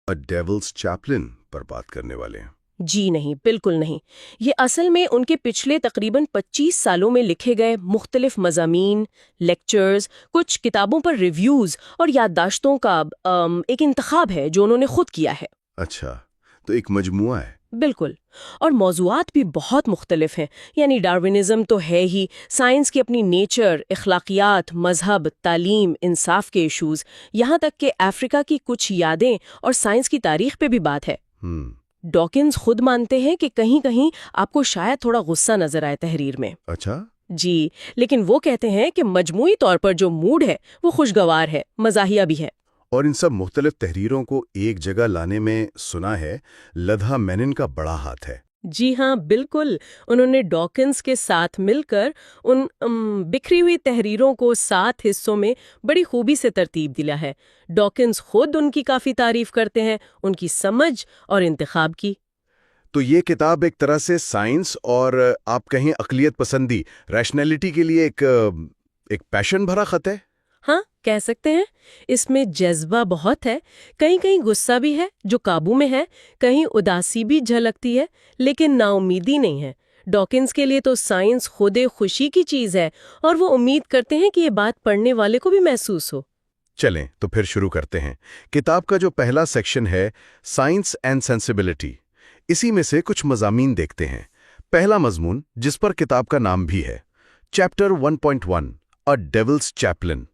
A Devil's Chaplain پر بات کرنے والے ہیں؟ جی نہیں، بالکل نہیں۔ یہ اصل میں ان کے پچھلے تقریباً 25 سالوں میں لکھے گئے مختلف مضامین، لیکچرز، کچھ کتابوں پر ریویوز اور یادداشتوں کا ایک انتخاب ہے جو انہوں نے خود کیا ہے۔ اچھا، تو ایک مجموعہ ہے۔ بالکل، اور موضوعات بھی بہت مختلف ہیں، یعنی ڈارونزم تو ہے ہی، سائنس کی اپنی نیچر، اخلاقیات، مذہب، تعلیم، انصاف کے ایشوز، یہاں تک کہ افریقہ کی کچھ یادیں اور سائنس کی تاریخ پہ بھی بات ہے۔ ڈاکنز خود مانتے ہیں کہ کہیں کہیں آپ کو شاید تھوڑا غصہ نظر آئے تحریر میں۔ اچھا، جی، لیکن وہ کہتے ہیں کہ مجموعی طور پر جو موڈ ہے وہ خوشگوار ہے، مزاحیہ بھی ہے۔ اور ان سب مختلف تحریروں کو ایک جگہ لانے میں سنا ہے لدھا مینن کا بڑا ہاتھ ہے۔ جی ہاں، بالکل، انہوں نے ڈاکنز کے ساتھ مل کر ان بکھری ہوئی تحریروں کو 7 حصوں میں بڑی خوبی سے ترتیب دیا ہے۔ ڈاکنز خود ان کی کافی تعریف کرتے ہیں، ان کی سمجھ اور انتخاب کی۔ تو یہ کتاب ایک طرح سے سائنس اور آپ کہیں اقلیت پسندی، ریشنلٹی کے لیے ایک پیشن بھرا خط ہے؟ ہاں، کہہ سکتے ہیں۔ اس میں جذبہ بہت ہے، کہیں کہیں غصہ بھی ہے جو قابو میں ہے، کہیں اداسی بھی جھلکتی ہے، لیکن نا امیدی نہیں ہے۔ ڈاکنز کے لیے تو سائنس خود خوشی کی چیز ہے، اور وہ امید کرتے ہیں کہ یہ بات پڑھنے والے کو بھی محسوس ہو۔ چلیں تو پھر شروع کرتے ہیں۔ کتاب کا جو پہلا سیکشن ہے سائنس اینڈ سینسیبلٹی، اسی میں سے کچھ مضامین دیکھتے ہیں۔ پہلا مضمون، جس پر کتاب کا نام بھی ہے، چیپٹر 1.1 A Devil's Chaplain۔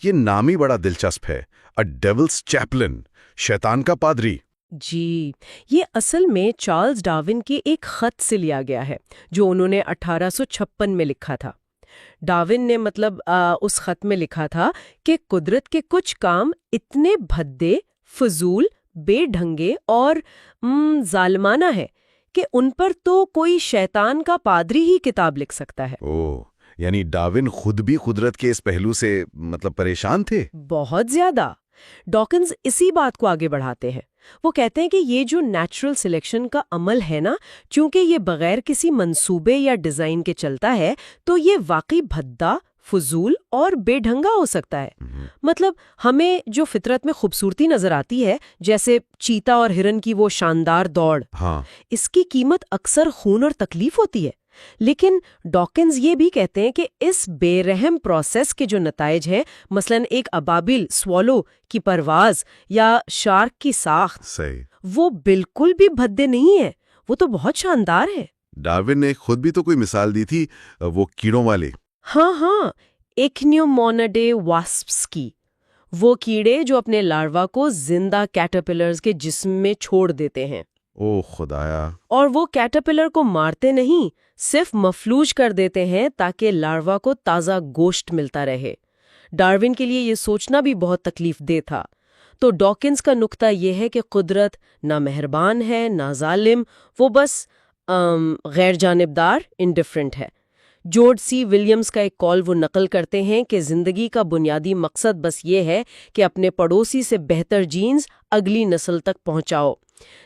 یہ نام ہی بڑا دلچسپ ہے، A Devil's Chaplain، شیطان کا پادری۔ جی، یہ اصل میں چارلز ڈارون کے ایک خط سے لیا گیا ہے جو انہوں نے 1856 میں لکھا تھا۔ ڈارون نے اس خط میں لکھا تھا کہ قدرت کے کچھ کام اتنے بھدے، فضول، بے ڈھنگے اور ظالمانہ ہے کہ ان پر تو کوئی شیطان کا پادری ہی کتاب لکھ سکتا ہے۔ یعنی ڈارون خود بھی قدرت کے اس پہلو سے پریشان تھے؟ بہت زیادہ۔ ڈاکنز اسی بات کو آگے بڑھاتے ہیں۔ وہ کہتے ہیں کہ یہ جو نیچرل سلیکشن کا عمل ہے نا، چونکہ یہ بغیر کسی منصوبے یا ڈیزائن کے چلتا ہے، تو یہ واقعی بھدا، فضول اور بے ڈھنگا ہو سکتا ہے۔ ہمیں جو فطرت میں خوبصورتی نظر آتی ہے، جیسے چیتا اور ہرن کی وہ شاندار دوڑ، اس کی قیمت اکثر خون اور تکلیف ہوتی ہے۔ لیکن ڈاکنز یہ بھی کہتے ہیں کہ اس بے رحم پروسیس کے جو نتائج ہیں، مثلاً ایک ابابل سوالو کی پرواز یا شارک کی ساخت، وہ بالکل بھی بھدے نہیں ہیں، وہ تو بہت شاندار ہے۔ ڈارون نے خود بھی تو کوئی مثال دی تھی، وہ کیڑوں والے۔ ہاں، ایکنیومونیڈے واسپس کی، وہ کیڑے جو اپنے لاروا کو زندہ کیٹرپلرز کے جسم میں چھوڑ دیتے ہیں۔ او خدایا! اور وہ کیٹرپلر کو مارتے نہیں، صرف مفلوج کر دیتے ہیں تاکہ لاروا کو تازہ گوشت ملتا رہے۔ ڈارون کے لیے یہ سوچنا بھی بہت تکلیف دہ تھا۔ تو ڈاکنز کا نقطہ یہ ہے کہ قدرت نہ مہربان ہے نہ ظالم، وہ بس غیر جانبدار، انڈیفرنٹ ہے۔ جارج سی ولیمز کا ایک قول وہ نقل کرتے ہیں کہ زندگی کا بنیادی مقصد بس یہ ہے کہ اپنے پڑوسی سے بہتر جینز اگلی نسل تک پہنچاؤ،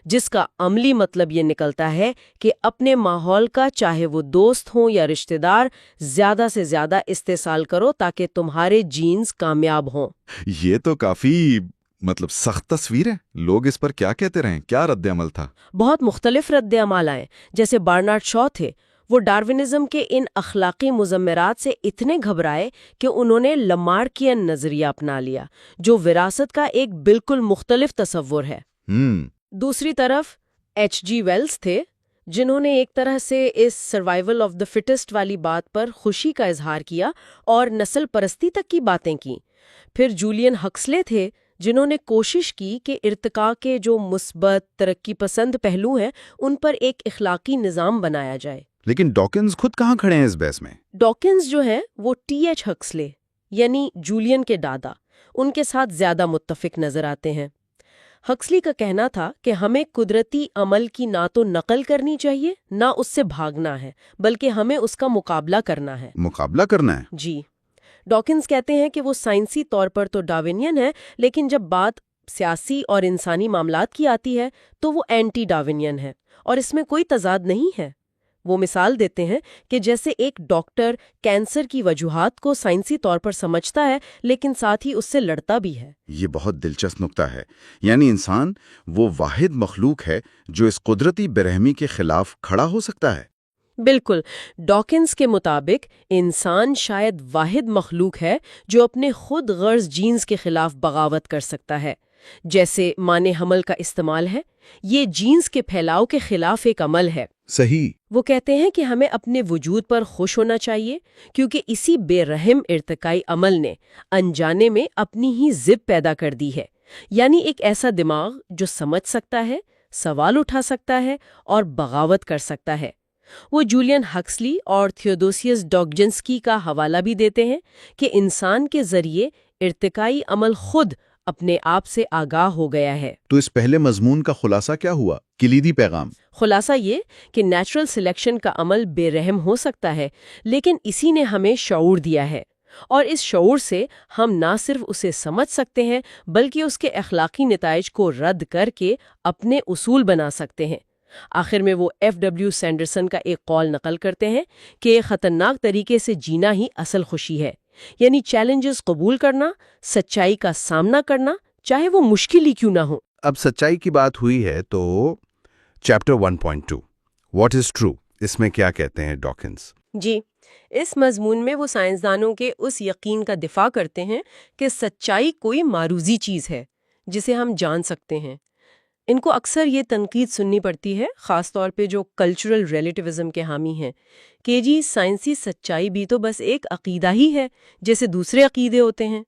جس کا عملی مطلب یہ نکلتا ہے کہ اپنے ماحول کا، چاہے وہ دوست ہوں یا رشتہ دار، زیادہ سے زیادہ استحصال کرو تاکہ تمہارے جینز کامیاب ہوں۔ یہ تو کافی سخت تصویر ہے۔ لوگ اس پر کیا کہتے رہیں؟ کیا رد عمل تھا؟ بہت مختلف رد عمل آئے، جیسے برنارڈ شاء تھے۔ وہ ڈارونزم کے ان اخلاقی مضمرات سے اتنے گھبرائے کہ انہوں نے لمارکین نظریہ اپنا لیا، جو وراثت کا ایک بالکل مختلف تصور ہے۔ دوسری طرف ایچ جی ویلز تھے، جنہوں نے ایک طرح سے اس سروائیول آف دا فٹسٹ والی بات پر خوشی کا اظہار کیا اور نسل پرستی تک کی باتیں کیں۔ پھر جولین ہکسلے تھے، جنہوں نے کوشش کی کہ ارتقاء کے جو مثبت ترقی پسند پہلو ہیں ان پر ایک اخلاقی نظام بنایا جائے۔ لیکن ڈاکنز خود کہاں کھڑے ہیں اس بحث میں؟ ڈاکنز جو ہیں وہ ٹی ایچ ہکسلے یعنی جولین کے دادا، ان کے ساتھ زیادہ متفق نظر آتے ہیں۔ ہکسلی کا کہنا تھا کہ ہمیں قدرتی عمل کی نہ تو نقل کرنی چاہیے نہ اس سے بھاگنا ہے، بلکہ ہمیں اس کا مقابلہ کرنا ہے۔ مقابلہ کرنا ہے؟ جی۔ ڈاکنز کہتے ہیں کہ وہ سائنسی طور پر تو ڈارونین ہے، لیکن جب بات سیاسی اور انسانی معاملات کی آتی ہے تو وہ اینٹی ڈارونین ہے، اور اس میں کوئی تضاد نہیں ہے۔ وہ مثال دیتے ہیں کہ جیسے ایک ڈاکٹر کینسر کی وجوہات کو سائنسی طور پر سمجھتا ہے لیکن ساتھ ہی اس سے لڑتا بھی ہے۔ یہ بہت دلچسپ نکتہ ہے، یعنی انسان وہ واحد مخلوق ہے جو اس قدرتی برہمی کے خلاف کھڑا ہو سکتا ہے۔ بالکل، ڈاکنز کے مطابق انسان شاید واحد مخلوق ہے جو اپنے خود غرض جینز کے خلاف بغاوت کر سکتا ہے۔ جیسے معنی حمل کا استعمال ہے، یہ جینز کے پھیلاؤ کے خلاف ایک عمل ہے۔ صحیح۔ وہ کہتے ہیں کہ ہمیں اپنے وجود پر خوش ہونا چاہیے کیونکہ اسی بے رحم ارتقائی عمل نے انجانے میں اپنی ہی ضد پیدا کر دی ہے، یعنی ایک ایسا دماغ جو سمجھ سکتا ہے، سوال اٹھا سکتا ہے اور بغاوت کر سکتا ہے۔ وہ جولین ہکسلی اور تھیودوسیس ڈاگجنسکی کا حوالہ بھی دیتے ہیں کہ انسان کے ذریعے ارتقائی عمل خود اپنے آپ سے آگاہ ہو گیا ہے۔ تو اس پہلے مضمون کا خلاصہ کیا ہوا؟ کلیدی پیغام۔ خلاصہ یہ کہ نیچرل سلیکشن کا عمل بے رحم ہو سکتا ہے، لیکن اسی نے ہمیں شعور دیا ہے، اور اس شعور سے ہم نہ صرف اسے سمجھ سکتے ہیں بلکہ اس کے اخلاقی نتائج کو رد کر کے اپنے اصول بنا سکتے ہیں۔ آخر میں وہ FW سینڈرسن کا ایک قول نقل کرتے ہیں کہ خطرناک طریقے سے جینا ہی اصل خوشی ہے، یعنی چیلنجز قبول کرنا، سچائی کا سامنا کرنا، چاہے وہ مشکل ہی کیوں نہ ہو۔ اب سچائی کی بات ہوئی ہے تو چیپٹر 1.2 واٹ از ٹرو، اس میں کیا کہتے ہیں ڈاکنز؟ جی، اس مضمون میں وہ سائنسدانوں کے اس یقین کا دفاع کرتے ہیں کہ سچائی کوئی معروضی چیز ہے جسے ہم جان سکتے ہیں۔ ان کو اکثر یہ تنقید سننی پڑتی ہے، خاص طور پہ جو کلچرل ریلیٹیوزم کے حامی ہیں، کہ جی سائنسی سچائی بھی تو بس ایک عقیدہ ہی ہے جیسے دوسرے عقیدے ہوتے ہیں۔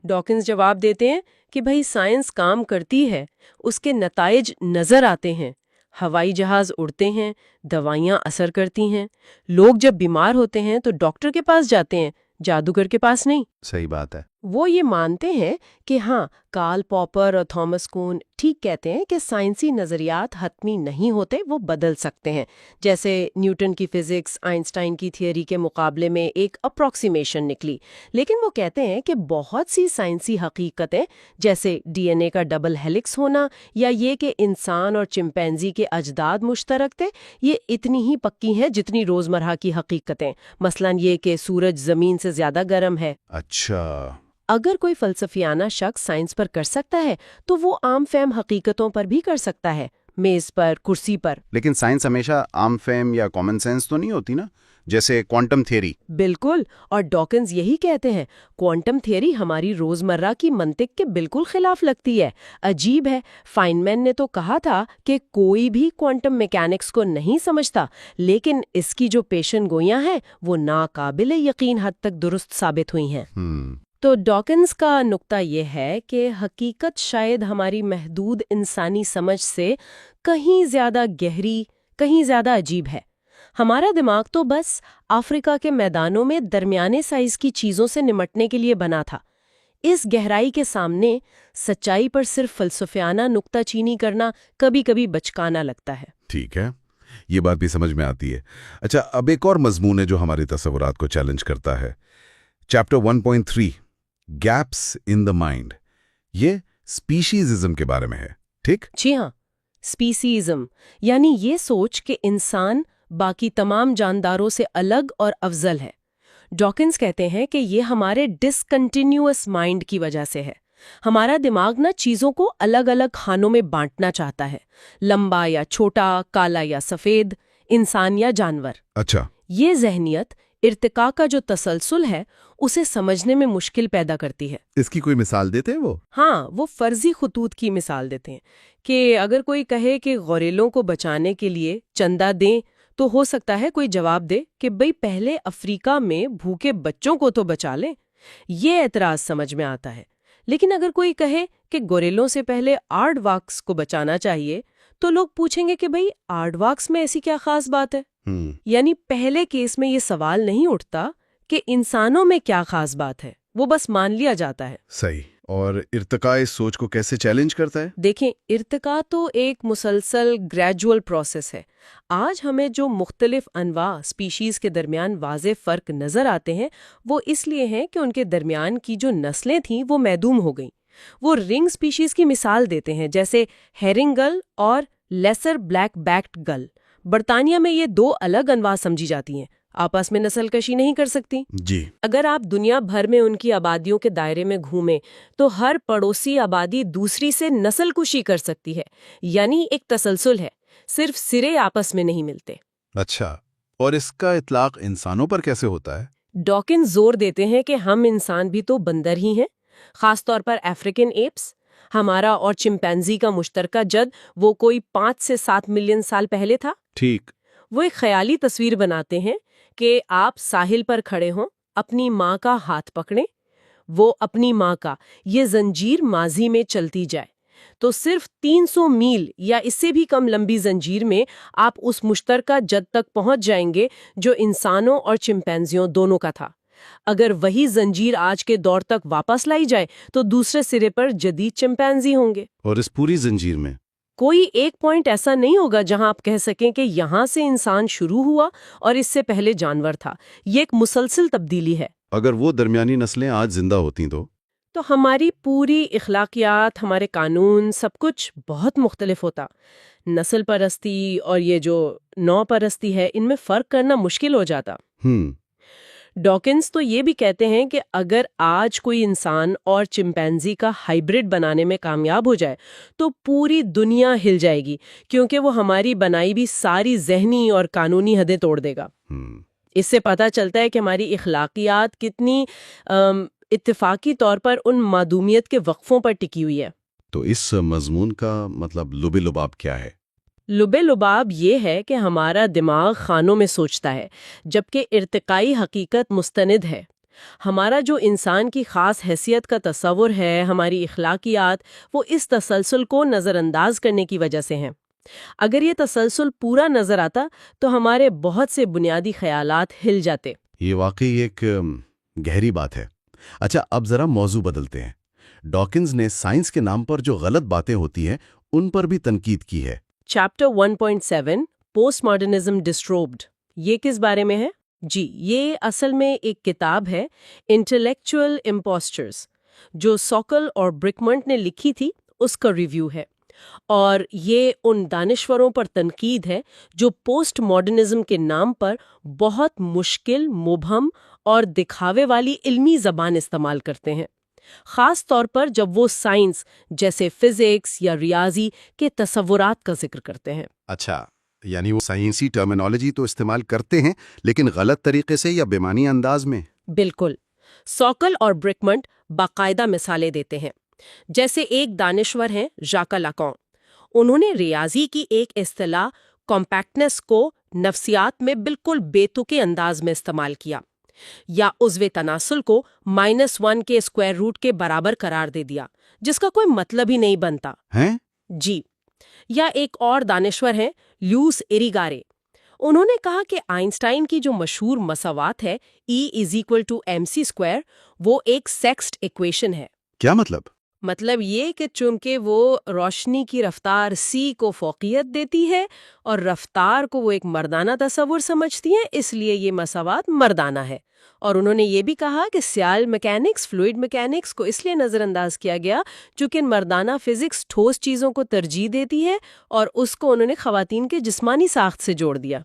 ڈاکنز جواب دیتے ہیں کہ بھئی سائنس کام کرتی ہے، اس کے نتائج نظر آتے ہیں، ہوائی جہاز اڑتے ہیں، دوائیاں اثر کرتی ہیں، لوگ جب بیمار ہوتے ہیں تو ڈاکٹر کے پاس جاتے ہیں، جادوگر کے پاس نہیں۔ صحیح بات ہے۔ وہ یہ مانتے ہیں کہ ہاں، کارل پاپر اور تھامس کون ٹھیک کہتے ہیں کہ سائنسی نظریات حتمی نہیں ہوتے، وہ بدل سکتے ہیں، جیسے نیوٹن کی فزکس آئنسٹائن کی تھیوری کے مقابلے میں ایک اپروکسیمیشن نکلی۔ لیکن وہ کہتے ہیں کہ بہت سی سائنسی حقیقتیں جیسے DNA کا ڈبل ہیلکس ہونا یا یہ کہ انسان اور چمپینزی کے اجداد مشترک تھے، یہ اتنی ہی پکی ہیں جتنی روزمرہ کی حقیقتیں، مثلاً یہ کہ سورج زمین سے زیادہ گرم ہے۔ اچھا، اگر کوئی فلسفیانہ شخص سائنس پر کر سکتا ہے تو وہ عام فہم حقیقتوں پر بھی کر سکتا ہے، میز پر، کرسی پر۔ لیکن سائنس ہمیشہ عام فہم یا کامن سینس تو نہیں ہوتی نا، جیسے کوانٹم تھیوری۔ بالکل، اور ڈاکنز یہی کہتے ہیں، کوانٹم تھیوری ہماری روزمرہ کی منطق کے بالکل خلاف لگتی ہے۔ عجیب ہے، فائنمین نے تو کہا تھا کہ کوئی بھی کوانٹم میکینکس کو نہیں سمجھتا، لیکن اس کی جو پیشن گوئیاں ہیں وہ ناقابل یقین حد تک درست ثابت ہوئی ہیں۔ تو ڈاکنز کا نقطہ یہ ہے کہ حقیقت شاید ہماری محدود انسانی سمجھ سے کہیں زیادہ گہری، کہیں زیادہ عجیب ہے۔ ہمارا دماغ تو بس افریقہ کے میدانوں میں درمیانے سائز کی چیزوں سے نمٹنے کے لیے بنا تھا۔ اس گہرائی کے سامنے سچائی پر صرف فلسفیانہ نکتہ چینی کرنا کبھی کبھی بچکانہ لگتا ہے۔ ٹھیک ہے، یہ بات بھی سمجھ میں آتی ہے۔ اچھا، اب ایک اور مضمون ہے جو ہماری تصورات کو چیلنج کرتا ہے، chapter 1.3 gaps in the mind. یہ اسپیشیزم کے بارے میں ہے، ٹھیک؟ جی ہاں، اسپیسیزم یعنی یہ سوچ کہ انسان باقی تمام جانداروں سے الگ اور افضل ہے۔ ڈاکنز کہتے ہیں کہ یہ ہمارے ڈسکنٹینیوس مائنڈ کی وجہ سے ہے۔ ہمارا دماغ نہ چیزوں کو الگ الگ خانوں میں بانٹنا چاہتا ہے، لمبا یا چھوٹا، کالا یا سفید، انسان یا جانور۔ اچھا، یہ ذہنیت ارتقاء کا جو تسلسل ہے اسے سمجھنے میں مشکل پیدا کرتی ہے۔ اس کی کوئی مثال دیتے ہیں وہ؟ ہاں، وہ فرضی خطوط کی مثال دیتے ہیں کہ اگر کوئی کہے کہ غوریلوں کو بچانے کے لیے چندہ دیں تو ہو سکتا ہے کوئی جواب دے کہ بھئی پہلے افریقہ میں بھوکے بچوں کو تو بچا لیں۔ یہ اعتراض سمجھ میں آتا ہے۔ لیکن اگر کوئی کہے کہ گوریلوں سے پہلے آرڈ واکس کو بچانا چاہیے تو لوگ پوچھیں گے کہ بھئی آرڈ واکس میں ایسی کیا خاص بات ہے؟ یعنی پہلے کیس میں یہ سوال نہیں اٹھتا کہ انسانوں میں کیا خاص بات ہے، وہ بس مان لیا جاتا ہے۔ صحیح۔ اور ارتقاء اس سوچ کو کیسے چیلنج کرتا ہے؟ دیکھیں، ارتقاء تو ایک مسلسل گریجول پروسیس ہے۔ آج ہمیں جو مختلف انواع سپیشیز کے درمیان واضح فرق نظر آتے ہیں وہ اس لیے ہیں کہ ان کے درمیان کی جو نسلیں تھیں وہ معدوم ہو گئیں۔ وہ رنگ سپیشیز کی مثال دیتے ہیں، جیسے ہیرنگ گل اور لیسر بلیک بیکڈ گل۔ برطانیہ میں یہ دو الگ انواع سمجھی جاتی ہیں، آپس میں نسل کشی نہیں کر سکتی۔ جی، اگر آپ دنیا بھر میں ان کی آبادیوں کے دائرے میں گھومیں تو ہر پڑوسی آبادی دوسری سے نسل کشی کر سکتی ہے، یعنی ایک تسلسل ہے، صرف سرے آپس میں نہیں ملتے۔ اچھا، اور اس کا اطلاق انسانوں پر کیسے ہوتا ہے؟ ڈاکن زور دیتے ہیں کہ ہم انسان بھی تو بندر ہی ہیں، خاص طور پر افریقن ایپس۔ ہمارا اور چمپینزی کا مشترکہ جد وہ کوئی 5 سے 7 ملین سال پہلے تھا۔ ٹھیک۔ وہ ایک خیالی تصویر بناتے ہیں کہ آپ ساحل پر کھڑے ہوں، اپنی ماں کا ہاتھ پکڑیں، وہ اپنی ماں کا، یہ زنجیر ماضی میں چلتی جائے تو صرف 300 میل یا اس سے بھی کم لمبی زنجیر میں آپ اس مشترکہ جد تک پہنچ جائیں گے جو انسانوں اور چمپینزیوں دونوں کا تھا۔ اگر وہی زنجیر آج کے دور تک واپس لائی جائے تو دوسرے سرے پر جدید چمپینزی ہوں گے۔ اور اس پوری زنجیر میں کوئی ایک پوائنٹ ایسا نہیں ہوگا جہاں آپ کہہ سکیں کہ یہاں سے انسان شروع ہوا اور اس سے پہلے جانور تھا۔ یہ ایک مسلسل تبدیلی ہے۔ اگر وہ درمیانی نسلیں آج زندہ ہوتی تو ہماری پوری اخلاقیات، ہمارے قانون، سب کچھ بہت مختلف ہوتا۔ نسل پرستی اور یہ جو نو پرستی ہے، ان میں فرق کرنا مشکل ہو جاتا۔ ڈاکنز تو یہ بھی کہتے ہیں کہ اگر آج کوئی انسان اور چمپینزی کا ہائیبرڈ بنانے میں کامیاب ہو جائے تو پوری دنیا ہل جائے گی، کیونکہ وہ ہماری بنائی بھی ساری ذہنی اور قانونی حدیں توڑ دے گا۔ اس سے پتہ چلتا ہے کہ ہماری اخلاقیات کتنی اتفاقی طور پر ان معدومیت کے وقفوں پر ٹکی ہوئی ہے۔ تو اس مضمون کا مطلب لب لباب کیا ہے؟ لب لباب یہ ہے کہ ہمارا دماغ خانوں میں سوچتا ہے، جبکہ ارتقائی حقیقت مستند ہے۔ ہمارا جو انسان کی خاص حیثیت کا تصور ہے، ہماری اخلاقیات، وہ اس تسلسل کو نظر انداز کرنے کی وجہ سے ہیں۔ اگر یہ تسلسل پورا نظر آتا تو ہمارے بہت سے بنیادی خیالات ہل جاتے۔ یہ واقعی ایک گہری بات ہے۔ اچھا، اب ذرا موضوع بدلتے ہیں۔ ڈاکنز نے سائنس کے نام پر جو غلط باتیں ہوتی ہیں ان پر بھی تنقید کی ہے۔ چیپٹر 1.7 پوسٹ ماڈرنزم ڈسٹروبڈ، یہ کس بارے میں ہے؟ جی، یہ اصل میں ایک کتاب ہے، انٹلیکچوئل امپوسچرز، جو سوکل اور برکمنٹ نے لکھی تھی، اس کا ریویو ہے۔ اور یہ ان دانشوروں پر تنقید ہے جو پوسٹ ماڈرنزم کے نام پر بہت مشکل، مبہم اور دکھاوے والی علمی زبان استعمال کرتے ہیں، خاص طور پر جب وہ سائنس جیسے فزکس یا ریاضی کے تصورات کا ذکر کرتے ہیں۔ اچھا، یعنی وہ سائنسی ٹرمینالوجی تو استعمال کرتے ہیں لیکن غلط طریقے سے یا بے معنی انداز میں۔ بالکل۔ سوکل اور برکمنٹ باقاعدہ مثالیں دیتے ہیں، جیسے ایک دانشور ہیں ژاک لاکان، انہوں نے ریاضی کی ایک اصطلاح کمپیکٹنس کو نفسیات میں بالکل بے تکے انداز میں استعمال کیا، یا عضو تناسل کو -1 کے اسکوائر روٹ کے برابر قرار دے دیا، جس کا کوئی مطلب ہی نہیں بنتا ہیں؟ جی۔ یا ایک اور دانشور ہیں لیوس ایریگارے، انہوں نے کہا کہ آئنسٹائن کی جو مشہور مساوات ہے E=mc²، وہ ایک سیکسٹ ایکویشن ہے۔ کیا مطلب؟ مطلب یہ کہ چونکہ وہ روشنی کی رفتار c کو فوقیت دیتی ہے اور رفتار کو وہ ایک مردانہ تصور سمجھتی ہیں، اس لیے یہ مساوات مردانہ ہے۔ اور انہوں نے یہ بھی کہا کہ سیال میکینکس، فلوئڈ میکینکس کو اس لیے نظر انداز کیا گیا چونکہ مردانہ فزکس ٹھوس چیزوں کو ترجیح دیتی ہے، اور اس کو انہوں نے خواتین کے جسمانی ساخت سے جوڑ دیا۔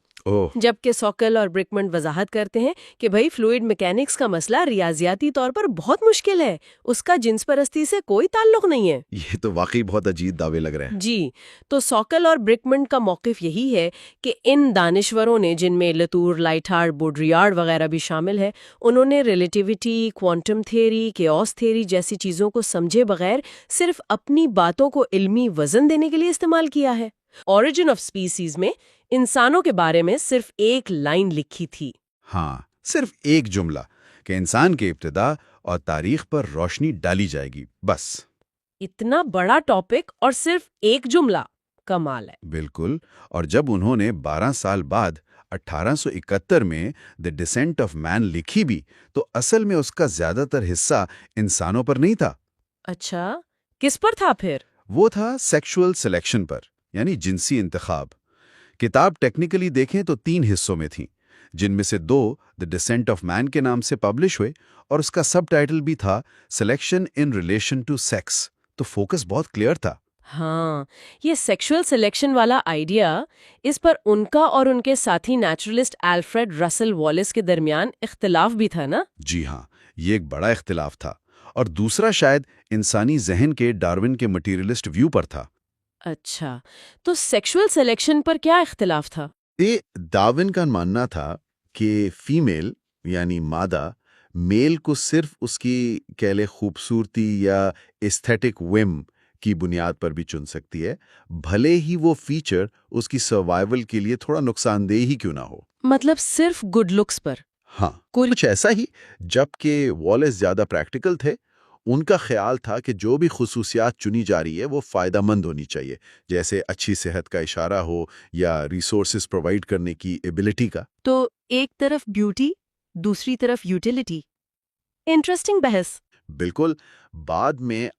جبکہ سوکل اور برکمنٹ وضاحت کرتے ہیں کہ بھئی فلوئڈ میکینکس کا مسئلہ ریاضیاتی طور پر بہت مشکل ہے، اس کا جنس پرستی سے کوئی تعلق نہیں ہے۔ یہ تو واقعی بہت عجیب دعوے لگ رہے ہیں۔ جی، تو سوکل اور برکمنٹ کا موقف یہی ہے کہ ان دانشوروں نے، جن میں لتور، لائٹہارڈ، بوڈریارڈ وغیرہ بھی شامل ہے، انہوں نے relativity, quantum theory, chaos theory جیسی چیزوں کو سمجھے بغیر صرف اپنی باتوں کو علمی وزن دینے کے لیے استعمال کیا ہے۔ اوریجن آف سپیسیز میں انسانوں کے بارے میں صرف ایک لائن لکھی تھی۔ ہاں، صرف ایک جملہ کہ انسان کی ابتدا اور تاریخ پر روشنی ڈالی جائے گی، بس۔ اتنا بڑا ٹاپک اور صرف ایک جملہ، کمال ہے۔ بالکل، اور جب انہوں نے 12 سال بعد 1871 میں دی ڈسینٹ آف مین لکھی بھی تو اصل میں اس کا زیادہ تر حصہ انسانوں پر نہیں تھا۔ اچھا، کس پر تھا پھر؟ وہ تھا سیکشول سلیکشن پر، یعنی جنسی انتخاب۔ کتاب ٹیکنیکلی دیکھیں تو 3 حصوں میں تھیں، جن میں سے 2 دی ڈسینٹ آف مین کے نام سے پبلش ہوئے، اور اس کا سب ٹائٹل بھی تھا selection in relation to sex, تو فوکس بہت کلیئر تھا۔ ہاں، یہ سیکشول سلیکشن والا آئیڈیا، اس پر ان کا اور ان کے ساتھی نیچرلسٹ الفریڈ رسل والیس کے درمیان اختلاف بھی تھا نا؟ جی ہاں، یہ ایک بڑا اختلاف تھا، اور دوسرا شاید انسانی ذہن کے ڈارون کے مٹیریلسٹ ویو پر تھا۔ اچھا، تو سیکشول سلیکشن پر کیا اختلاف تھا؟ ڈارون کا ماننا تھا کہ فیمیل یعنی مادہ میل کو صرف اس کی کہہ لے خوبصورتی یا ایستھیٹک وم کی بنیاد پر بھی چن سکتی ہے، بھلے ہی وہ فیچر اس کی سروائیول کے لیے تھوڑا نقصان دہ ہی کیوں نہ ہو۔ مطلب صرف گڈ لکس پر؟ ہاں، کچھ ایسا ہی۔ جبکہ والیس زیادہ پریکٹیکل تھے، ان کا خیال تھا کہ جو بھی خصوصیات چنی جا رہی ہے وہ فائدہ مند ہونی چاہیے، جیسے اچھی صحت کا اشارہ ہو یا ریسورسز پرووائڈ کرنے کی ایبلٹی کا۔ تو ایک طرف بیوٹی، دوسری طرف یوٹیلیٹی۔ انٹرسٹنگ بحث۔ بالکل۔ بعد میں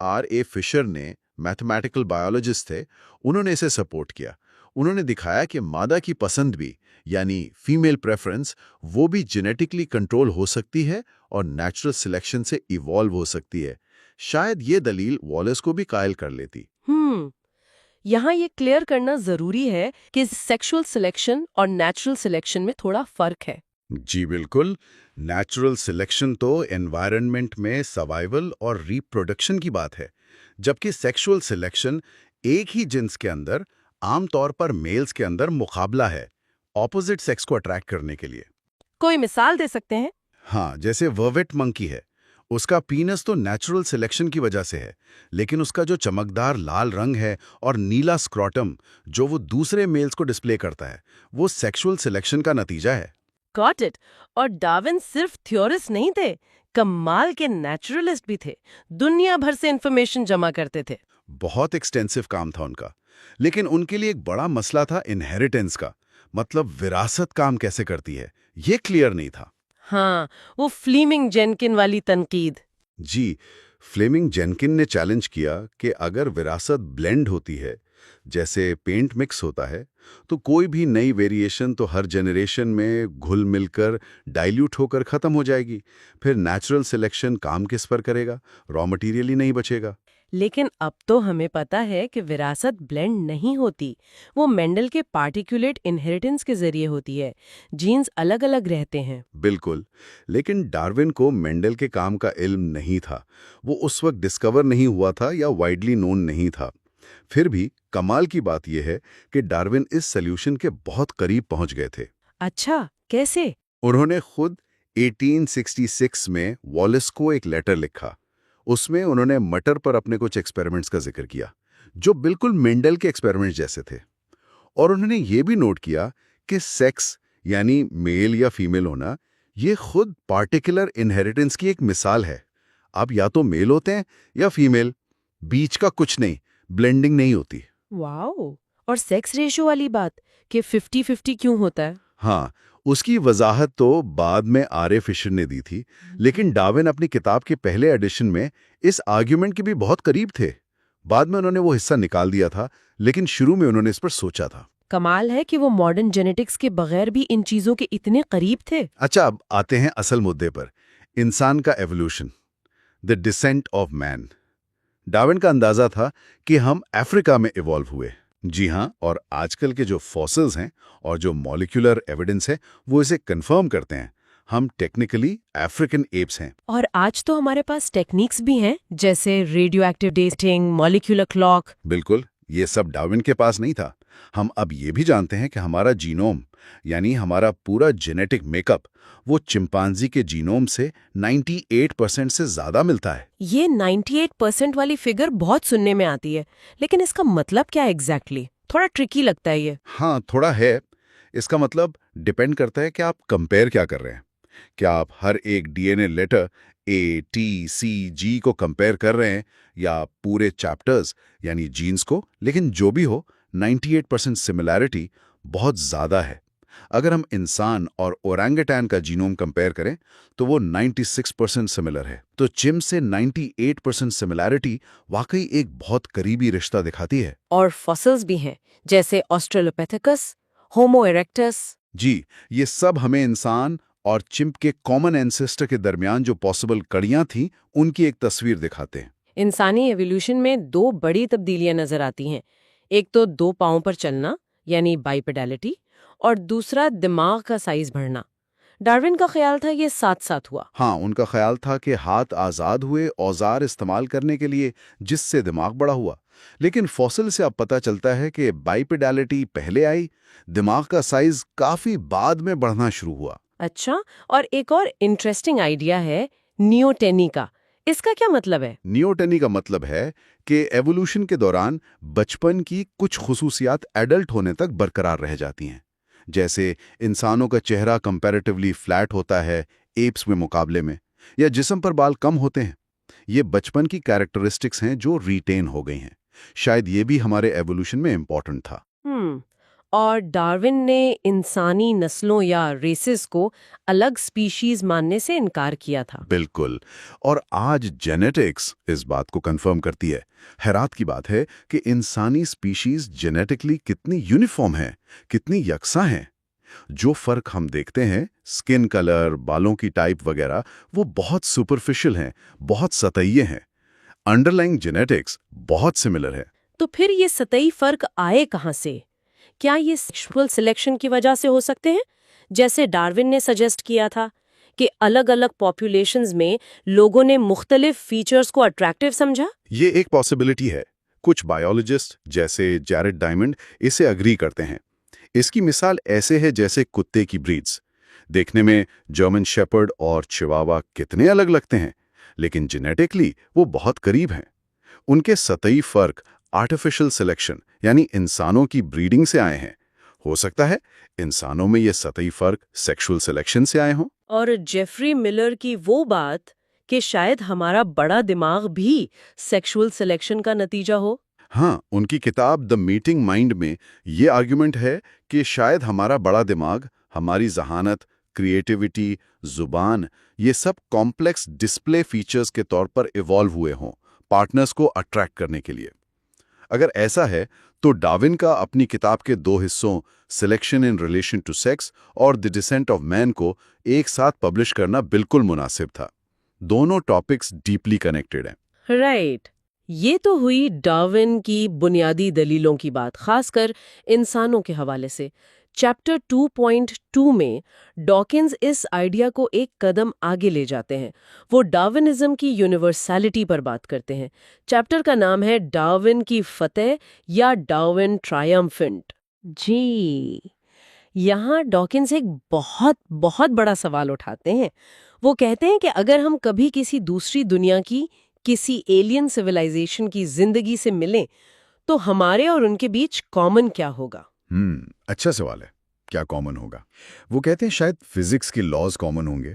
فشر نے میتھمیٹیکل بایولوجسٹ تھے، انہوں نے اسے سپورٹ کیا۔ انہوں نے دکھایا کہ مادہ کی پسند بھی، یعنی فیمیل پریفرنس، وہ بھی جینیٹکلی کنٹرول ہو سکتی ہے اور نیچرل سلیکشن سے ایوالو ہو سکتی ہے۔ شاید یہ دلیل والیس کو بھی قائل کر لیتی۔ یہاں یہ کلیئر کرنا ضروری ہے کہ سیکشول سلیکشن اور نیچرل سلیکشن میں تھوڑا فرق ہے۔ جی بالکل، نیچرل سلیکشن تو انوائرنمنٹ میں سروائیول اور ریپروڈکشن کی بات ہے، جبکہ سیکشول سلیکشن ایک ہی جنس کے اندر عام طور پر میلز کے اندر مقابلہ ہے، اپوزٹ سیکس کو اٹریکٹ کرنے کے لیے۔ کوئی مثال دے سکتے ہیں؟ ہاں، جیسے وروٹ منکی ہے، اس کا پینس تو نیچرل سلیکشن کی وجہ سے ہے، لیکن اس کا جو چمکدار لال رنگ ہے اور نیلا سکروٹم جو وہ دوسرے میلز کو ڈسپلے کرتا ہے، وہ سیکشول سلیکشن کا نتیجہ ہے۔ Got it. اور ڈارون صرف تھیورسٹ نہیں تھے، کمال کے نیچرلسٹ بھی تھے، دنیا بھر سے انفارمیشن جمع کرتے تھے۔ بہت ایکسٹینسو کام تھا ان کا، لیکن ان کے لیے ایک بڑا مسئلہ تھا انہیریٹنس کا، مطلب وراثت کام کیسے کرتی ہے، یہ کلیئر نہیں تھا۔ ہاں، وہ فلیمنگ جینکن والی تنقید۔ جی، فلیمنگ جینکن نے چیلنج کیا کہ اگر وراثت بلینڈ ہوتی ہے، جیسے پینٹ مکس ہوتا ہے، تو کوئی بھی نئی ویریشن تو ہر جنریشن میں گھل مل کر ڈائلیوٹ ہو کر ختم ہو جائے گی، پھر نیچرل سلیکشن کام کس پر کرے گا؟ را مٹیریل ہی نہیں بچے گا۔ لیکن اب تو ہمیں پتا ہے کہ وراثت بلینڈ نہیں ہوتی، وہ مینڈل کے پارٹیکولیٹ انہیریٹنس کے ذریعے ہوتی ہے، جینز الگ الگ رہتے ہیں۔ بالکل، لیکن ڈارون کو مینڈل کے کام کا علم نہیں تھا، وہ اس وقت ڈسکور نہیں ہوا تھا یا وائڈلی نون نہیں تھا۔ پھر بھی کمال کی بات یہ ہے کہ ڈارون اس سلیوشن کے بہت قریب پہنچ گئے تھے۔ اچھا، کیسے؟ انہوں نے خود 1866 میں والیس کو ایک لیٹر لکھا، اس میں انہوں نے مٹر پر اپنے کچھ ایکسپیریمنٹس کا ذکر کیا جو بالکل مینڈل کے ایکسپیریمنٹس جیسے تھے، اور انہوں نے یہ بھی نوٹ کیا کہ سیکس یعنی میل یا فیمیل ہونا یہ خود پارٹیکولر انہیریٹنس کی ایک مثال ہے۔ اب یا تو میل ہوتے ہیں یا فیمیل، بیچ کا کچھ نہیں، بلینڈنگ نہیں ہوتی۔ واو! اور سیکس ریشو والی بات کہ 50-50 کیوں ہوتا ہے؟ ہاں، اس کی وضاحت تو بعد میں فشر نے دی تھی، لیکن ڈارون اپنی کتاب کے پہلے ایڈیشن میں اس آرگیومنٹ کے بھی بہت قریب تھے۔ بعد میں انہوں نے وہ حصہ نکال دیا تھا، لیکن شروع میں انہوں نے اس پر سوچا تھا۔ کمال ہے کہ وہ ماڈرن جینیٹکس کے بغیر بھی ان چیزوں کے اتنے قریب تھے۔ اچھا، اب آتے ہیں اصل مدعے پر، انسان کا evolution, the descent of man. Darwin کا اندازہ تھا کہ ہم افریقہ میں ایوالو ہوئے۔ جی ہاں، اور آج کل کے جو فوسلز ہیں اور جو مولیکولر ایویڈنس ہے وہ اسے کنفرم کرتے ہیں، ہم ٹیکنیکلی افریقن ایپس ہیں۔ اور آج تو ہمارے پاس ٹیکنیکس بھی ہیں جیسے radio active dating, molecular clock. بالکل، یہ سب ڈارون کے پاس نہیں تھا۔ ہم اب یہ بھی جانتے ہیں کہ ہمارا جینوم یعنی ہمارا پورا جینیٹک میک اپ وہ چمپانزی کے جینوم سے 98% سے زیادہ ملتا ہے۔ یہ 98% والی فگر بہت سننے میں آتی ہے، لیکن اس کا مطلب کیا ایگزیکٹلی؟ تھوڑا ٹرکی لگتا ہے یہ۔ ہاں، تھوڑا ہے۔ اس کا مطلب ڈیپینڈ کرتا ہے کہ آپ کمپیئر کیا کر رہے ہیں۔ کیا آپ ہر ایک D N A letter A, T, C, G کو کمپیئر کر رہے ہیں یا پورے چیپٹرز یعنی جینز کو؟ لیکن جو بھی ہو، 98% سملیرٹی بہت زیادہ ہے۔ اگر ہم انسان اور اورانگٹان کا جینوم کمپیئر کریں تو وہ 96% سملر ہے۔ تو چمپ سے 98% سملیرٹی واقعی ایک بہت قریبی رشتہ دکھاتی ہے۔ اور فاسلز بھی ہیں جیسے آسٹریلوپیتھیکس، ہومو ایریکٹس۔ جی، یہ سب ہمیں انسان اور چمپ کے کامن اینسسٹر کے درمیان جو پاسبل کڑیاں تھیں ان کی ایک تصویر دکھاتے ہیں۔ انسانی ایوولوشن میں 2 بڑی تبدیلیاں نظر آتی ہیں، ایک تو 2 پاؤں پر چلنا یعنی بائیپیڈیلٹی، اور دوسرا دماغ کا سائز بڑھنا۔ ڈارون کا خیال تھا یہ ساتھ ساتھ ہوا۔ ہاں، ان کا خیال تھا کہ ہاتھ آزاد ہوئے اوزار استعمال کرنے کے لیے، جس سے دماغ بڑا ہوا۔ لیکن فوسل سے اب پتہ چلتا ہے کہ بائیپیڈیلٹی پہلے آئی، دماغ کا سائز کافی بعد میں بڑھنا شروع ہوا۔ اچھا، اور ایک اور انٹرسٹنگ آئیڈیا ہے نیوٹینی کا۔ اس کا کیا مطلب ہے؟ نیوٹینی کا مطلب ہے کہ ایوولوشن کے دوران بچپن کی کچھ خصوصیات ایڈلٹ ہونے تک برقرار رہ جاتی ہیں، جیسے انسانوں کا چہرہ کمپیریٹیولی فلیٹ ہوتا ہے ایپس میں مقابلے میں، یا جسم پر بال کم ہوتے ہیں۔ یہ بچپن کی کیریکٹرسٹکس ہیں جو ریٹین ہو گئی ہیں۔ شاید یہ بھی ہمارے ایوولوشن میں امپورٹنٹ تھا۔ اور ڈارون نے انسانی نسلوں یا ریسز کو الگ سپیشیز ماننے سے انکار کیا تھا۔ بالکل، اور آج جینیٹکس اس بات کو کنفرم کرتی ہے۔ حیرت کی بات ہے کہ انسانی سپیشیز جینیٹکلی کتنی یونیفارم ہیں، کتنی یکساں ہیں۔ جو فرق ہم دیکھتے ہیں، سکن کلر، بالوں کی ٹائپ وغیرہ، وہ بہت سپرفیشل ہیں، بہت سطحی ہیں۔ انڈرلائنگ جینیٹکس بہت سملر ہے۔ تو پھر یہ سطحی فرق آئے کہاں سے؟ کیا یہ سیکشول سلیکشن کی وجہ سے ہو سکتے ہیں، جیسے ڈارون نے سجیسٹ کیا تھا کہ الگ الگ پاپولیشنز میں لوگوں نے مختلف فیچرز کو اٹریکٹیو سمجھا؟ یہ ایک پاسبلٹی ہے۔ کچھ بایولوجسٹ جیسے جیرڈ ڈائمنڈ اسے اگری کرتے ہیں۔ اس کی مثال ایسے ہے جیسے کتے کی بریڈز۔ دیکھنے میں جرمن شیپرڈ اور چواوا کتنے الگ لگتے ہیں، لیکن جینیٹکلی وہ بہت قریب ہیں۔ ان کے سطحی فرق آرٹیفیشل سلیکشن یعنی انسانوں کی بریڈنگ سے آئے ہیں۔ ہو سکتا ہے انسانوں میں یہ سطحی فرق سیکشول سلیکشن سے آئے ہوں۔ اور جیفری ملر کی وہ بات کہ شاید ہمارا بڑا دماغ بھی سیکشول سلیکشن کا نتیجہ ہو۔ ہاں، ان کی کتاب دی میٹنگ مائنڈ میں یہ آرگیومنٹ ہے کہ شاید ہمارا بڑا دماغ، ہماری ذہانت، کریٹیوٹی، زبان، یہ سب کمپلیکس ڈسپلے فیچرز کے طور پر ایوالو ہوئے ہوں، پارٹنرز کو اٹریکٹ کرنے کے لیے۔ اگر ایسا ہے تو ڈارون کا اپنی کتاب کے 2 حصوں selection in relation to sex اور دی ڈسینٹ آف مین کو ایک ساتھ پبلش کرنا بالکل مناسب تھا۔ دونوں ٹاپکس ڈیپلی کنیکٹڈ ہیں۔ رائٹ، یہ تو ہوئی ڈارون کی بنیادی دلیلوں کی بات، خاص کر انسانوں کے حوالے سے۔ چیپٹر 2.2 میں ڈاکنز اس آئیڈیا کو ایک قدم آگے لے جاتے ہیں۔ وہ ڈارونزم کی یونیورسلٹی پر بات کرتے ہیں۔ چیپٹر کا نام ہے ڈارون کی فتح یا ڈارون ٹرائمفنٹ۔ جی، یہاں ڈاکنز ایک بہت بڑا سوال اٹھاتے ہیں۔ وہ کہتے ہیں کہ اگر ہم کبھی کسی دوسری دنیا کی کسی ایلین سویلائزیشن کی زندگی سے ملیں تو ہمارے اور ان کے بیچ کامن کیا ہوگا؟ اچھا سوال ہے، کیا کامن ہوگا؟ وہ کہتے ہیں شاید فزکس کے لاز کامن ہوں گے،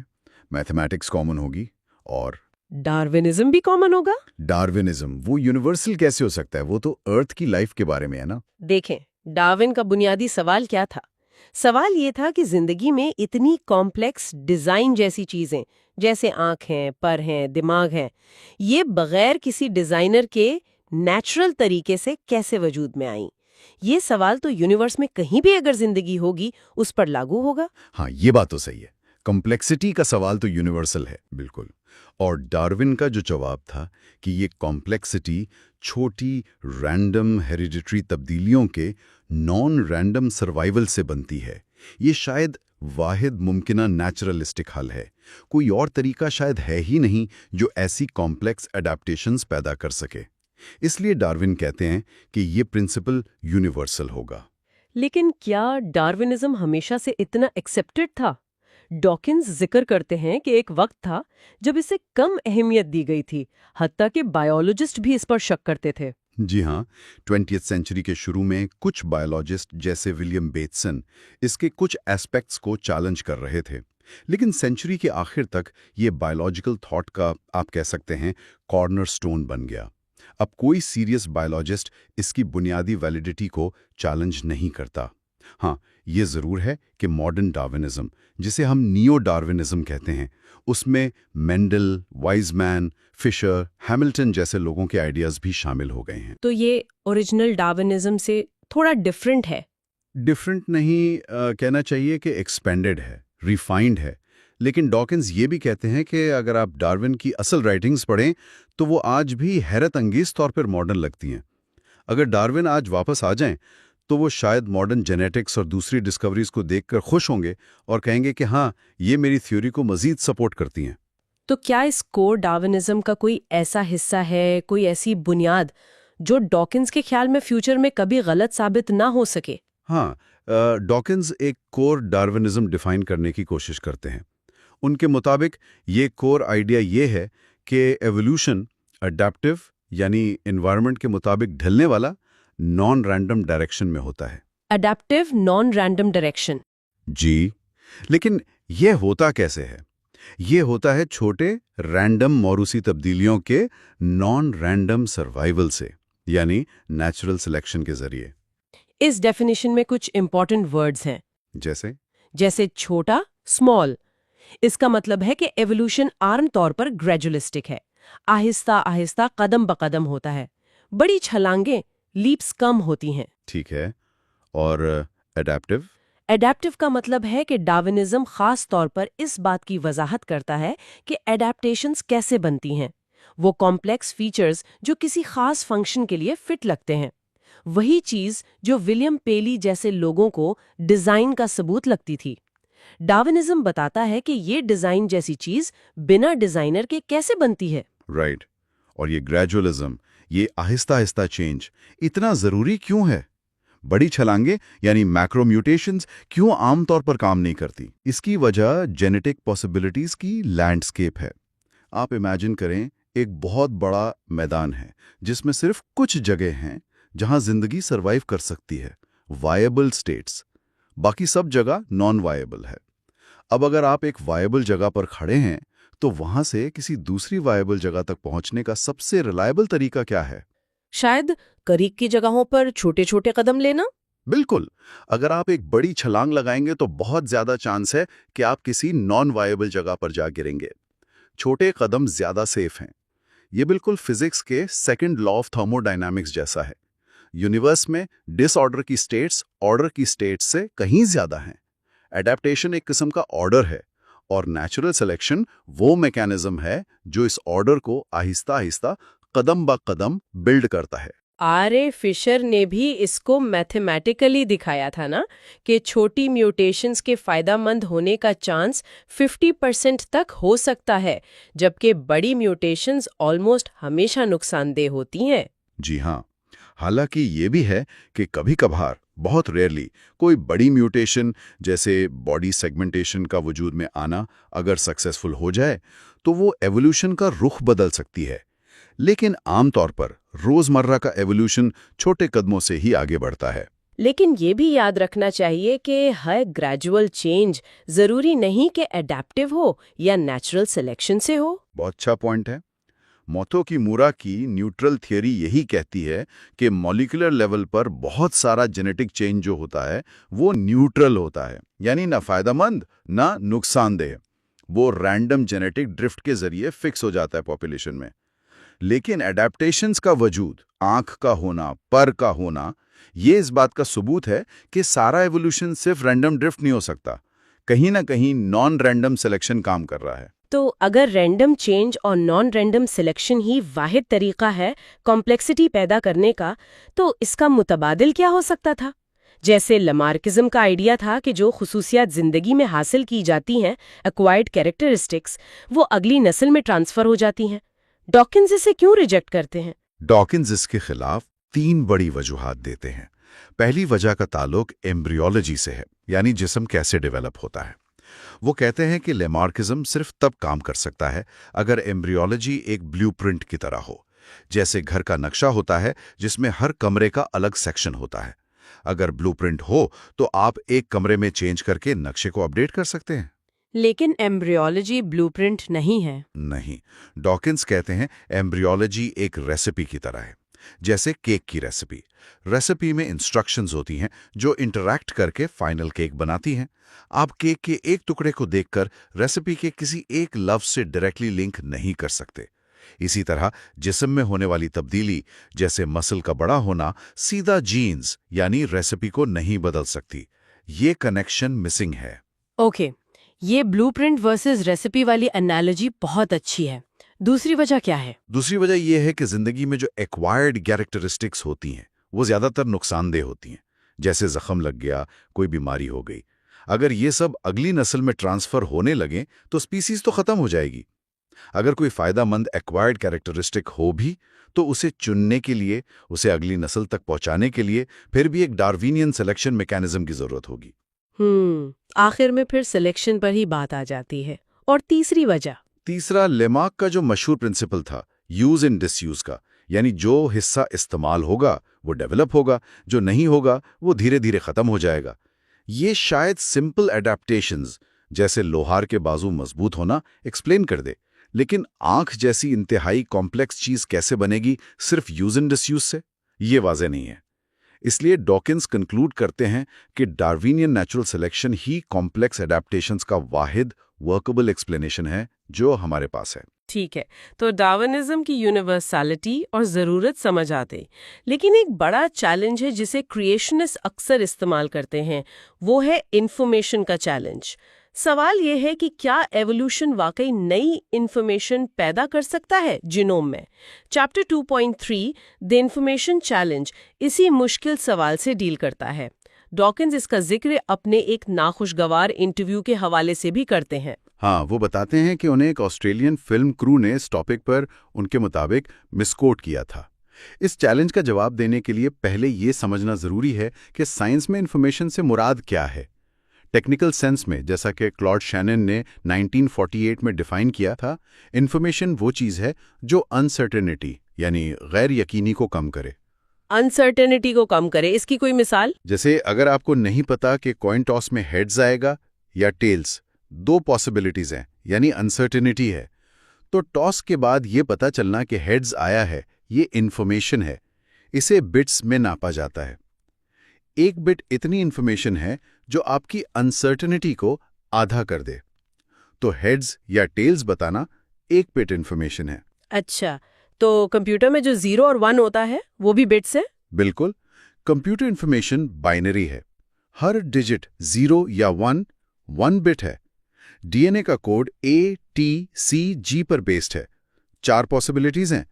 میتھمیٹکس کامن ہوگی، اور ڈارونزم بھی کامن ہوگا؟ ڈارونزم وہ یونیورسل کیسے ہو سکتا ہے؟ وہ تو ارتھ کی لائف کے بارے میں ہے نا۔ دیکھیں، ڈارون کا بنیادی سوال کیا تھا؟ سوال یہ تھا کہ زندگی میں اتنی کمپلیکس ڈیزائن جیسی چیزیں جیسے آنکھ ہیں، پر ہیں، دماغ ہیں، یہ بغیر کسی ڈیزائنر کے نیچرل طریقے سے کیسے وجود میں آئیں؟ یہ سوال تو یونیورس میں کہیں بھی اگر زندگی ہوگی اس پر لاگو ہوگا۔ ہاں، یہ بات تو صحیح ہے، کمپلیکسٹی کا سوال تو یونیورسل ہے، بالکل۔ اور ڈارون کا جو جواب تھا کہ یہ کمپلیکسٹی چھوٹی رینڈم ہیریڈیٹری تبدیلیوں کے نان رینڈم سروائیول سے بنتی ہے، یہ شاید واحد ممکنہ نیچرلسٹک حل ہے۔ کوئی اور طریقہ شاید ہے ہی نہیں جو ایسی کمپلیکس اڈیپٹیشنز پیدا کر سکے۔ اس لیے ڈارون کہتے ہیں کہ یہ پرنسپل یونیورسل ہوگا۔ لیکن کیا ڈارونزم ہمیشہ سے اتنا ایکسیپٹڈ تھا؟ ڈاکنز ذکر کرتے ہیں کہ ایک وقت تھا جب اسے کم اہمیت دی گئی تھی، حتیٰ کہ بایولوجسٹ بھی اس پر شک کرتے تھے۔ جی ہاں، 20ویں سینچری کے شروع میں کچھ بایولوجسٹ جیسے ولیم بیٹسن اس کے کچھ ایسپیکٹس کو چیلنج کر رہے تھے، لیکن سینچری کے آخر تک یہ بایولوجیکل تھاٹ کا آپ کہہ سکتے ہیں کارنر سٹون بن گیا۔ اب کوئی سیریس بایولوجسٹ اس کی بنیادی ویلیڈیٹی کو چیلنج نہیں کرتا۔ ہاں، یہ ضرور ہے کہ ماڈرن ڈارونزم، جسے ہم نیو ڈارونزم کہتے ہیں، اس میں مینڈل، وائزمین، فشر، ہیملٹن جیسے لوگوں کے آئیڈیاز بھی شامل ہو گئے ہیں۔ تو یہ اوریجنل ڈارونزم سے تھوڑا ڈیفرنٹ ہے؟ ڈیفرنٹ نہیں کہنا چاہیے کہ ایکسپینڈڈ ہے، ریفائنڈ ہے۔ لیکن ڈاکنز یہ بھی کہتے ہیں کہ اگر آپ ڈارون کی اصل رائٹنگز پڑھیں تو وہ آج بھی حیرت انگیز طور پر ماڈرن لگتی ہیں۔ اگر ڈارون آج واپس آ جائیں تو وہ شاید ماڈرن جینیٹکس اور دوسری ڈسکوریز کو دیکھ کر خوش ہوں گے اور کہیں گے کہ ہاں، یہ میری تھیوری کو مزید سپورٹ کرتی ہیں۔ تو کیا اس کور ڈارونزم کا کوئی ایسا حصہ ہے، کوئی ایسی بنیاد جو ڈاکنز کے خیال میں فیوچر میں کبھی غلط ثابت نہ ہو سکے؟ ہاں، ڈاکنز ایک کور ڈارونزم ڈیفائن کرنے کی کوشش کرتے ہیں۔ ان کے مطابق یہ کور آئیڈیا یہ ہے کہ ایوولوشن اڈیپٹیو یعنی انوائرمنٹ کے مطابق ڈھلنے والا نان رینڈم ڈائریکشن میں ہوتا ہے۔ Adaptive non random direction? جی، لیکن یہ ہوتا کیسے ہے؟ یہ ہوتا ہے چھوٹے رینڈم موروثی تبدیلیوں کے نان رینڈم سروائیول سے، یعنی نیچرل سلیکشن کے ذریعے۔ اس ڈیفینیشن میں کچھ امپورٹنٹ ورڈز ہیں، جیسے چھوٹا، اسمال۔ اس کا مطلب ہے کہ ایوولوشن عام طور پر گریجولسٹک ہے، آہستہ آہستہ قدم بقدم ہوتا ہے۔ بڑی چھلانگیں، لیپس کم ہوتی ہیں۔ ٹھیک ہے، اور اڈیپٹیو؟ ایڈیپٹیو کا مطلب ہے کہ ڈارونزم خاص طور پر اس بات کی وضاحت کرتا ہے کہ ایڈیپٹیشنز کیسے بنتی ہیں، وہ کمپلیکس فیچرز جو کسی خاص فنکشن کے لیے فٹ لگتے ہیں، وہی چیز جو ولیم پیلی جیسے لوگوں کو ڈیزائن کا ثبوت لگتی تھی۔ ڈارونزم بتاتا ہے کہ یہ ڈیزائن جیسی چیز بنا ڈیزائنر کے کیسے بنتی ہے۔ رائٹ، اور یہ گریجولزم، یہ آہستہ آہستہ چینج اتنا ضروری کیوں ہے؟ بڑی چھلانگیں یعنی میکرو میوٹیشنز کیوں عام طور پر کام نہیں کرتی؟ اس کی وجہ جینیٹک پاسبلٹیز کی لینڈسکیپ ہے۔ آپ امیجن کریں ایک بہت بڑا میدان ہے جس میں صرف کچھ جگہ ہیں جہاں زندگی سروائیو کر سکتی ہے، وائبل سٹیٹس، باقی سب جگہ نان وائبل ہے۔ اب اگر آپ ایک وائبل جگہ پر کھڑے ہیں تو وہاں سے کسی دوسری وائبل جگہ تک پہنچنے کا سب سے ریلائبل طریقہ کیا ہے؟ شاید قریب کی جگہوں پر چھوٹے چھوٹے قدم لینا۔ بالکل، اگر آپ ایک بڑی چھلانگ لگائیں گے تو بہت زیادہ چانس ہے کہ آپ کسی نان وائبل جگہ پر جا گریں گے۔ چھوٹے قدم زیادہ سیف ہیں۔ یہ بالکل فزکس کے second law of thermo dynamics جیسا ہے۔ یونیورس میں ڈس آرڈر کی سٹیٹس آرڈر کی سٹیٹس سے کہیں زیادہ ہیں۔ ایڈیپٹیشن ایک قسم کا آرڈر ہے اور نیچرل سلیکشن وہ میکانزم ہے جو اس آرڈر کو آہستہ آہستہ قدم با قدم بلڈ کرتا ہے۔ آر.اے. فشر نے بھی اس کو میتھمیٹیکلی دکھایا تھا نا، کہ چھوٹی میوٹیشنز کے فائدہ مند ہونے کا چانس 50% تک ہو سکتا ہے، جبکہ بڑی میوٹیشنز آلموسٹ ہمیشہ نقصان دہ ہوتی ہیں۔ جی ہاں، حالانکہ یہ بھی ہے کہ کبھی کبھار، بہت ریئرلی، کوئی بڑی میوٹیشن جیسے باڈی سیگمنٹیشن کا وجود میں آنا اگر سکسیسفل ہو جائے تو وہ ایوولوشن کا رخ بدل سکتی ہے، لیکن عام طور پر روزمرہ کا ایوولوشن چھوٹے قدموں سے ہی آگے بڑھتا ہے۔ لیکن یہ بھی یاد رکھنا چاہیے کہ ہر گریجول چینج ضروری نہیں کہ ایڈیپٹیو ہو یا نیچرل سلیکشن سے ہو۔ بہت اچھا پوائنٹ ہے۔ موتو کی مورا کی نیوٹرل تھیوری یہی کہتی ہے کہ مولیکولر لیول پر بہت سارا جینیٹک چینج جو ہوتا ہے وہ نیوٹرل ہوتا ہے، یعنی نہ فائدہ مند نہ نقصان دہ۔ وہ رینڈم جینیٹک ڈرفٹ کے ذریعے فکس ہو جاتا ہے پاپولیشن میں۔ لیکن ایڈیپٹیشنز کا وجود، آنکھ کا ہونا، پر کا ہونا، یہ اس بات کا ثبوت ہے کہ سارا ایوولوشن صرف رینڈم ڈرفٹ نہیں ہو سکتا، کہیں نہ کہیں نان رینڈم سلیکشن کام کر رہا ہے۔ تو اگر رینڈم چینج اور نان رینڈم سلیکشن ہی واحد طریقہ ہے کمپلیکسٹی پیدا کرنے کا، تو اس کا متبادل کیا ہو سکتا تھا؟ جیسے لمارکزم کا آئیڈیا تھا کہ جو خصوصیات زندگی میں حاصل کی جاتی ہیں، ایکوائرڈ کیریکٹرسٹکس، وہ اگلی نسل میں ٹرانسفر ہو جاتی ہیں۔ ڈاکنز اسے کیوں ریجیکٹ کرتے ہیں؟ ڈاکنز اس کے خلاف 3 بڑی وجوہات دیتے ہیں۔ پہلی وجہ کا تعلق ایمبریولوجی سے ہے، یعنی جسم کیسے ڈیولپ ہوتا ہے۔ وہ کہتے ہیں کہ لیمارکزم صرف تب کام کر سکتا ہے اگر ایمبریولوجی ایک بلیو پرنٹ کی طرح ہو، جیسے گھر کا نقشہ ہوتا ہے جس میں ہر کمرے کا الگ سیکشن ہوتا ہے۔ اگر بلیو پرنٹ ہو تو آپ ایک کمرے میں چینج کر کے نقشے کو اپڈیٹ کر سکتے ہیں۔ لیکن ایمبریولوجی بلیو پرنٹ نہیں ہے۔ نہیں، ڈاکنز کہتے ہیں ایمبریولوجی ایک ریسیپی کی طرح ہے، جیسے کیک کی ریسیپی۔ ریسیپی میں انسٹرکشنز ہوتی ہیں جو انٹریکٹ کر کے فائنل کیک بناتی ہیں۔ آپ کیک کے ایک ٹکڑے کو دیکھ کر ریسیپی کے کسی ایک لفظ سے ڈائریکٹلی لنک نہیں کر سکتے۔ اسی طرح جسم میں ہونے والی تبدیلی، جیسے مسل کا بڑا ہونا، سیدھا جینز یعنی ریسیپی کو نہیں بدل سکتی۔ یہ کنیکشن مسنگ ہے۔ اوکے، یہ بلو پرنٹ ورسز ریسیپی والی انالوجی بہت اچھی ہے. دوسری وجہ کیا ہے؟ دوسری وجہ یہ ہے کہ زندگی میں جو ایکوائرڈ کیریکٹرسٹکس ہوتی ہیں وہ زیادہ تر نقصان دہ ہوتی ہیں، جیسے زخم لگ گیا، کوئی بیماری ہو گئی. اگر یہ سب اگلی نسل میں ٹرانسفر ہونے لگیں تو اسپیسیز تو ختم ہو جائے گی. اگر کوئی فائدہ مند ایکوائرڈ کیریکٹرسٹک ہو بھی تو اسے چننے کے لیے، اسے اگلی نسل تک پہنچانے کے لیے پھر بھی ایک ڈارونین سلیکشن میکینزم کی ضرورت ہوگی. آخر میں پھر سلیکشن پر ہی بات آ جاتی ہے. اور تیسری وجہ؟ تیسرا لیمارک کا جو مشہور پرنسپل تھا، یوز اینڈ ڈس یوز کا، یعنی جو حصہ استعمال ہوگا وہ ڈیولپ ہوگا، جو نہیں ہوگا وہ دھیرے دھیرے ختم ہو جائے گا. یہ شاید سمپل ایڈاپٹیشنز جیسے لوہار کے بازو مضبوط ہونا ایکسپلین کر دے، لیکن آنکھ جیسی انتہائی کمپلیکس چیز کیسے بنے گی صرف یوز اینڈ ڈس یوز سے، یہ واضح نہیں ہے. اس لیے ڈاکنز کنکلوڈ کرتے ہیں کہ ڈارونین نیچرل سلیکشن ہی کمپلیکس ایڈاپٹیشنز کا واحد ورکبل ایکسپلینیشن ہے جو ہمارے پاس ہے. ٹھیک ہے، تو ڈارونزم کی یونیورسلٹی اور ضرورت سمجھ آتے، لیکن ایک بڑا چیلنج ہے جسے کریشنسٹ اکثر استعمال کرتے ہیں، وہ ہے انفارمیشن کا چیلنج. سوال یہ ہے کہ کیا ایوولوشن واقعی نئی انفارمیشن پیدا کر سکتا ہے جینوم میں؟ چیپٹر 2.3 دی انفارمیشن چیلنج اسی مشکل سوال سے ڈیل کرتا ہے. ڈاکنز اس کا ذکر اپنے ایک ناخوشگوار انٹرویو کے حوالے سے بھی کرتے ہیں. ہاں، وہ بتاتے ہیں کہ انہیں ایک آسٹریلین فلم کرو نے اس ٹاپک پر ان کے مطابق مسکوٹ کیا تھا. اس چیلنج کا جواب دینے کے لیے پہلے یہ سمجھنا ضروری ہے کہ سائنس میں انفارمیشن سے مراد کیا ہے. ٹیکنیکل سینس میں، جیسا کہ کلاڈ شینن نے 1948 میں ڈیفائن کیا تھا، انفارمیشن وہ چیز ہے جو انسرٹینٹی یعنی غیر یقینی کو کم کرے. انسرٹینٹی کو کم کرے، اس کی کوئی مثال؟ جیسے اگر آپ کو نہیں پتا کہ کوئن ٹاس میں ہیڈز آئے گا یا ٹیلز، دو پاسبلٹیز ہیں یعنی انسرٹینٹی ہے، تو ٹاس کے بعد یہ پتا چلنا کہ ہیڈز آیا ہے یہ انفارمیشن ہے. اسے بٹس میں ناپا جاتا ہے. ایک بٹ اتنی انفارمیشن ہے جو آپ کی انسرٹینٹی کو آدھا کر دے. تو ہیڈز یا ٹیلز بتانا ایک بٹ انفارمیشن ہے. اچھا، تو کمپیوٹر میں جو 0 اور 1 ہوتا ہے وہ بھی بٹس ہے؟ بالکل. کمپیوٹر انفارمیشن بائنری ہے. ہر ڈیجٹ 0 یا 1 بٹ ہے. ڈی این اے کا کوڈ ATCG پر بیسڈ ہے. 4 پاسبلٹیز ہیں،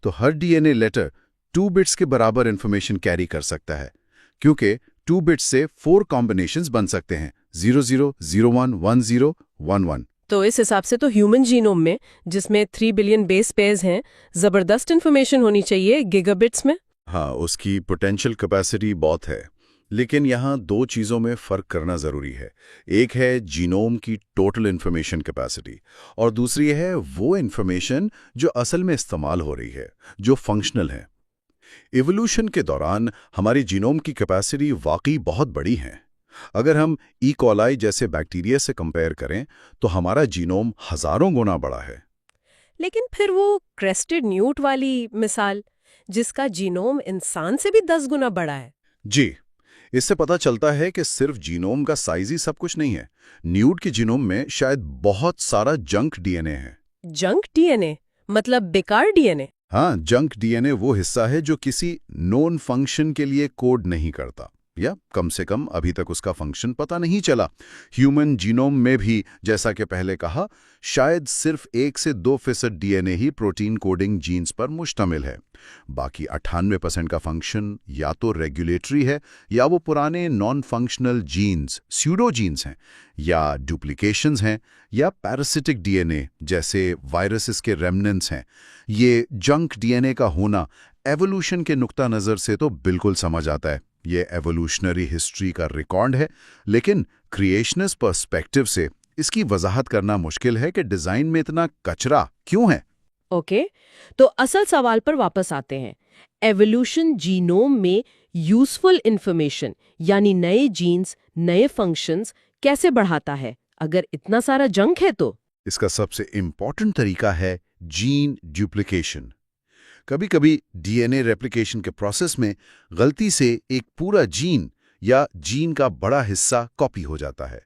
تو ہر D N A letter 2 bits کے برابر انفارمیشن کیری کر سکتا ہے، کیونکہ 2 بٹس سے 4 کمبینیشنز بن سکتے ہیں، 00 01 10 11. تو اس حساب سے تو ہیومن جینوم میں، جس میں 3 بلین بیس پیئرز ہیں، زبردست انفارمیشن ہونی چاہیے گیگا بٹس میں. ہاں، اس کی پوٹینشل کیپیسٹی بہت ہے، لیکن یہاں 2 چیزوں میں فرق کرنا ضروری ہے. ایک ہے جینوم کی ٹوٹل انفارمیشن کیپیسٹی، اور دوسری ہے وہ انفارمیشن جو اصل میں استعمال ہو رہی ہے، جو فنکشنل ہے. ایوولوشن کے دوران ہماری جینوم کی کیپیسٹی واقعی بہت بڑی ہے. اگر ہم ای کولائی جیسے بیکٹیریا سے کمپیئر کریں تو ہمارا جینوم ہزاروں گنا بڑا ہے. لیکن پھر وہ کریسٹڈ نیوٹ والی مثال، جس کا جینوم انسان سے بھی 10 گنا بڑا ہے. جی، اس سے پتہ چلتا ہے کہ صرف جینوم کا سائز ہی سب کچھ نہیں ہے. نیوٹ کے جینوم میں شاید بہت سارا جنک ڈی این اے ہے. جنک ڈی این اے مطلب بیکار ڈی این اے؟ ہاں، جنک ڈی این اے وہ حصہ ہے جو کسی نون فنکشن کے لیے کوڈ نہیں کرتا، یا کم سے کم ابھی تک اس کا فنکشن پتہ نہیں چلا. ہیومن جینوم میں بھی، جیسا کہ پہلے کہا، شاید صرف 1 سے 2% ڈی این اے ہی پروٹین کوڈنگ جینز پر مشتمل ہے. باقی 98% کا فنکشن یا تو ریگولیٹری ہے، یا وہ پرانے non functional genes pseudo genes ہیں، یا ڈپلیکیشنز ہیں، یا پیراسٹک ڈی این اے جیسے وائرسز کے ریمننٹس ہیں. یہ جنک ڈی این اے کا ہونا ایوولوشن کے نقطہ نظر سے تو بالکل سمجھ آتا ہے، یہ ایوولوشنری ہسٹری کا ریکارڈ ہے، لیکن کریشنسٹ پرسپیکٹو سے اس کی وضاحت کرنا مشکل ہے کہ ڈیزائن میں اتنا کچرا کیوں ہے. اوکے، تو اصل سوال پر واپس آتے ہیں. ایوولوشن جینوم میں یوزفل انفارمیشن یعنی نئے جینز، نئے فنکشنز کیسے بڑھاتا ہے اگر اتنا سارا جنک ہے؟ تو اس کا سب سے امپورٹنٹ طریقہ ہے جین ڈپلیکیشن. کبھی کبھی ڈی این اے ریپلیکیشن کے پروسیس میں غلطی سے ایک پورا جین یا جین کا بڑا حصہ کاپی ہو جاتا ہے.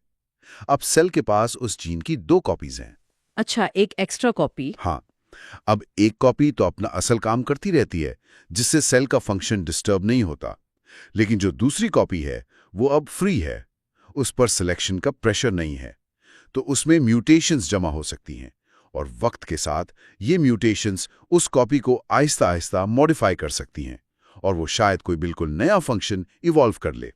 اب سیل کے پاس اس جین کی 2 کاپیز ہیں. اچھا، ایک ایکسٹرا کاپی. ہاں، اب ایک کاپی تو اپنا اصل کام کرتی رہتی ہے، جس سے سیل کا فنکشن ڈسٹرب نہیں ہوتا، لیکن جو دوسری کاپی ہے وہ اب فری ہے، اس پر سلیکشن کا پریشر نہیں ہے. تو اس میں میوٹیشنز جمع ہو سکتی ہیں، اور وقت کے ساتھ یہ میوٹیشنز اس کاپی کو آہستہ آہستہ موڈیفائی کر سکتی ہیں، اور وہ شاید کوئی بالکل نیا فنکشن ایوالو کر لے۔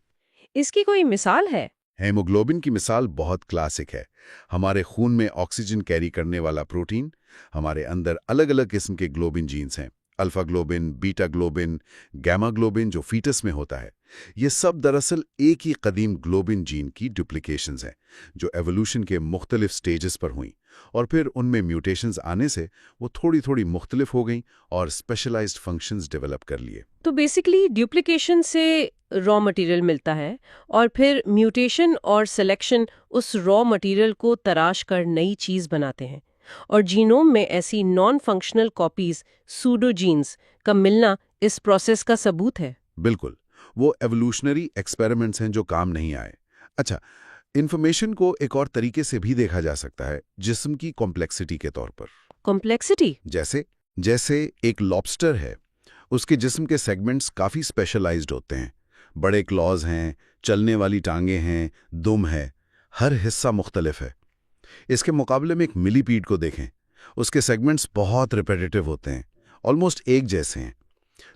اس کی کوئی مثال ہے؟ ہیموگلوبن کی مثال بہت کلاسک ہے۔ ہمارے خون میں آکسیجن کیری کرنے والا پروٹین، ہمارے اندر الگ الگ قسم کے گلوبن جینز ہیں، الفا گلوبن، بیٹا گلوبن، گیما گلوبن جو فیٹس میں ہوتا ہے۔ یہ سب دراصل ایک ہی قدیم گلوبن جین کی ڈپلیکیشنز ہیں جو ایوولوشن کے مختلف سٹیجز پر ہوئیں، اور پھر ان میں میوٹیشنز آنے سے وہ تھوڑی تھوڑی مختلف ہو گئیں اور اسپیشلائزڈ فنکشنز ڈیولپ کر لیے۔ تو بیسیکلی ڈپلیکیشن سے را مٹیریل ملتا ہے، اور پھر میوٹیشن اور سلیکشن اس را مٹیریل کو تراش کر نئی چیز بناتے ہیں، اور جینوم میں ایسی non functional copies pseudo genes کا ملنا اس پروسیس کا ثبوت ہے۔ بالکل، وہ ایوولوشنری ایکسپیریمنٹس ہیں جو کام نہیں آئے۔ اچھا، انفارمیشن کو ایک اور طریقے سے بھی دیکھا جا سکتا ہے، جسم کی کمپلیکسٹی کے طور پر۔ کمپلیکسٹی؟ جیسے ایک لابسٹر ہے، اس کے جسم کے سیگمنٹس کافی اسپیشلائزڈ ہوتے ہیں، بڑے کلاز ہیں، چلنے والی ٹانگیں ہیں، دم ہے، ہر حصہ مختلف ہے۔ اس کے مقابلے میں ایک ملی پیڈ کو دیکھیں، اس کے سیگمنٹس بہت ریپیٹیٹو ہوتے ہیں، آلموسٹ ایک جیسے ہیں۔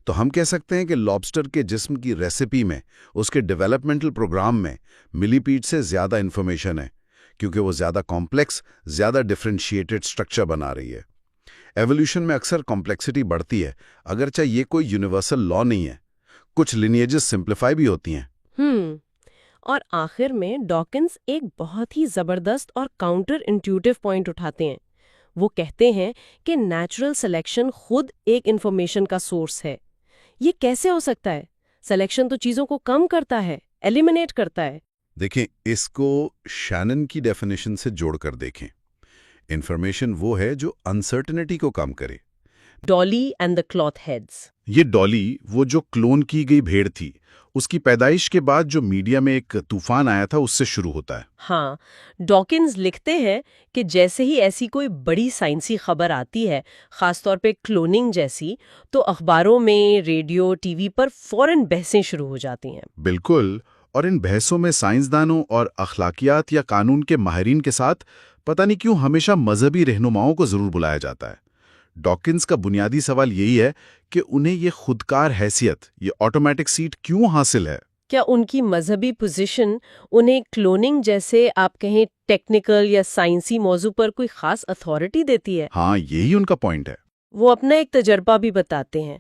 تو ہم کہہ سکتے ہیں کہ لابسٹر کے جسم کی ریسیپی میں، اس کے ڈیولپمنٹل پروگرام میں ملی پیڈ سے زیادہ انفارمیشن ہے، کیونکہ وہ زیادہ کمپلیکس، زیادہ ڈیفرینشیٹڈ سٹرکچر بنا رہی ہے۔ ایوولوشن میں اکثر کمپلیکسٹی بڑھتی ہے، اگرچہ یہ کوئی یونیورسل لا نہیں ہے۔ کچھ لینیجز سمپلیفائی بھی ہوتی ہیں۔ اور آخر میں ڈاکنز ایک بہت ہی زبردست اور کاؤنٹر انٹیوٹیو پوائنٹ اٹھاتے ہیں۔ وہ کہتے ہیں کہ نیچرل سلیکشن خود ایک انفارمیشن کا سورس ہے۔ یہ کیسے ہو سکتا ہے؟ سلیکشن تو چیزوں کو کم کرتا ہے، ایلیمینیٹ کرتا ہے۔ دیکھیں، اس کو شینن کی ڈیفینیشن سے جوڑ کر دیکھیں۔ انفارمیشن وہ ہے جو انسرٹنٹی کو کم کرے۔ ڈالی اینڈ دا کلاتھ ہیڈز۔ یہ ڈالی، وہ جو کلون کی گئی بھیڑ تھی، اس کی پیدائش کے بعد جو میڈیا میں ایک طوفان آیا تھا، اس سے شروع ہوتا ہے۔ ہاں، ڈاکنز لکھتے ہیں کہ جیسے ہی ایسی کوئی بڑی سائنسی خبر آتی ہے، خاص طور پہ کلوننگ جیسی، تو اخباروں میں، ریڈیو، ٹی وی پر فوراً بحثیں شروع ہو جاتی ہیں۔ بالکل، اور ان بحثوں میں سائنسدانوں اور اخلاقیات یا قانون کے ماہرین کے ساتھ پتہ نہیں کیوں ہمیشہ مذہبی رہنماؤں کو ضرور بلایا جاتا ہے۔ ڈاکنز کا بنیادی سوال یہی ہے کہ انہیں یہ خودکار حیثیت، یہ آٹومیٹک سیٹ کیوں حاصل ہے؟ کیا ان کی مذہبی پوزیشن انہیں کلوننگ جیسے آپ کہیں ٹیکنیکل یا سائنسی موضوع پر کوئی خاص اتھارٹی دیتی ہے؟ ہاں، یہی ان کا پوائنٹ ہے۔ وہ اپنا ایک تجربہ بھی بتاتے ہیں۔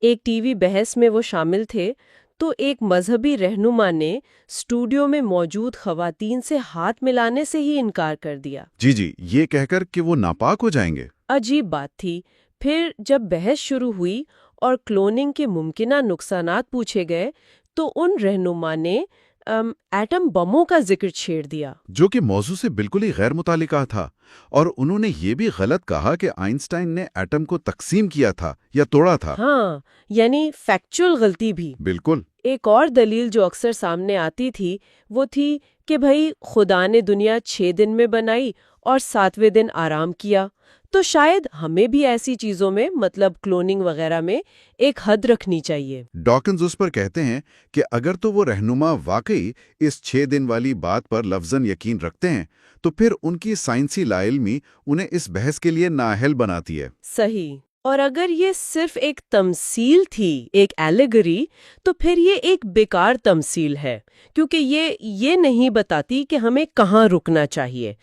ایک ٹی وی بحث میں وہ شامل تھے تو ایک مذہبی رہنما نے اسٹوڈیو میں موجود خواتین سے ہاتھ ملانے سے ہی انکار کر دیا۔ جی، یہ کہہ کر کہ وہ ناپاک ہو جائیں گے۔ عجیب بات تھی۔ پھر جب بحث شروع ہوئی اور کلوننگ کے ممکنہ نقصانات پوچھے گئے تو ان رہنما نے ایٹم بموں کا ذکر چھیڑ دیا، جو کہ موضوع سے بالکل ہی غیر متعلقہ تھا، اور انہوں نے یہ بھی غلط کہا کہ آئنسٹائن نے ایٹم کو تقسیم کیا تھا یا توڑا تھا۔ ہاں، یعنی فیکچول غلطی بھی۔ بالکل۔ ایک اور دلیل جو اکثر سامنے آتی تھی وہ تھی کہ بھئی خدا نے دنیا 6 دن میں بنائی اور 7ویں دن آرام کیا، تو شاید ہمیں بھی ایسی چیزوں میں، مطلب کلوننگ وغیرہ میں، ایک حد رکھنی چاہیے۔ ڈاکنز اس پر کہتے ہیں کہ اگر تو وہ رہنما واقعی اس 6 دن والی بات پر لفظاً یقین رکھتے ہیں تو پھر ان کی سائنسی لا علمی انہیں اس بحث کے لیے نااہل بناتی ہے۔ صحیح۔ اور اگر یہ صرف ایک تمثیل تھی، ایک ایلیگری، تو پھر یہ ایک بیکار تمثیل ہے، کیونکہ یہ نہیں بتاتی کہ ہمیں کہاں رکنا چاہیے،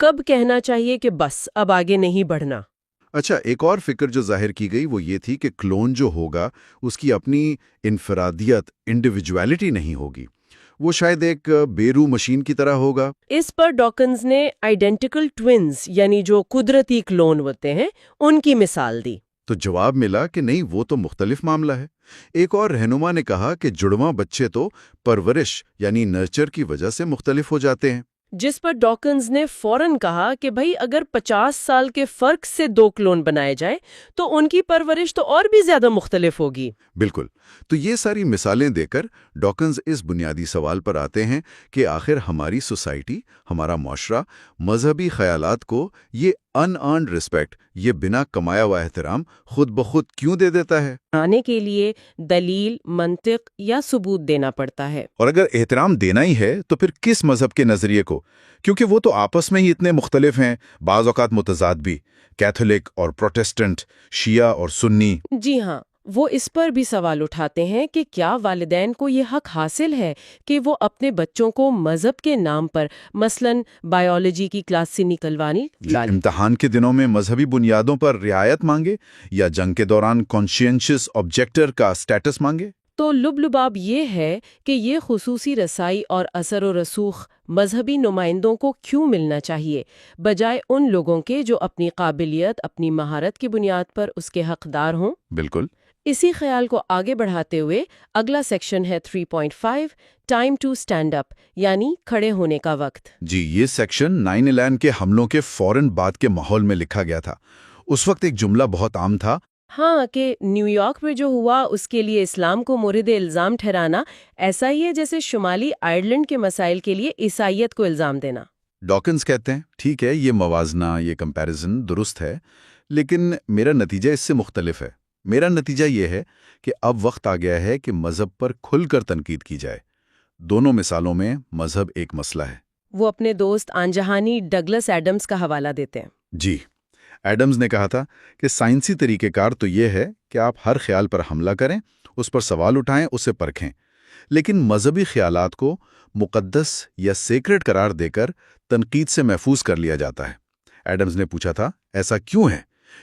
کب کہنا چاہیے کہ بس اب آگے نہیں بڑھنا۔ اچھا، ایک اور فکر جو ظاہر کی گئی وہ یہ تھی کہ کلون جو ہوگا اس کی اپنی انفرادیت، انڈیویجویلٹی نہیں ہوگی، وہ شاید ایک بیرو مشین کی طرح ہوگا۔ اس پر ڈاکنز نے آئیڈینٹیکل ٹوینز، یعنی جو قدرتی کلون ہوتے ہیں، ان کی مثال دی۔ تو جواب ملا کہ نہیں، وہ تو مختلف معاملہ ہے۔ ایک اور رہنما نے کہا کہ جڑواں بچے تو پرورش یعنی نرچر کی وجہ سے مختلف ہو جاتے ہیں، جس پر ڈاکنز نے فوراً کہا کہ بھئی اگر 50 سال کے فرق سے 2 کلون بنائے جائیں تو ان کی پرورش تو اور بھی زیادہ مختلف ہوگی۔ بالکل۔ تو یہ ساری مثالیں دے کر ڈاکنز اس بنیادی سوال پر آتے ہیں کہ آخر ہماری سوسائٹی، ہمارا معاشرہ، مذہبی خیالات کو یہ ان ارنڈ رسپیکٹ، یہ بنا کمایا ہوا احترام خود بخود کیوں دے دیتا ہے؟ آنے کے لیے دلیل، منطق یا ثبوت دینا پڑتا ہے۔ اور اگر احترام دینا ہی ہے تو پھر کس مذہب کے نظریے کو؟ کیونکہ وہ تو آپس میں ہی اتنے مختلف ہیں، بعض اوقات متضاد بھی، کیتھولک اور پروٹسٹنٹ، شیعہ اور سنی۔ جی ہاں، وہ اس پر بھی سوال اٹھاتے ہیں کہ کیا والدین کو یہ حق حاصل ہے کہ وہ اپنے بچوں کو مذہب کے نام پر مثلاً بائیولوجی کی کلاس سے نکلوانی ڈالیں؟ امتحان کے دنوں میں مذہبی بنیادوں پر رعایت مانگے یا جنگ کے دوران کانشینشس آبجیکٹر کا سٹیٹس مانگے؟ تو لب لباب یہ ہے کہ یہ خصوصی رسائی اور اثر و رسوخ مذہبی نمائندوں کو کیوں ملنا چاہیے، بجائے ان لوگوں کے جو اپنی قابلیت، اپنی مہارت کی بنیاد پر اس کے حقدار ہوں۔ بالکل۔ اسی خیال کو آگے بڑھاتے ہوئے اگلا سیکشن ہے 3.5 ٹائم ٹو اسٹینڈ اپ، یعنی کھڑے ہونے کا وقت۔ جی، یہ سیکشن 9/11 کے حملوں کے فوراً بعد کے ماحول میں لکھا گیا تھا۔ اس وقت ایک جملہ بہت عام تھا، ہاں، کہ نیو یارک میں جو ہوا اس کے لیے اسلام کو مورد الزام ٹھہرانا ایسا ہی ہے جیسے شمالی آئرلینڈ کے مسائل کے لیے عیسائیت کو الزام دینا۔ ڈاکنز کہتے ہیں ٹھیک ہے، یہ موازنہ، یہ کمپیریزن درست ہے، لیکن میرا نتیجہ اس سے مختلف ہے۔ میرا نتیجہ یہ ہے کہ اب وقت آ گیا ہے کہ مذہب پر کھل کر تنقید کی جائے۔ دونوں مثالوں میں مذہب ایک مسئلہ ہے۔ وہ اپنے دوست آنجہانی ڈگلس ایڈمز کا حوالہ دیتے ہیں۔ جی، ایڈمز نے کہا تھا کہ سائنسی طریقہ کار تو یہ ہے کہ آپ ہر خیال پر حملہ کریں، اس پر سوال اٹھائیں، اسے پرکھیں، لیکن مذہبی خیالات کو مقدس یا سیکرڈ قرار دے کر تنقید سے محفوظ کر لیا جاتا ہے۔ ایڈمز نے پوچھا تھا ایسا کیوں ہے؟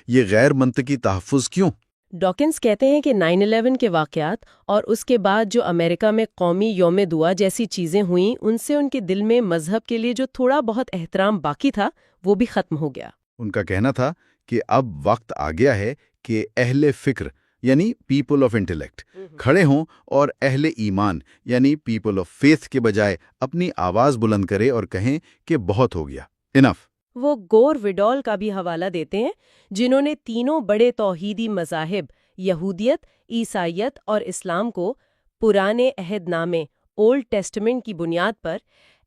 یہ غیر منطقی تحفظ کیوں؟ ڈاکنز کہتے ہیں کہ 9/11 کے واقعات اور اس کے بعد جو امریکہ میں قومی یوم دعا جیسی چیزیں ہوئیں، ان سے ان کے دل میں مذہب کے لیے جو تھوڑا بہت احترام باقی تھا وہ بھی ختم ہو گیا۔ ان کا کہنا تھا کہ اب وقت آ گیا ہے کہ اہل فکر یعنی پیپل آف انٹیلیکٹ کھڑے ہوں اور اہل ایمان یعنی پیپل آف فیتھ کے بجائے اپنی آواز بلند کرے اور کہیں کہ بہت ہو گیا، انف۔ وہ گور وڈال کا بھی حوالہ دیتے ہیں، جنہوں نے تینوں بڑے توحیدی مذاہب یہودیت، عیسائیت اور اسلام کو پرانے عہد نامے اولڈ ٹیسٹمنٹ کی بنیاد پر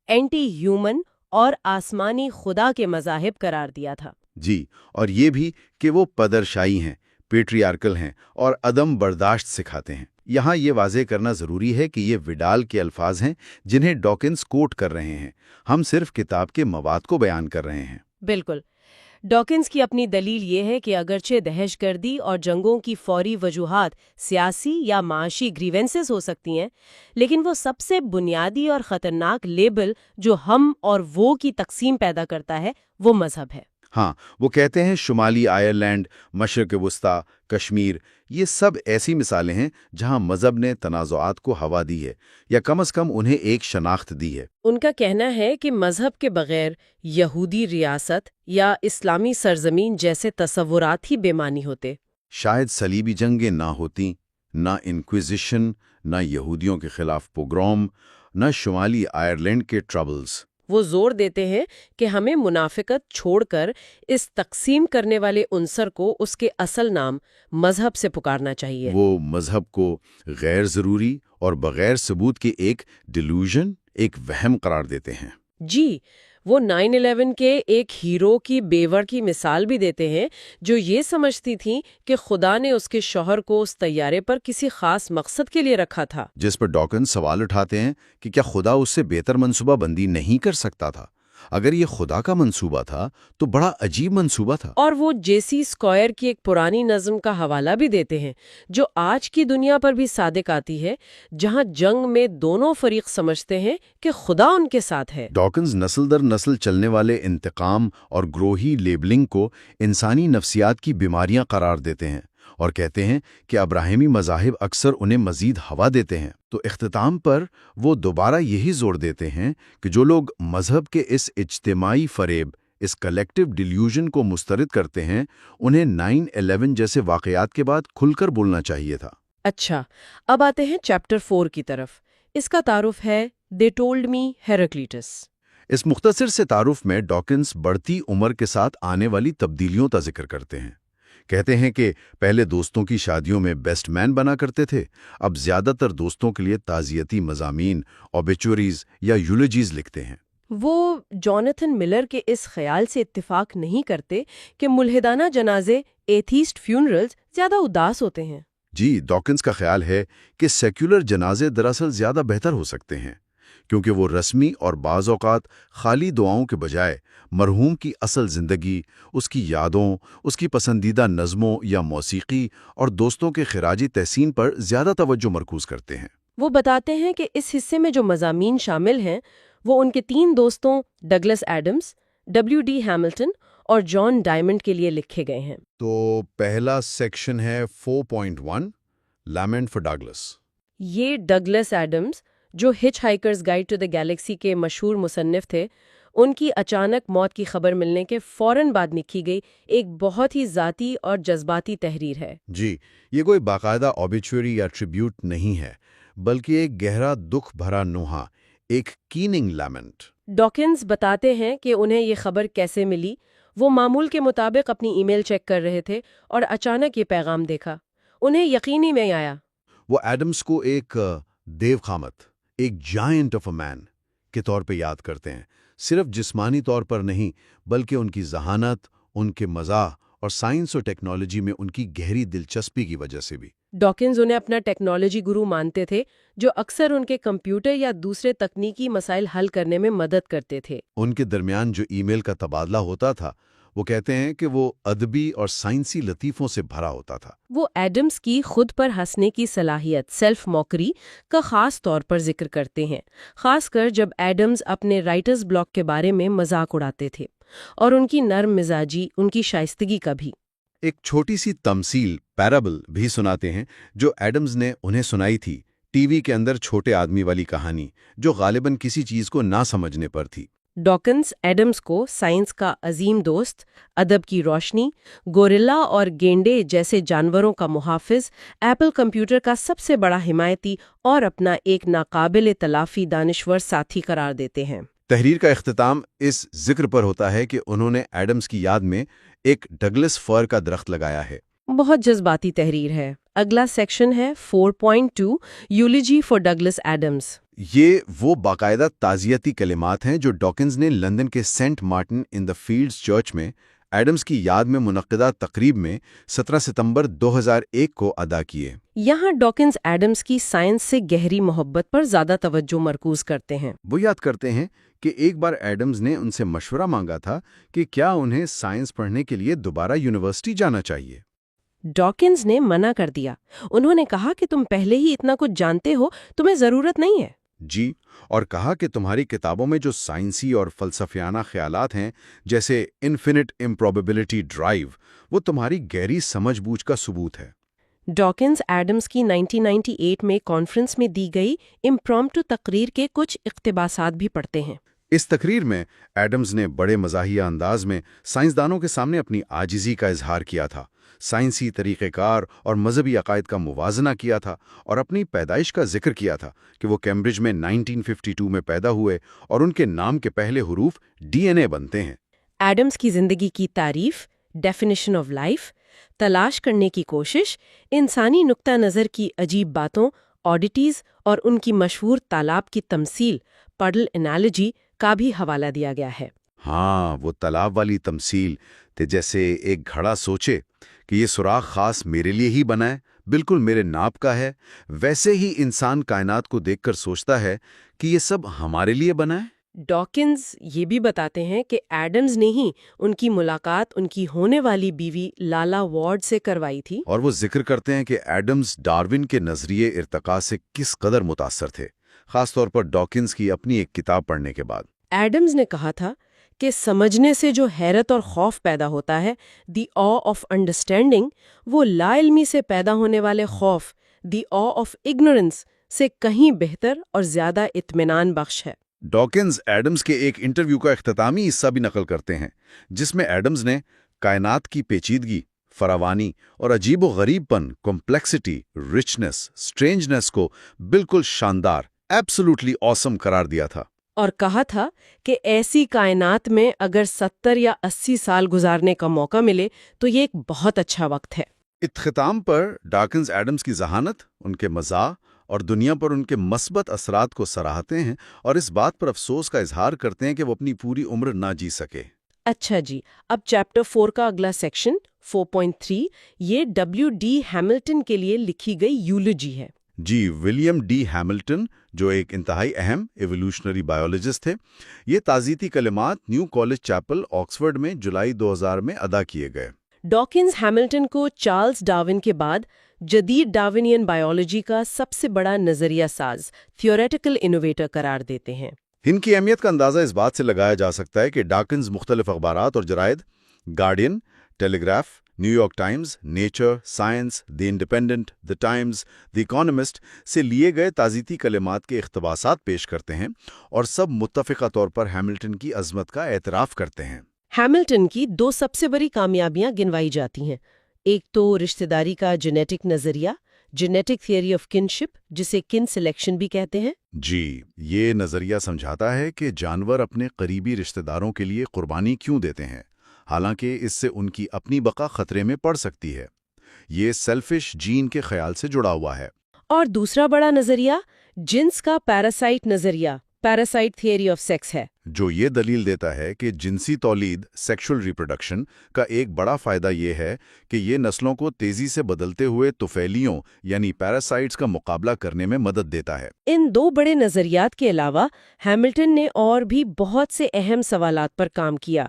اینٹی ہیومن اور آسمانی خدا کے مذاہب قرار دیا تھا۔ جی، اور یہ بھی کہ وہ پدرشاہی ہیں، پیٹریارکل ہیں اور عدم برداشت سکھاتے ہیں۔ یہاں یہ واضح کرنا ضروری ہے کہ یہ وڈال کے الفاظ ہیں جنہیں ڈاکنز کوٹ کر رہے ہیں، ہم صرف کتاب کے مواد کو بیان کر رہے ہیں۔ بالکل۔ ڈاکنز کی اپنی دلیل یہ ہے کہ اگرچہ دہشت گردی اور جنگوں کی فوری وجوہات سیاسی یا معاشی گریونسز ہو سکتی ہیں، لیکن وہ سب سے بنیادی اور خطرناک لیبل جو ہم اور وہ کی تقسیم پیدا کرتا ہے وہ مذہب ہے۔ ہاں، وہ کہتے ہیں شمالی آئرلینڈ، مشرق وسطیٰ، کشمیر، یہ سب ایسی مثالیں ہیں جہاں مذہب نے تنازعات کو ہوا دی ہے یا کم از کم انہیں ایک شناخت دی ہے۔ ان کا کہنا ہے کہ مذہب کے بغیر یہودی ریاست یا اسلامی سرزمین جیسے تصورات ہی بے معنی ہوتے۔ شاید صلیبی جنگیں نہ ہوتیں، نہ انکویزیشن، نہ یہودیوں کے خلاف پوگروم، نہ شمالی آئرلینڈ کے ٹربلز۔ وہ زور دیتے ہیں کہ ہمیں منافقت چھوڑ کر اس تقسیم کرنے والے عنصر کو اس کے اصل نام مذہب سے پکارنا چاہیے۔ وہ مذہب کو غیر ضروری اور بغیر ثبوت کے ایک ڈیلوژن، ایک وہم قرار دیتے ہیں۔ جی، وہ 9/11 کے ایک ہیرو کی بیوہ کی مثال بھی دیتے ہیں جو یہ سمجھتی تھیں کہ خدا نے اس کے شوہر کو اس طیارے پر کسی خاص مقصد کے لیے رکھا تھا۔ جس پر ڈاکن سوال اٹھاتے ہیں کہ کیا خدا اس سے بہتر منصوبہ بندی نہیں کر سکتا تھا؟ اگر یہ خدا کا منصوبہ تھا تو بڑا عجیب منصوبہ تھا۔ اور وہ جیسی اسکوائر کی ایک پرانی نظم کا حوالہ بھی دیتے ہیں جو آج کی دنیا پر بھی صادق آتی ہے، جہاں جنگ میں دونوں فریق سمجھتے ہیں کہ خدا ان کے ساتھ ہے۔ ڈاکنز نسل در نسل چلنے والے انتقام اور گروہی لیبلنگ کو انسانی نفسیات کی بیماریاں قرار دیتے ہیں اور کہتے ہیں کہ ابراہیمی مذاہب اکثر انہیں مزید ہوا دیتے ہیں۔ تو اختتام پر وہ دوبارہ یہی زور دیتے ہیں کہ جو لوگ مذہب کے اس اجتماعی فریب، اس کلیکٹیو ڈیلیوژن کو مسترد کرتے ہیں، انہیں 9/11 جیسے واقعات کے بعد کھل کر بولنا چاہیے تھا۔ اچھا، اب آتے ہیں چیپٹر 4 کی طرف۔ اس کا تعارف ہے "دے ٹولڈ می ہیراکلیٹس"۔ اس مختصر سے تعارف میں ڈاکنز بڑھتی عمر کے ساتھ آنے والی تبدیلیوں کا ذکر کرتے ہیں۔ کہتے ہیں کہ پہلے دوستوں کی شادیوں میں بیسٹ مین بنا کرتے تھے، اب زیادہ تر دوستوں کے لیے تعزیتی مضامین، اوبیچوریز یا یولوجیز لکھتے ہیں۔ وہ جوناتھن ملر کے اس خیال سے اتفاق نہیں کرتے کہ ملحدانہ جنازے ایتھیسٹ فیونرلز زیادہ اداس ہوتے ہیں۔ جی، ڈاکنز کا خیال ہے کہ سیکولر جنازے دراصل زیادہ بہتر ہو سکتے ہیں، کیونکہ وہ رسمی اور بعض اوقات خالی دعاؤں کے بجائے مرحوم کی اصل زندگی، اس کی یادوں، اس کی پسندیدہ نظموں یا موسیقی اور دوستوں کے خراج تحسین پر زیادہ توجہ مرکوز کرتے ہیں۔ وہ بتاتے ہیں کہ اس حصے میں جو مضامین شامل ہیں وہ ان کے 3 دوستوں ڈگلس ایڈمز، WD ہیملٹن اور جان ڈائمنڈ کے لیے لکھے گئے ہیں۔ تو پہلا سیکشن ہے 4.1 لیمنٹ فار ڈگلس۔ یہ ڈگلس ایڈمز، جو ہچ hikers guide to the Galaxy کے مشہور مصنف تھے، ان کی اچانک موت کی خبر ملنے کے فوراً بعد لکھی گئی ایک بہت ہی ذاتی اور جذباتی تحریر ہے۔ جی، یہ کوئی باقاعدہ اوبیچوری یا ٹریبیوٹ نہیں ہے، بلکہ ایک گہرا دکھ بھرا نوحہ، ایک کیننگ لیمنٹ۔ ڈاکنز بتاتے ہیں کہ انہیں یہ خبر کیسے ملی۔ وہ معمول کے مطابق اپنی ای میل چیک کر رہے تھے اور اچانک یہ پیغام دیکھا۔ انہیں یقین ہی نہیں آیا۔ وہ ایڈمز کو ایک دیو خامت، ایک جائنٹ آف اے مین کے طور پہ یاد کرتے ہیں، صرف جسمانی طور پر نہیں بلکہ ان کی ذہانت، ان کے مزاح اور سائنس اور ٹیکنالوجی میں ان کی گہری دلچسپی کی وجہ سے بھی۔ ڈاکنز انہیں اپنا ٹیکنالوجی گرو مانتے تھے، جو اکثر ان کے کمپیوٹر یا دوسرے تکنیکی مسائل حل کرنے میں مدد کرتے تھے۔ ان کے درمیان جو ای میل کا تبادلہ ہوتا تھا، وہ کہتے ہیں کہ وہ ادبی اور سائنسی لطیفوں سے بھرا ہوتا تھا۔ وہ ایڈمز کی خود پر ہنسنے کی صلاحیت، سیلف موکری کا خاص طور پر ذکر کرتے ہیں، خاص کر جب ایڈمز اپنے رائٹرز بلاک کے بارے میں مذاق اڑاتے تھے، اور ان کی نرم مزاجی، ان کی شائستگی کا بھی۔ ایک چھوٹی سی تمثیل، پیرابل بھی سناتے ہیں جو ایڈمز نے انہیں سنائی تھی، ٹی وی کے اندر چھوٹے آدمی والی کہانی، جو غالباً کسی چیز کو نہ سمجھنے پر تھی۔ ڈاکنز ایڈمز کو سائنس کا عظیم دوست، ادب کی روشنی، گوریلا اور گینڈے جیسے جانوروں کا محافظ، ایپل کمپیوٹر کا سب سے بڑا حمایتی اور اپنا ایک ناقابل تلافی دانشور ساتھی قرار دیتے ہیں۔ تحریر کا اختتام اس ذکر پر ہوتا ہے کہ انہوں نے ایڈمز کی یاد میں ایک ڈگلس فر کا درخت لگایا ہے۔ بہت جذباتی تحریر ہے۔ اگلا سیکشن ہے 4.2 یولوجی فار ڈگلس ایڈمز۔ یہ وہ باقاعدہ تعزیتی کلمات ہیں جو ڈاکنز نے لندن کے Saint Martin in the Fields church میں ایڈمز کی یاد میں منعقدہ تقریب میں 17 ستمبر 2001 کو ادا کیے۔ یہاں ڈاکنز ایڈمز کی سائنس سے گہری محبت پر زیادہ توجہ مرکوز کرتے ہیں۔ وہ یاد کرتے ہیں کہ ایک بار ایڈمز نے ان سے مشورہ مانگا تھا کہ کیا انہیں سائنس پڑھنے کے لیے دوبارہ یونیورسٹی جانا چاہیے۔ ڈاکنز نے منع کر دیا۔ انہوں نے کہا کہ تم پہلے ہی اتنا کچھ جانتے ہو، تمہیں ضرورت نہیں ہے۔ جی، اور کہا کہ تمہاری کتابوں میں جو سائنسی اور فلسفیانہ خیالات ہیں، جیسے انفینٹ امپروبیبلٹی ڈرائیو، وہ تمہاری گہری سمجھ بوجھ کا ثبوت ہے۔ ڈاکنز ایڈمز کی 1998 میں کانفرنس میں دی گئی امپرومپٹو تقریر کے کچھ اقتباسات بھی پڑھتے ہیں۔ اس تقریر میں ایڈمز نے بڑے مزاحیہ انداز میں سائنسدانوں کے سامنے اپنی عاجزی کا اظہار کیا تھا، سائنسی طریقہ کار اور مذہبی عقائد کا موازنہ کیا تھا، اور اپنی پیدائش کا ذکر کیا تھا کہ وہ کیمبرج میں 1952 میں پیدا ہوئے اور ان کے نام کے پہلے حروف DNA بنتے ہیں۔ ایڈمز کی زندگی کی تعریف، ڈیفینیشن آف لائف، تلاش کرنے کی کوشش، انسانی نقطہ نظر کی عجیب باتوں، آڈیٹیز اور ان کی مشہور تالاب کی تمثیل، پڈل انالوجی کا بھی حوالہ دیا گیا ہے۔ ہاں، وہ تالاب والی تمثیل تھے، جیسے ایک گھڑا سوچے کہ یہ سوراخ خاص میرے لیے ہی بنا ہے، بالکل میرے ناپ کا ہے، ویسے ہی انسان کائنات کو دیکھ کر سوچتا ہے کہ یہ سب ہمارے لیے بنا ہے۔ ڈاکنز یہ بھی بتاتے ہیں کہ ایڈمز نے ہی ان کی ملاقات ان کی ہونے والی بیوی لالا وارڈ سے کروائی تھی، اور وہ ذکر کرتے ہیں کہ ایڈمز ڈارون کے نظریے ارتقاء سے کس قدر متاثر تھے، خاص طور پر ڈاکنز کی اپنی ایک کتاب پڑھنے کے بعد۔ ایڈمز نے کہا تھا کہ سمجھنے سے جو حیرت اور خوف پیدا ہوتا ہے، دی آ آف انڈرسٹینڈنگ، وہ لا علمی سے پیدا ہونے والے خوف، دی آ آف اگنورنس، سے کہیں بہتر اور زیادہ اطمینان بخش ہے۔ ڈاکنز ایڈمز کے ایک انٹرویو کا اختتامی حصہ بھی نقل کرتے ہیں، جس میں ایڈمز نے کائنات کی پیچیدگی، فراوانی اور عجیب و غریب پن، کمپلیکسٹی، رچنس، سٹرینجنس کو بالکل شاندار، ایبسولوٹلی آسم قرار دیا تھا، اور کہا تھا کہ ایسی کائنات میں اگر 70 یا 80 سال گزارنے کا موقع ملے تو یہ ایک بہت اچھا وقت ہے۔ اختتام پر ڈاکنز ایڈمز کی ذہانت، ان کے مزاح اور دنیا پر ان کے مثبت اثرات کو سراہتے ہیں، اور اس بات پر افسوس کا اظہار کرتے ہیں کہ وہ اپنی پوری عمر نہ جی سکے۔ اچھا جی، اب چیپٹر 4 کا اگلا سیکشن 4.3 یہ W.D. ہیملٹن کے لیے لکھی گئی یولوجی ہے۔ جی، ولیم ڈی ہیملٹن جو ایک انتہائی اہم ایوولوشنری بایولوجسٹ تھے، یہ تعزیتی کلمات نیو کالج چیپل آکسفورڈ میں جولائی 2000 میں ادا کیے گئے۔ ڈاکنز ہیملٹن کو چارلز ڈارون کے بعد جدید ڈارونین بایولوجی کا سب سے بڑا نظریہ ساز، تھیوریٹیکل انوویٹر قرار دیتے ہیں۔ ان کی اہمیت کا اندازہ اس بات سے لگایا جا سکتا ہے کہ ڈاکنز مختلف اخبارات اور جرائد Guardian, Telegraph, New York Times, Nature, Science, the Independent, the Times, the Economist سے لیے گئے تعزیتی کلمات کے اقتباسات پیش کرتے ہیں اور سب متفقہ طور پر ہیملٹن کی عظمت کا اعتراف کرتے ہیں۔ ہیملٹن کی 2 سب سے بڑی کامیابیاں گنوائی جاتی ہیں۔ ایک تو رشتہ داری کا جینیٹک نظریہ، جینیٹک تھیوری آف کنشپ، جسے کن سلیکشن بھی کہتے ہیں۔ جی، یہ نظریہ سمجھاتا ہے کہ جانور اپنے قریبی رشتہ داروں کے لیے قربانی کیوں دیتے ہیں، حالانکہ اس سے ان کی اپنی بقا خطرے میں پڑ سکتی ہے۔ یہ سیلفش جین کے خیال سے جڑا ہوا ہے۔ اور دوسرا بڑا نظریہ جنس کا پیراسائٹ نظریہ، پیراسائٹ تھیوری آف سیکس ہے، جو یہ دلیل دیتا ہے کہ جنسی تولید سیکشل ریپروڈکشن کا ایک بڑا فائدہ یہ ہے کہ یہ نسلوں کو تیزی سے بدلتے ہوئے طفیلیوں یعنی پیراسائٹس کا مقابلہ کرنے میں مدد دیتا ہے۔ ان 2 بڑے نظریات کے علاوہ ہیملٹن نے اور بھی بہت سے اہم سوالات پر کام کیا،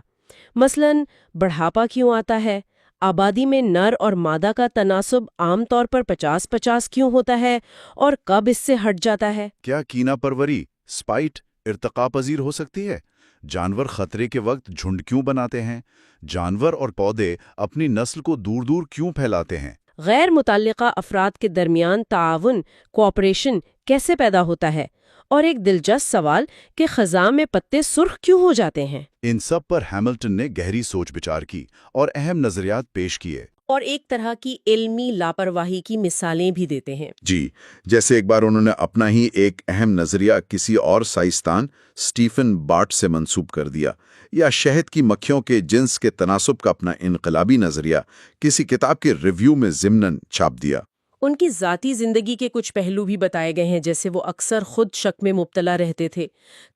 مثلاً بڑھاپا کیوں آتا ہے، آبادی میں نر اور مادہ کا تناسب عام طور پر 50-50 کیوں ہوتا ہے اور کب اس سے ہٹ جاتا ہے۔ کیا کینہ پروری، اسپائٹ، ارتقا پذیر ہو سکتی ہے؟ جانور خطرے کے وقت جھنڈ کیوں بناتے ہیں؟ جانور اور پودے اپنی نسل کو دور دور کیوں پھیلاتے ہیں؟ غیر متعلقہ افراد کے درمیان تعاون، کوآپریشن کیسے پیدا ہوتا ہے؟ اور ایک دلچسپ سوال کہ خزاں میں پتے سرخ کیوں ہو جاتے ہیں؟ ان سب پر ہیملٹن نے گہری سوچ بچار کی اور اہم نظریات پیش کیے۔ اور ایک طرح کی علمی لاپرواہی کی مثالیں بھی دیتے ہیں۔ جی، جیسے ایک بار انہوں نے اپنا ہی ایک اہم نظریہ کسی اور سائنسدان اسٹیفن بارٹ سے منسوب کر دیا، یا شہد کی مکھیوں کے جنس کے تناسب کا اپنا انقلابی نظریہ کسی کتاب کے ریویو میں ضمناً چھاپ دیا۔ ان کی ذاتی زندگی کے کچھ پہلو بھی بتائے گئے ہیں، جیسے وہ اکثر خود شک میں مبتلا رہتے تھے،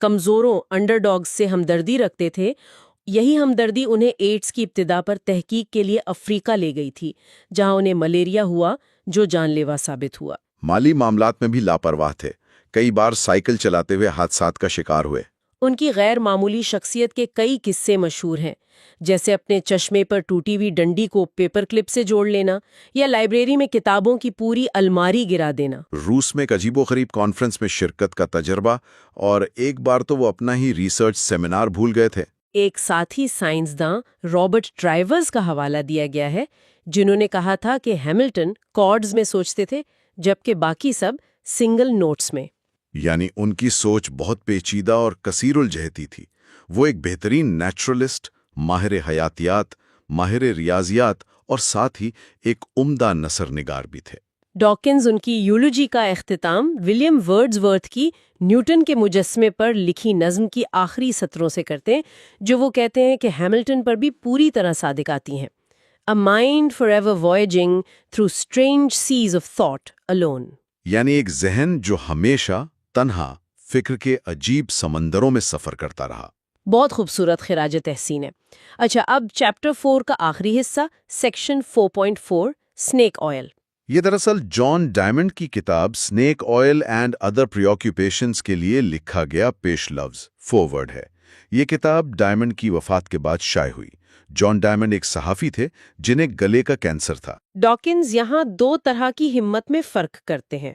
کمزوروں انڈر ڈاگز سے ہمدردی رکھتے تھے۔ یہی ہمدردی انہیں ایڈز کی ابتدا پر تحقیق کے لیے افریقہ لے گئی تھی، جہاں انہیں ملیریا ہوا جو جان لیوا ثابت ہوا۔ مالی معاملات میں بھی لاپرواہ تھے، کئی بار سائیکل چلاتے ہوئے حادثات کا شکار ہوئے۔ ان کی غیر معمولی شخصیت کے کئی قصے مشہور ہیں، جیسے اپنے چشمے پر ٹوٹی ہوئی ڈنڈی کو پیپر کلپ سے جوڑ لینا یا لائبریری میں کتابوں کی پوری الماری گرا دینا۔ روس میں ایک عجیب و غریب کانفرنس میں شرکت کا تجربہ، اور ایک بار تو وہ اپنا ہی ریسرچ سیمینار بھول گئے تھے۔ ایک ساتھی سائنسداں رابرٹ ڈرائیورز کا حوالہ دیا گیا ہے، جنہوں نے کہا تھا کہ ہیملٹن کارڈز میں سوچتے تھے جبکہ باقی سب سنگل نوٹس میں۔ یعنی ان کی سوچ بہت پیچیدہ اور کثیر الجہتی تھی۔ وہ ایک بہترین نیچرلسٹ، ماہر حیاتیات، ماہر ریاضیات اور ساتھ ہی ایک عمدہ نثر نگار بھی تھے۔ ڈاکنز ان کی یولوجی کا اختتام ولیم ورڈزورتھ کی نیوٹن کے مجسمے پر لکھی نظم کی آخری سطروں سے کرتے ہیں، جو وہ کہتے ہیں کہ ہیملٹن پر بھی پوری طرح صادق آتی ہیں۔ A mind forever voyaging through strange seas of thought alone۔ یعنی ایک ذہن جو ہمیشہ تنہا فکر کے عجیب سمندروں میں سفر کرتا رہا۔ بہت خوبصورت خراج تحسین ہے۔ اچھا، اب چیپٹر 4 کا آخری حصہ، سیکشن 4.4 سنیک آئل۔ یہ دراصل جان ڈائمنڈ کی کتاب سنیک آئل اینڈ ادر پریاکیوپیشنز کے لیے لکھا گیا پیش لفظ فورورڈ ہے۔ یہ کتاب ڈائمنڈ کی وفات کے بعد شائع ہوئی۔ جان ڈائمنڈ ایک صحافی تھے جنہیں گلے کا کینسر تھا۔ ڈاکنز یہاں 2 طرح کی ہمت میں فرق کرتے ہیں،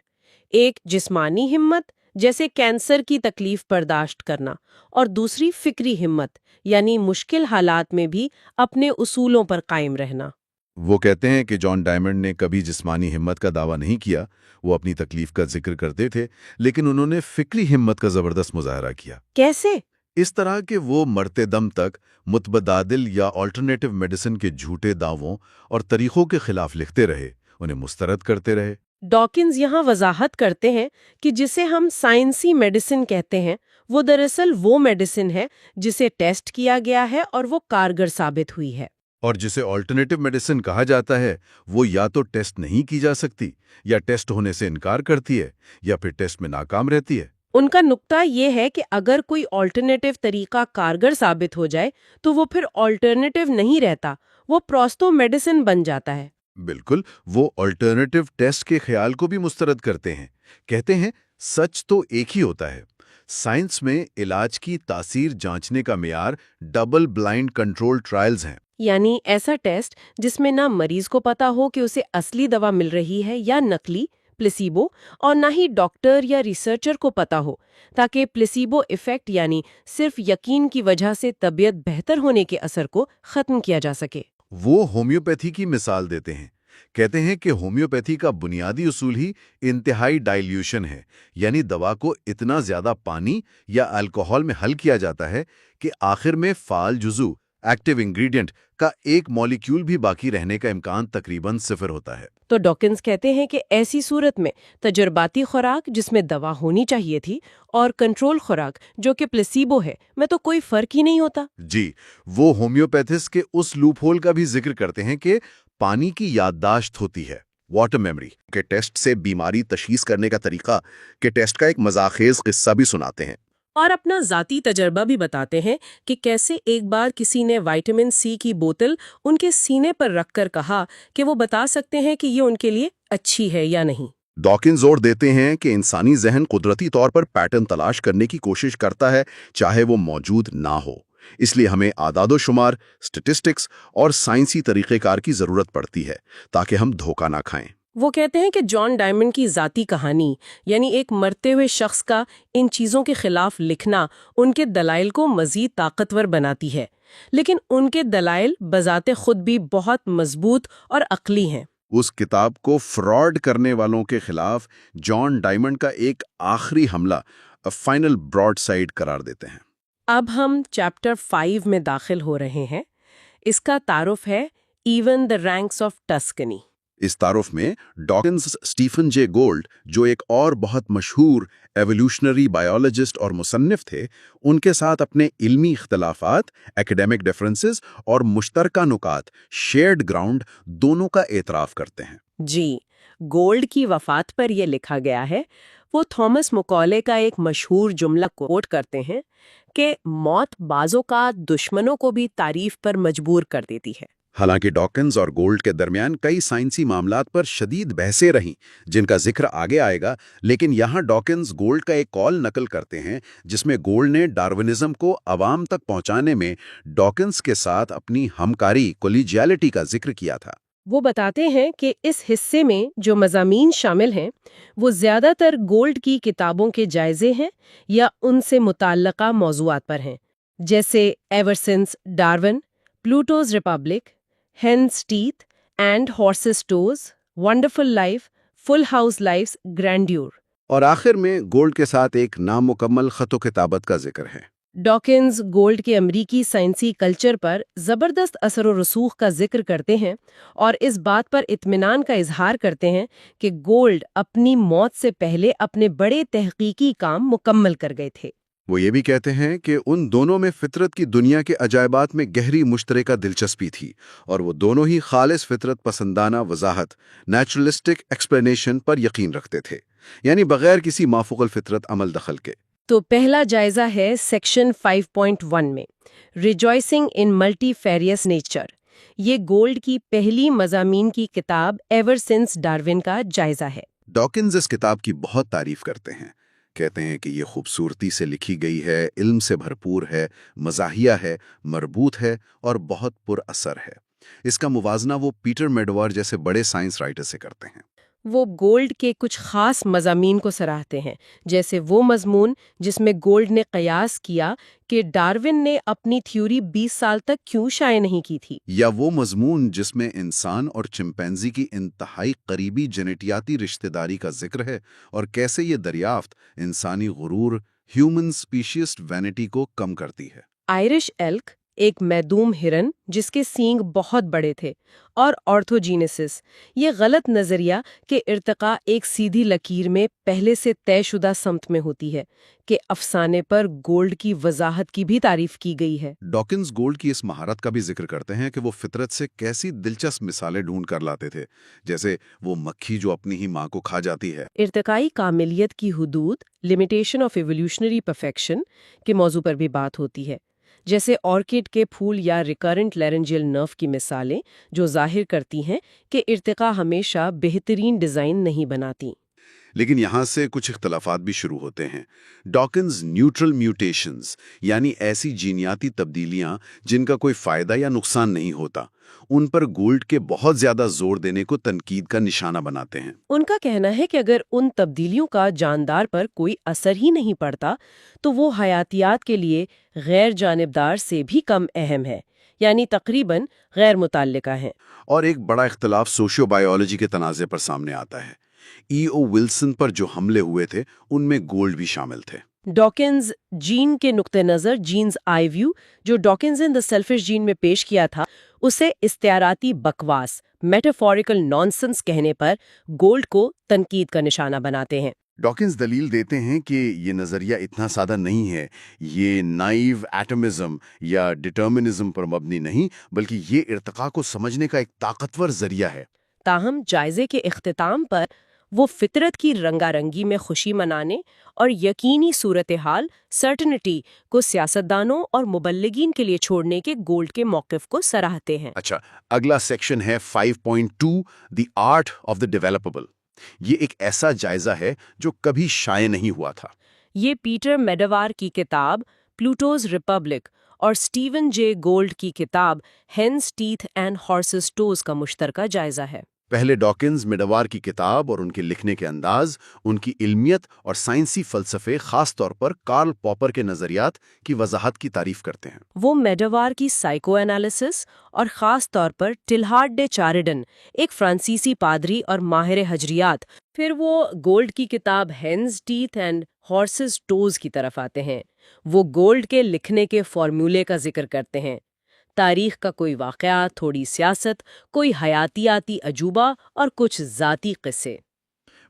ایک جسمانی ہمت جیسے کینسر کی تکلیف برداشت کرنا، اور دوسری فکری ہمت یعنی مشکل حالات میں بھی اپنے اصولوں پر قائم رہنا۔ وہ کہتے ہیں کہ جان ڈائمنڈ نے کبھی جسمانی ہمت کا دعویٰ نہیں کیا، وہ اپنی تکلیف کا ذکر کرتے تھے، لیکن انہوں نے فکری ہمت کا زبردست مظاہرہ کیا۔ کیسے؟ اس طرح کہ وہ مرتے دم تک متبادل یا آلٹرنیٹیو میڈیسن کے جھوٹے دعووں اور طریقوں کے خلاف لکھتے رہے، انہیں مسترد کرتے رہے۔ ڈاکنز یہاں وضاحت کرتے ہیں کہ جسے ہم سائنسی میڈیسن کہتے ہیں، وہ دراصل وہ میڈیسن ہے جسے ٹیسٹ کیا گیا ہے اور وہ کارگر ثابت ہوئی ہے۔ اور جسے آلٹرنیٹیو میڈیسن کہا جاتا ہے، وہ یا تو ٹیسٹ نہیں کی جا سکتی، یا ٹیسٹ ہونے سے انکار کرتی ہے، یا پھر ٹیسٹ میں ناکام رہتی ہے۔ ان کا نقطہ یہ ہے کہ اگر کوئی آلٹرنیٹیو طریقہ کارگر ثابت ہو جائے تو وہ پھر آلٹرنیٹیو نہیں رہتا، وہ پروستو میڈیسن بن جاتا ہے۔ بالکل، وہ آلٹرنیٹیو ٹیسٹ کے خیال کو بھی مسترد کرتے ہیں۔ کہتے ہیں سچ تو ایک ہی ہوتا ہے۔ سائنس میں علاج کی تاثیر جانچنے کا معیار ڈبل بلائنڈ کنٹرول ٹرائلز ہیں۔ یعنی ایسا ٹیسٹ جس میں نہ مریض کو پتا ہو کہ اسے اصلی دوا مل رہی ہے یا نقلی پلیسیبو، اور نہ ہی ڈاکٹر یا ریسرچر کو پتا ہو، تاکہ پلیسیبو ایفیکٹ یعنی صرف یقین کی وجہ سے طبیعت بہتر ہونے کے اثر کو ختم کیا جا سکے۔ وہ ہومیوپیتھی کی مثال دیتے ہیں۔ کہتے ہیں کہ ہومیوپیتھی کا بنیادی اصول ہی انتہائی ڈائلیوشن ہے، یعنی دوا کو اتنا زیادہ پانی یا الکوہول میں حل کیا جاتا ہے کہ آخر میں فعال جزو ایکٹیو انگریڈینٹ کا ایک مولیکیول بھی باقی رہنے کا امکان تقریباً صفر ہوتا ہے۔ تو ڈاکنز کہتے ہیں کہ ایسی صورت میں تجرباتی خوراک جس میں دوا ہونی چاہیے تھی اور کنٹرول خوراک جو کہ پلیسیبو ہے میں تو کوئی فرق ہی نہیں ہوتا۔ جی، وہ ہومیوپیتھسٹ کے اس لوپ ہول کا بھی ذکر کرتے ہیں کہ پانی کی یادداشت ہوتی ہے، واٹر میموری کے ٹیسٹ سے بیماری تشخیص کرنے کا طریقہ کے ٹیسٹ کا ایک مزاخیز قصہ بھی سناتے ہیں۔ اور اپنا ذاتی تجربہ بھی بتاتے ہیں کہ کیسے ایک بار کسی نے وائٹامن سی کی بوتل ان کے سینے پر رکھ کر کہا کہ وہ بتا سکتے ہیں کہ یہ ان کے لیے اچھی ہے یا نہیں۔ ڈاکنز زور دیتے ہیں کہ انسانی ذہن قدرتی طور پر پیٹرن تلاش کرنے کی کوشش کرتا ہے، چاہے وہ موجود نہ ہو۔ اس لیے ہمیں اعداد و شمار، اسٹیٹسٹکس اور سائنسی طریقہ کار کی ضرورت پڑتی ہے تاکہ ہم دھوکہ نہ کھائیں۔ وہ کہتے ہیں کہ جان ڈائمنڈ کی ذاتی کہانی، یعنی ایک مرتے ہوئے شخص کا ان چیزوں کے خلاف لکھنا، ان کے دلائل کو مزید طاقتور بناتی ہے، لیکن ان کے دلائل بذات خود بھی بہت مضبوط اور عقلی ہیں۔ اس کتاب کو فراڈ کرنے والوں کے خلاف جان ڈائمنڈ کا ایک آخری حملہ فائنل براڈ سائیڈ قرار دیتے ہیں۔ اب ہم چیپٹر 5 میں داخل ہو رہے ہیں۔ اس کا تعارف ہے even the ranks of Tuscany. اس تعارف میں ڈاکنز اسٹیفن جے گولڈ، جو ایک اور بہت مشہور ایولیوشنری بایولوجسٹ اور مصنف تھے، ان کے ساتھ اپنے علمی اختلافات، ایکیڈیمک ڈیفرنسز اور مشترکہ نکات، شیئرڈ گراؤنڈ، دونوں کا اعتراف کرتے ہیں۔ جی، گولڈ کی وفات پر یہ لکھا گیا ہے۔ وہ تھامس مکالے کا ایک مشہور جملہ کوٹ کرتے ہیں کہ موت بعض اوقات دشمنوں کو بھی تعریف پر مجبور کر دیتی ہے۔ حالانکہ ڈاکنز اور گولڈ کے درمیان کئی سائنسی معاملات پر شدید بحثیں رہیں جن کا ذکر آگے آئے گا، لیکن یہاں ڈاکنز گولڈ کا ایک کال نقل کرتے ہیں جس میں گولڈ نے ڈارونزم کو عوام تک پہنچانے میں ڈاکنز کے ساتھ اپنی ہمکاری کولیجیالٹی کا ذکر کیا تھا۔ وہ بتاتے ہیں کہ اس حصے میں جو مضامین شامل ہیں وہ زیادہ تر گولڈ کی کتابوں کے جائزے ہیں یا ان سے متعلقہ موضوعات پر ہیں، جیسے ever since Darwin, Pluto's republic, hen's teeth and horse's toes, wonderful life, full house life's grandeur. اور آخر میں گولڈ کے ساتھ ایک نامکمل خط و کتابت کا ذکر ہے۔ ڈاکنز گولڈ کے امریکی سائنسی کلچر پر زبردست اثر و رسوخ کا ذکر کرتے ہیں اور اس بات پر اطمینان کا اظہار کرتے ہیں کہ گولڈ اپنی موت سے پہلے اپنے بڑے تحقیقی کام مکمل کر گئے تھے۔ وہ یہ بھی کہتے ہیں کہ ان دونوں میں فطرت کی دنیا کے عجائبات میں گہری مشترکہ دلچسپی تھی اور وہ دونوں ہی خالص فطرت پسندانہ وضاحت، نیچرلسٹک ایکسپلینیشن پر یقین رکھتے تھے، یعنی بغیر کسی مافوق الفطرت عمل دخل کے۔ تو پہلا جائزہ ہے سیکشن 5.1 میں ریجوائسنگ ان ملٹی فیریس نیچر۔ یہ گولڈ کی پہلی مضامین کی کتاب ایور سنس ڈارون کا جائزہ ہے۔ ڈاکنز اس کتاب کی بہت تعریف کرتے ہیں، کہتے ہیں کہ یہ خوبصورتی سے لکھی گئی ہے، علم سے بھرپور ہے، مزاحیہ ہے، مربوط ہے اور بہت پر اثر ہے۔ اس کا موازنہ وہ پیٹر میڈوار جیسے بڑے سائنس رائٹر سے کرتے ہیں۔ وہ گولڈ کے کچھ خاص مضامین کو سراہتے ہیں، جیسے وہ مضمون جس میں گولڈ نے قیاس کیا کہ ڈارون نے اپنی تھیوری 20 سال تک کیوں شائع نہیں کی تھی، یا وہ مضمون جس میں انسان اور چمپینزی کی انتہائی قریبی جینیٹیاتی رشتہ داری کا ذکر ہے اور کیسے یہ دریافت انسانی غرور، ہیومن سپیشیسٹ وینٹی کو کم کرتی ہے۔ آئرش ایلک ایک میدوم ہرن جس کے سینگ بہت بڑے تھے، اور آرتھوجینیسس، یہ غلط نظریہ کہ ارتقاء ایک سیدھی لکیر میں پہلے سے طے شدہ سمت میں ہوتی ہے، کہ افسانے پر گولڈ کی وضاحت کی بھی تعریف کی گئی ہے۔ ڈاکنز گولڈ کی اس مہارت کا بھی ذکر کرتے ہیں کہ وہ فطرت سے کیسی دلچسپ مثالیں ڈھونڈ کر لاتے تھے، جیسے وہ مکھی جو اپنی ہی ماں کو کھا جاتی ہے۔ ارتقائی کاملیت کی حدود، لمیٹیشن آف ایولیوشنری پرفیکشن کے موضوع پر بھی بات ہوتی ہے، جیسے آرکڈ کے پھول یا ریکرنٹ لیرنجیل نرو کی مثالیں جو ظاہر کرتی ہیں کہ ارتقاء ہمیشہ بہترین ڈیزائن نہیں بناتی۔ لیکن یہاں سے کچھ اختلافات بھی شروع ہوتے ہیں۔ ڈاکنز نیوٹرل میوٹیشنز، یعنی ایسی جینیاتی تبدیلیاں جن کا کوئی فائدہ یا نقصان نہیں ہوتا، ان پر گولڈ کے بہت زیادہ زور دینے کو تنقید کا نشانہ بناتے ہیں۔ ان کا کہنا ہے کہ اگر ان تبدیلیوں کا جاندار پر کوئی اثر ہی نہیں پڑتا تو وہ حیاتیات کے لیے غیر جانبدار سے بھی کم اہم ہے، یعنی تقریباً غیر متعلقہ ہیں۔ اور ایک بڑا اختلاف سوشیو بایولوجی کے تنازع پر سامنے آتا ہے۔ ولسن پر جو حملے ہوئے تھے ان میں گولڈ بھی شامل تھے۔ ڈاکنز جین کے نقطہ نظر جینز آئی ویو جو ڈاکنز ان دا سیلفش جین میں پیش کیا تھا، اسے استعاراتی بکواس، میٹافوریکل نانسنس کہنے پر گولڈ کو تنقید کا نشانہ بناتے ہیں۔ ڈاکنز دلیل دیتے ہیں کہ یہ نظریہ اتنا سادہ نہیں ہے، یہ نائیو ایٹمزم یا ڈٹرمنزم پر مبنی نہیں، بلکہ یہ ارتقاء کو سمجھنے کا ایک طاقتور ذریعہ ہے۔ تاہم جائزے کے اختتام پر وہ فطرت کی رنگا رنگی میں خوشی منانے اور یقینی صورتحال سرٹنٹی کو سیاستدانوں اور مبلغین کے لیے چھوڑنے کے گولڈ کے موقف کو سراہتے ہیں۔ اچھا، اگلا سیکشن ہے 5.2 دی آرٹ آف دا ڈیولپبل۔ یہ ایک ایسا جائزہ ہے جو کبھی شائع نہیں ہوا تھا۔ یہ پیٹر میڈوار کی کتاب پلوٹوز ریپبلک اور سٹیون جے گولڈ کی کتاب hen's teeth and horse's toes کا مشترکہ جائزہ ہے۔ پہلے ڈاکنز میڈوار کی کتاب اور ان کے لکھنے کے انداز، ان کی علمیت اور سائنسی فلسفے، خاص طور پر کارل پاپر کے نظریات کی وضاحت کی تعریف کرتے ہیں۔ وہ میڈوار کی سائیکو انالیسس اور خاص طور پر ٹلہارڈ ڈے چاریڈن، ایک فرانسیسی پادری اور ماہر حجریات، پھر وہ گولڈ کی کتاب hen's teeth and horse's toes کی طرف آتے ہیں۔ وہ گولڈ کے لکھنے کے فارمولے کا ذکر کرتے ہیں، تاریخ کا کوئی واقعہ، تھوڑی سیاست، کوئی حیاتیاتی عجوبہ اور کچھ ذاتی قصے۔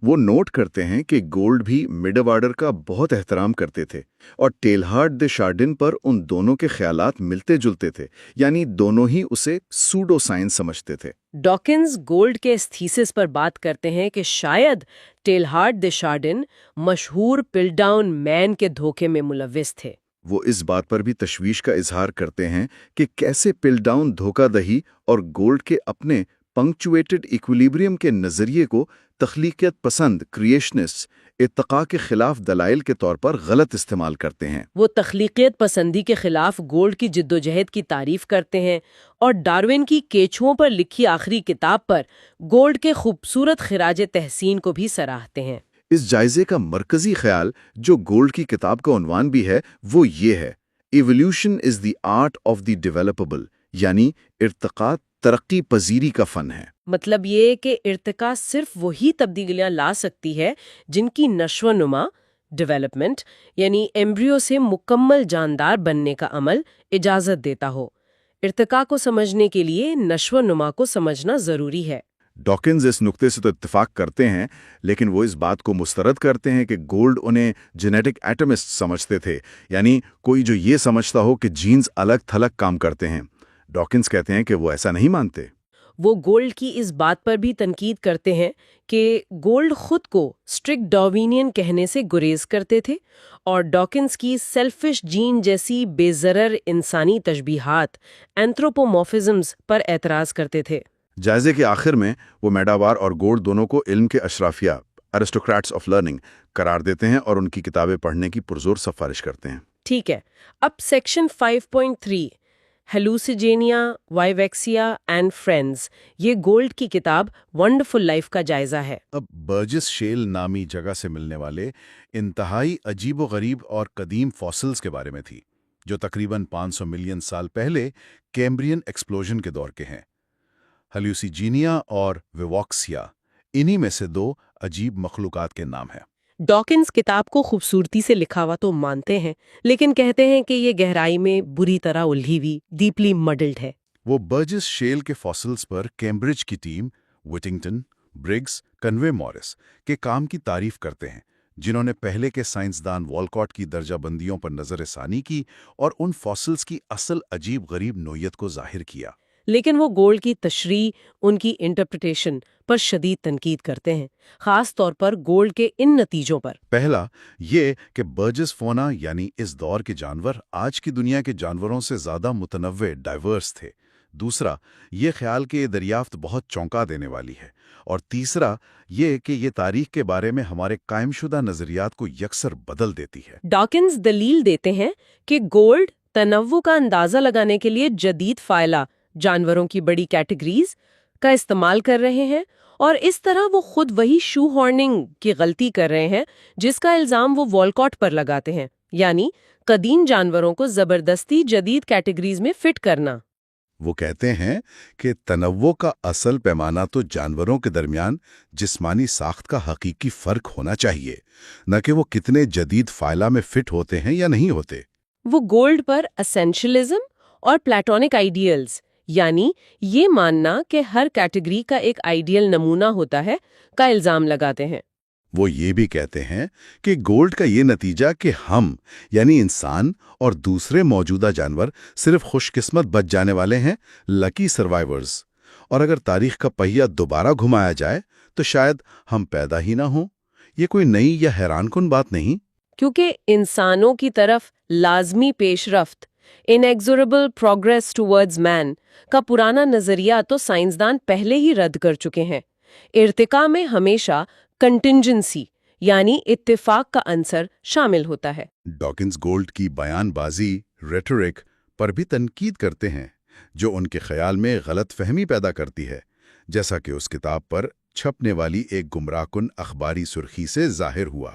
وہ نوٹ کرتے ہیں کہ گولڈ بھی میڈوارڈر کا بہت احترام کرتے تھے اور ٹیلہارڈ دے شارڈن پر ان دونوں کے خیالات ملتے جلتے تھے، یعنی دونوں ہی اسے سوڈو سائنس سمجھتے تھے۔ ڈاکنز گولڈ کے اس تھیسس پر بات کرتے ہیں کہ شاید ٹیلہارڈ دے شارڈن مشہور پل ڈاؤن مین کے دھوکے میں ملوث تھے۔ وہ اس بات پر بھی تشویش کا اظہار کرتے ہیں کہ کیسے پل ڈاؤن دھوکہ دہی اور گولڈ کے اپنے پنکچویٹڈ ایکولیبریم کے نظریے کو تخلیقیت پسند کریشنسٹ ارتقاء کے خلاف دلائل کے طور پر غلط استعمال کرتے ہیں۔ وہ تخلیقیت پسندی کے خلاف گولڈ کی جدوجہد کی تعریف کرتے ہیں اور ڈارون کی کیچوؤں پر لکھی آخری کتاب پر گولڈ کے خوبصورت خراج تحسین کو بھی سراہتے ہیں۔ اس جائزے کا مرکزی خیال جو گولڈ کی کتاب کا عنوان بھی ہے وہ یہ ہے: evolution is the art of the developable, یعنی ارتقاء ترقی پذیری کا فن ہے۔ مطلب یہ کہ ارتقاء صرف وہی تبدیلیاں لا سکتی ہے جن کی نشو و نما، ڈیولپمنٹ، یعنی ایمبریو سے مکمل جاندار بننے کا عمل اجازت دیتا ہو۔ ارتقاء کو سمجھنے کے لیے نشو و نما کو سمجھنا ضروری ہے۔ ڈاکنز اس نقطے سے تو اتفاق کرتے ہیں، لیکن وہ اس بات کو مسترد کرتے ہیں کہ گولڈ انہیں جینیٹک ایٹمسٹ سمجھتے تھے، یعنی کوئی جو یہ سمجھتا ہو کہ جینز الگ تھلگ کام کرتے ہیں۔ ڈاکنز کہتے ہیں کہ وہ ایسا نہیں مانتے۔ وہ گولڈ کی اس بات پر بھی تنقید کرتے ہیں کہ گولڈ خود کو اسٹرکٹ ڈاروینین کہنے سے گریز کرتے تھے اور ڈاکنز کی سیلفش جین جیسی بے ضرر انسانی تشبیہات، اینتھروپومورفزمز پر اعتراض کرتے تھے۔ جائزے کے آخر میں وہ میڈاوار اور گولڈ دونوں کو علم کے اشرافیہ، ارسٹوکریٹس آف لرننگ قرار دیتے ہیں اور ان کی کتابیں پڑھنے کی پرزور سفارش کرتے ہیں۔ ٹھیک ہے، اب سیکشن 5.3 ہیلوسیجینیا، وائیویکسیا اینڈ فرینڈز، یہ گولڈ کی کتاب ونڈرفل لائف کا جائزہ ہے۔ اب برجس شیل نامی جگہ سے ملنے والے انتہائی عجیب و غریب اور قدیم فاسلز کے بارے میں تھی، جو تقریباً 500 ملین سال پہلے کیمبرین ایکسپلوژن کے دور کے ہیں۔ ہیلوسیجینیا اور ویواکسیا انہی میں سے دو عجیب مخلوقات کے نام ہیں۔ ڈاکنز کتاب کو خوبصورتی سے لکھا ہوا تو مانتے ہیں، لیکن کہتے ہیں کہ یہ گہرائی میں بری طرح الجھی ہوئی، ڈیپلی مڈلڈ ہے۔ وہ برجس شیل کے فاسلز پر کیمبرج کی ٹیم وٹنگٹن، برگس، کنوے مورس کے کام کی تعریف کرتے ہیں، جنہوں نے پہلے کے سائنسدان والکاٹ کی درجہ بندیوں پر نظر ثانی کی اور ان فاسلز کی اصل عجیب غریب نوعیت کو ظاہر کیا۔ لیکن وہ گولڈ کی تشریح، ان کی انٹرپریٹیشن پر شدید تنقید کرتے ہیں، خاص طور پر گولڈ کے ان نتیجوں پر۔ پہلا یہ کہ برجس فونا یعنی اس دور کے جانور آج کی دنیا کے جانوروں سے زیادہ متنوع ڈائیورس تھے۔ دوسرا یہ خیال کہ یہ دریافت بہت چونکا دینے والی ہے۔ اور تیسرا یہ کہ یہ تاریخ کے بارے میں ہمارے قائم شدہ نظریات کو یکسر بدل دیتی ہے۔ ڈاکنز دلیل دیتے ہیں کہ گولڈ تنوع کا اندازہ لگانے کے لیے جدید فائلہ جانوروں کی بڑی کیٹیگریز کا استعمال کر رہے ہیں، اور اس طرح وہ خود وہی شو ہارننگ کی غلطی کر رہے ہیں جس کا الزام وہ والکاٹ پر لگاتے ہیں، یعنی قدیم جانوروں کو زبردستی جدید کیٹیگریز میں فٹ کرنا۔ وہ کہتے ہیں کہ تنوع کا اصل پیمانہ تو جانوروں کے درمیان جسمانی ساخت کا حقیقی فرق ہونا چاہیے، نہ کہ وہ کتنے جدید فائلہ میں فٹ ہوتے ہیں یا نہیں ہوتے۔ وہ گولڈ پر اسینشلزم اور پلیٹونک آئیڈیلز، یعنی یہ ماننا کہ ہر کیٹیگری کا ایک آئیڈیل نمونہ ہوتا ہے، کا الزام لگاتے ہیں۔ وہ یہ بھی کہتے ہیں کہ گولڈ کا یہ نتیجہ کہ ہم یعنی انسان اور دوسرے موجودہ جانور صرف خوش قسمت بچ جانے والے ہیں، لکی سروائیورز، اور اگر تاریخ کا پہیہ دوبارہ گھمایا جائے تو شاید ہم پیدا ہی نہ ہوں۔ یہ کوئی نئی یا حیران کن بات نہیں، کیونکہ انسانوں کی طرف لازمی پیش رفت، انیگزوریبل پروگریس ٹورڈز مین کا پرانا نظریہ تو سائنسدان پہلے ہی رد کر چکے ہیں۔ ارتقاء میں ہمیشہ کنٹنجنسی یعنی اتفاق کا عنصر شامل ہوتا ہے۔ ڈاکنز گولڈ کی بیان بازی ریٹورک پر بھی تنقید کرتے ہیں، جو ان کے خیال میں غلط فہمی پیدا کرتی ہے، جیسا کہ اس کتاب پر چھپنے والی ایک گمراہ کن اخباری سرخی سے ظاہر ہوا۔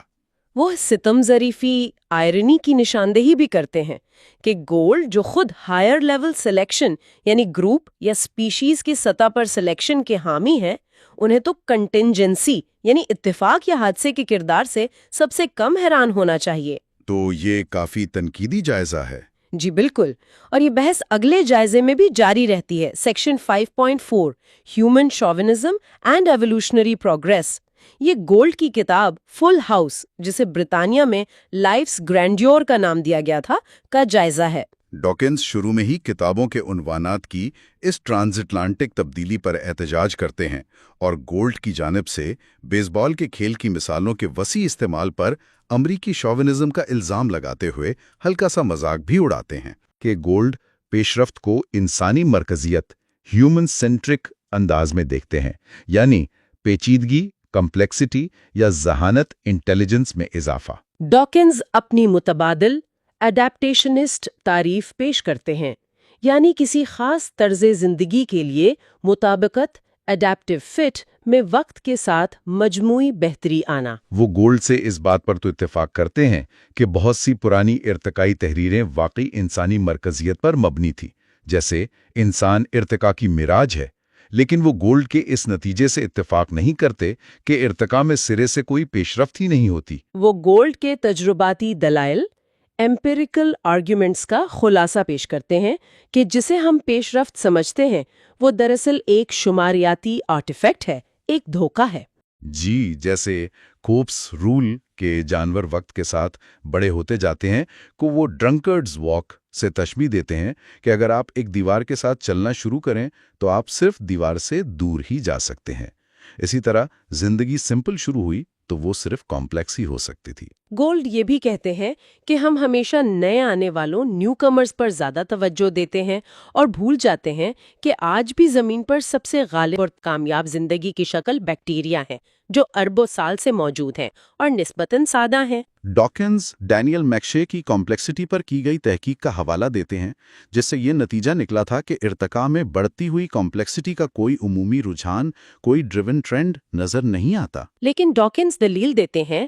وہ ستم ظریفی آئرنی کی نشاندہی بھی کرتے ہیں کہ گولڈ جو خود ہائر لیول سلیکشن یعنی گروپ یا سپیشیز کی سطح پر سلیکشن کے حامی ہیں، انہیں تو کنٹنجنسی یعنی اتفاق یا حادثے کے کردار سے سب سے کم حیران ہونا چاہیے۔ تو یہ کافی تنقیدی جائزہ ہے۔ جی بالکل، اور یہ بحث اگلے جائزے میں بھی جاری رہتی ہے، section 5.4 human chauvinism and evolutionary progress. یہ گولڈ کی کتاب فل ہاؤس، جسے برطانیہ میں لائفس گرینڈیور کا نام دیا گیا تھا، کا جائزہ ہے۔ ڈاکنز شروع میں ہی کتابوں کے عنوانات کی اس ٹرانس تبدیلی پر احتجاج کرتے ہیں اور گولڈ کی جانب سے بیس بال کے کھیل کی مثالوں کے وسیع استعمال پر امریکی شوونزم کا الزام لگاتے ہوئے ہلکا سا مذاق بھی اڑاتے ہیں کہ گولڈ پیش رفت کو انسانی مرکزیت ہیومن سینٹرک انداز میں دیکھتے ہیں، یعنی پیچیدگی، کمپلیکسٹی یا ذہانت انٹیلیجنس میں اضافہ۔ ڈاکنز اپنی متبادل اڈیپٹیشنسٹ تعریف پیش کرتے ہیں، یعنی کسی خاص طرز زندگی کے لیے مطابقت اڈیپٹیو فٹ میں وقت کے ساتھ مجموعی بہتری آنا۔ وہ گولڈ سے اس بات پر تو اتفاق کرتے ہیں کہ بہت سی پرانی ارتقائی تحریریں واقعی انسانی مرکزیت پر مبنی تھی، جیسے انسان ارتقاء کی معراج ہے، لیکن وہ گولڈ کے اس نتیجے سے اتفاق نہیں کرتے کہ ارتقاء میں سرے سے کوئی پیش رفت ہی نہیں ہوتی۔ وہ گولڈ کے تجرباتی دلائل ایمپیریکل آرگیومنٹس کا خلاصہ پیش کرتے ہیں کہ جسے ہم پیش رفت سمجھتے ہیں وہ دراصل ایک شماریاتی آرٹیفیکٹ ہے، ایک دھوکہ ہے۔ جی، جیسے کوپس رول کے جانور وقت کے ساتھ بڑے ہوتے جاتے ہیں کو وہ ڈرنکرڈز واک سے تشبیہ دیتے ہیں کہ اگر آپ ایک دیوار کے ساتھ چلنا شروع کریں تو آپ صرف دیوار سے دور ہی جا سکتے ہیں۔ اسی طرح زندگی سمپل شروع ہوئی تو وہ صرف کمپلیکس ہی ہو سکتی تھی۔ گولڈ یہ بھی کہتے ہیں کہ ہم ہمیشہ نئے آنے والوں نیو کمرز پر زیادہ توجہ دیتے ہیں اور بھول جاتے ہیں کہ آج بھی زمین پر سب سے غالب اور کامیاب زندگی کی شکل بیکٹیریا ہے، جو اربوں سال سے موجود ہیں اور نسبتاً سادہ ہیں۔ ڈاکنز ڈینیل میکشے کی کمپلیکسٹی پر کی گئی تحقیق کا حوالہ دیتے ہیں، جس سے یہ نتیجہ نکلا تھا کہ ارتقاء میں بڑھتی ہوئی کمپلیکسٹی کا کوئی عمومی رجحان، کوئی ڈریون ٹرینڈ نظر نہیں آتا۔ لیکن ڈاکنز دلیل دیتے ہیں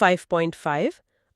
5.5